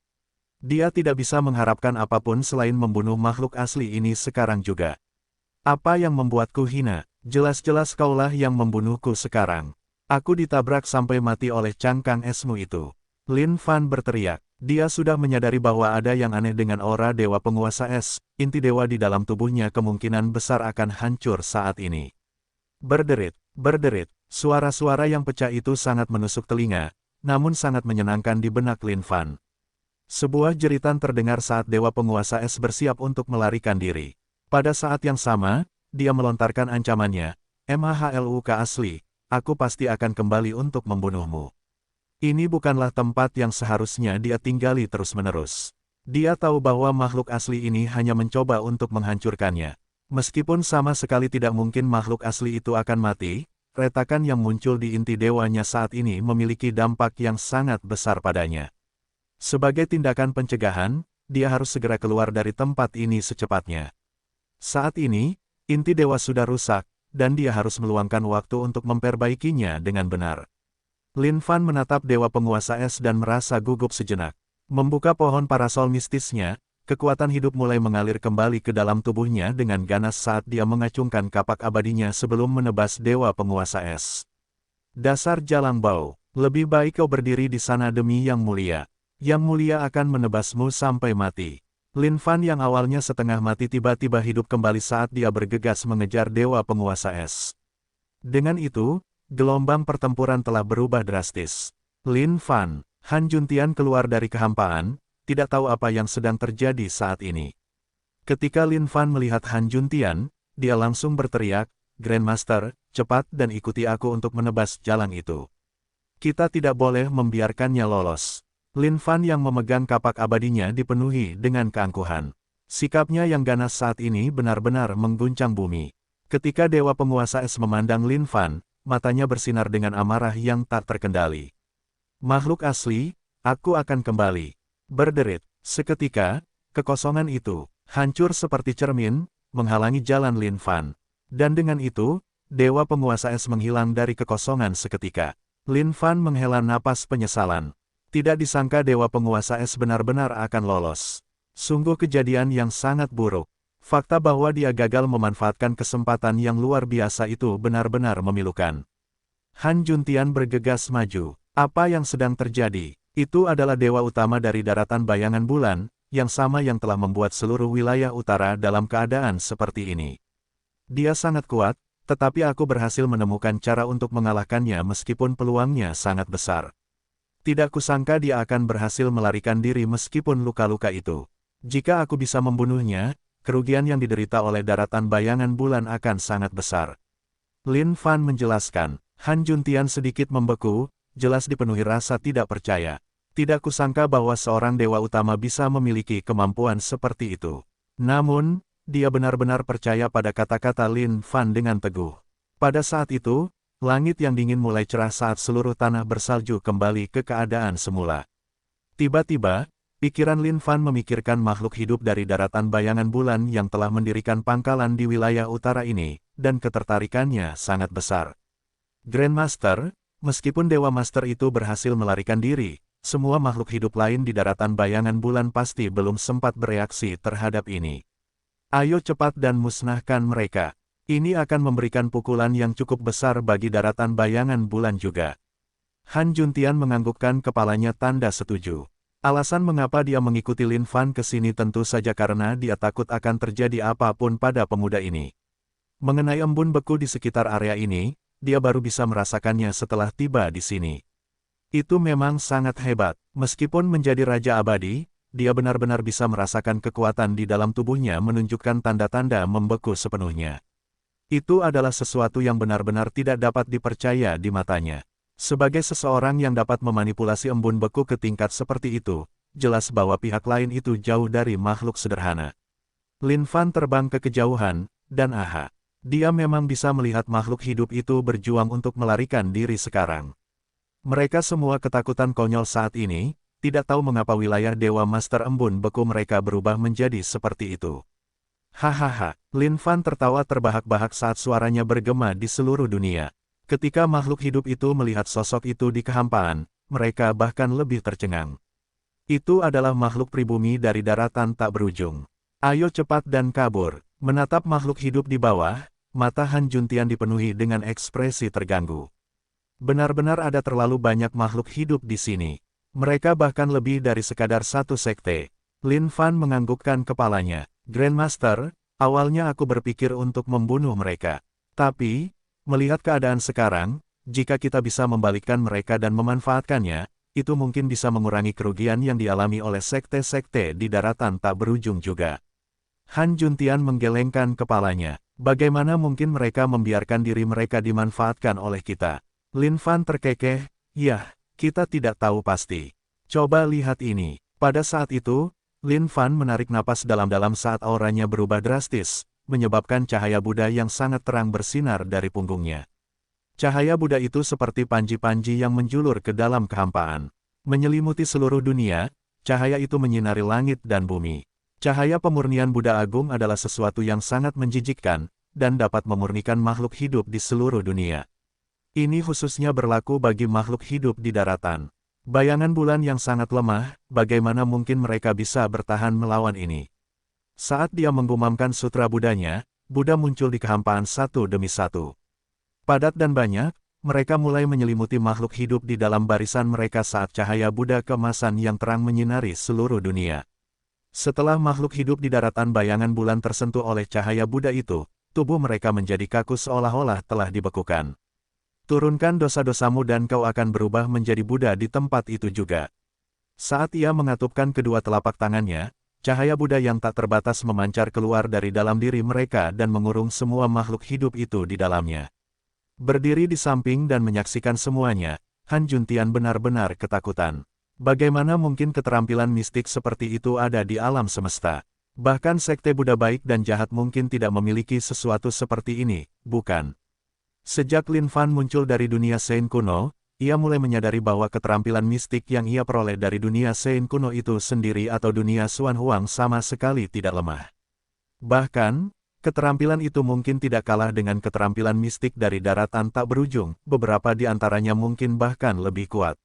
Dia tidak bisa mengharapkan apapun selain membunuh makhluk asli ini sekarang juga. Apa yang membuatku hina? Jelas-jelas kaulah yang membunuhku sekarang. Aku ditabrak sampai mati oleh cangkang esmu itu. Lin Fan berteriak. Dia sudah menyadari bahwa ada yang aneh dengan aura Dewa Penguasa Es. Inti dewa di dalam tubuhnya kemungkinan besar akan hancur saat ini. Berderit, suara-suara yang pecah itu sangat menusuk telinga, namun sangat menyenangkan di benak Lin Fan. Sebuah jeritan terdengar saat Dewa Penguasa Es bersiap untuk melarikan diri. Pada saat yang sama, dia melontarkan ancamannya, MHLUK asli, aku pasti akan kembali untuk membunuhmu. Ini bukanlah tempat yang seharusnya dia tinggali terus-menerus. Dia tahu bahwa makhluk asli ini hanya mencoba untuk menghancurkannya. Meskipun sama sekali tidak mungkin makhluk asli itu akan mati, retakan yang muncul di inti dewanya saat ini memiliki dampak yang sangat besar padanya. Sebagai tindakan pencegahan, dia harus segera keluar dari tempat ini secepatnya. Saat ini, inti dewa sudah rusak, dan dia harus meluangkan waktu untuk memperbaikinya dengan benar. Lin Fan menatap Dewa Penguasa Es dan merasa gugup sejenak. Membuka pohon parasol mistisnya, kekuatan hidup mulai mengalir kembali ke dalam tubuhnya dengan ganas saat dia mengacungkan kapak abadinya sebelum menebas Dewa Penguasa Es. Dasar Jalang Bau, lebih baik kau berdiri di sana demi Yang Mulia. Yang Mulia akan menebasmu sampai mati. Lin Fan yang awalnya setengah mati tiba-tiba hidup kembali saat dia bergegas mengejar Dewa Penguasa Es. Dengan itu, gelombang pertempuran telah berubah drastis. Lin Fan, Han Juntian keluar dari kehampaan, tidak tahu apa yang sedang terjadi saat ini. Ketika Lin Fan melihat Han Juntian, dia langsung berteriak, Grandmaster, cepat dan ikuti aku untuk menebas jalan itu. Kita tidak boleh membiarkannya lolos. Lin Fan yang memegang kapak abadinya dipenuhi dengan keangkuhan. Sikapnya yang ganas saat ini benar-benar mengguncang bumi. Ketika Dewa Penguasa Es memandang Lin Fan, matanya bersinar dengan amarah yang tak terkendali. Makhluk asli, aku akan kembali. Berderit. Seketika, kekosongan itu, hancur seperti cermin, menghalangi jalan Lin Fan. Dan dengan itu, Dewa Penguasa Es menghilang dari kekosongan seketika. Lin Fan menghela napas penyesalan. Tidak disangka Dewa Penguasa Es benar-benar akan lolos. Sungguh kejadian yang sangat buruk. Fakta bahwa dia gagal memanfaatkan kesempatan yang luar biasa itu benar-benar memilukan. Han Juntian bergegas maju. Apa yang sedang terjadi? Itu adalah dewa utama dari daratan bayangan bulan, yang sama yang telah membuat seluruh wilayah utara dalam keadaan seperti ini. Dia sangat kuat, tetapi aku berhasil menemukan cara untuk mengalahkannya meskipun peluangnya sangat besar. Tidak kusangka dia akan berhasil melarikan diri meskipun luka-luka itu. Jika aku bisa membunuhnya, kerugian yang diderita oleh daratan bayangan bulan akan sangat besar. Lin Fan menjelaskan. Han Juntian sedikit membeku, jelas dipenuhi rasa tidak percaya. Tidak kusangka bahwa seorang dewa utama bisa memiliki kemampuan seperti itu. Namun, dia benar-benar percaya pada kata-kata Lin Fan dengan teguh. Pada saat itu, langit yang dingin mulai cerah saat seluruh tanah bersalju kembali ke keadaan semula. Tiba-tiba, pikiran Lin Fan memikirkan makhluk hidup dari daratan bayangan bulan yang telah mendirikan pangkalan di wilayah utara ini, dan ketertarikannya sangat besar. Grandmaster, meskipun Dewa Master itu berhasil melarikan diri, semua makhluk hidup lain di daratan bayangan bulan pasti belum sempat bereaksi terhadap ini. Ayo cepat dan musnahkan mereka. Ini akan memberikan pukulan yang cukup besar bagi daratan bayangan bulan juga. Han Juntian menganggukkan kepalanya tanda setuju. Alasan mengapa dia mengikuti Lin Fan ke sini tentu saja karena dia takut akan terjadi apapun pada pemuda ini. Mengenai embun beku di sekitar area ini, dia baru bisa merasakannya setelah tiba di sini. Itu memang sangat hebat. Meskipun menjadi Raja Abadi, dia benar-benar bisa merasakan kekuatan di dalam tubuhnya menunjukkan tanda-tanda membeku sepenuhnya. Itu adalah sesuatu yang benar-benar tidak dapat dipercaya di matanya. Sebagai seseorang yang dapat memanipulasi embun beku ke tingkat seperti itu, jelas bahwa pihak lain itu jauh dari makhluk sederhana. Lin Fan terbang ke kejauhan, dan aha. Dia memang bisa melihat makhluk hidup itu berjuang untuk melarikan diri sekarang. Mereka semua ketakutan konyol saat ini, tidak tahu mengapa wilayah Dewa Master Embun Beku mereka berubah menjadi seperti itu. Hahaha, Lin Fan tertawa terbahak-bahak saat suaranya bergema di seluruh dunia. Ketika makhluk hidup itu melihat sosok itu di kehampaan, mereka bahkan lebih tercengang. Itu adalah makhluk pribumi dari daratan tak berujung. Ayo cepat dan kabur. Menatap makhluk hidup di bawah, mata Han Juntian dipenuhi dengan ekspresi terganggu. Benar-benar ada terlalu banyak makhluk hidup di sini. Mereka bahkan lebih dari sekadar satu sekte. Lin Fan menganggukkan kepalanya. Grandmaster, awalnya aku berpikir untuk membunuh mereka. Tapi, melihat keadaan sekarang, jika kita bisa membalikkan mereka dan memanfaatkannya, itu mungkin bisa mengurangi kerugian yang dialami oleh sekte-sekte di daratan tak berujung juga. Han Juntian menggelengkan kepalanya. Bagaimana mungkin mereka membiarkan diri mereka dimanfaatkan oleh kita? Lin Fan terkekeh, yah, kita tidak tahu pasti. Coba lihat ini. Pada saat itu, Lin Fan menarik napas dalam-dalam saat auranya berubah drastis, menyebabkan cahaya Buddha yang sangat terang bersinar dari punggungnya. Cahaya Buddha itu seperti panji-panji yang menjulur ke dalam kehampaan. Menyelimuti seluruh dunia, cahaya itu menyinari langit dan bumi. Cahaya pemurnian Buddha Agung adalah sesuatu yang sangat menjijikkan, dan dapat memurnikan makhluk hidup di seluruh dunia. Ini khususnya berlaku bagi makhluk hidup di daratan. Bayangan bulan yang sangat lemah, bagaimana mungkin mereka bisa bertahan melawan ini? Saat dia menggumamkan sutra Buddhanya, Buddha muncul di kehampaan satu demi satu. Padat dan banyak, mereka mulai menyelimuti makhluk hidup di dalam barisan mereka saat cahaya Buddha keemasan yang terang menyinari seluruh dunia. Setelah makhluk hidup di daratan bayangan bulan tersentuh oleh cahaya Buddha itu, tubuh mereka menjadi kaku seolah-olah telah dibekukan. Turunkan dosa-dosamu dan kau akan berubah menjadi Buddha di tempat itu juga. Saat ia mengatupkan kedua telapak tangannya, cahaya Buddha yang tak terbatas memancar keluar dari dalam diri mereka dan mengurung semua makhluk hidup itu di dalamnya. Berdiri di samping dan menyaksikan semuanya, Han Juntian benar-benar ketakutan. Bagaimana mungkin keterampilan mistik seperti itu ada di alam semesta? Bahkan sekte Buddha baik dan jahat mungkin tidak memiliki sesuatu seperti ini, bukan? Sejak Lin Fan muncul dari dunia Sein kuno, ia mulai menyadari bahwa keterampilan mistik yang ia peroleh dari dunia Sein kuno itu sendiri atau dunia Xuan Huang sama sekali tidak lemah. Bahkan, keterampilan itu mungkin tidak kalah dengan keterampilan mistik dari daratan tak berujung, beberapa di antaranya mungkin bahkan lebih kuat.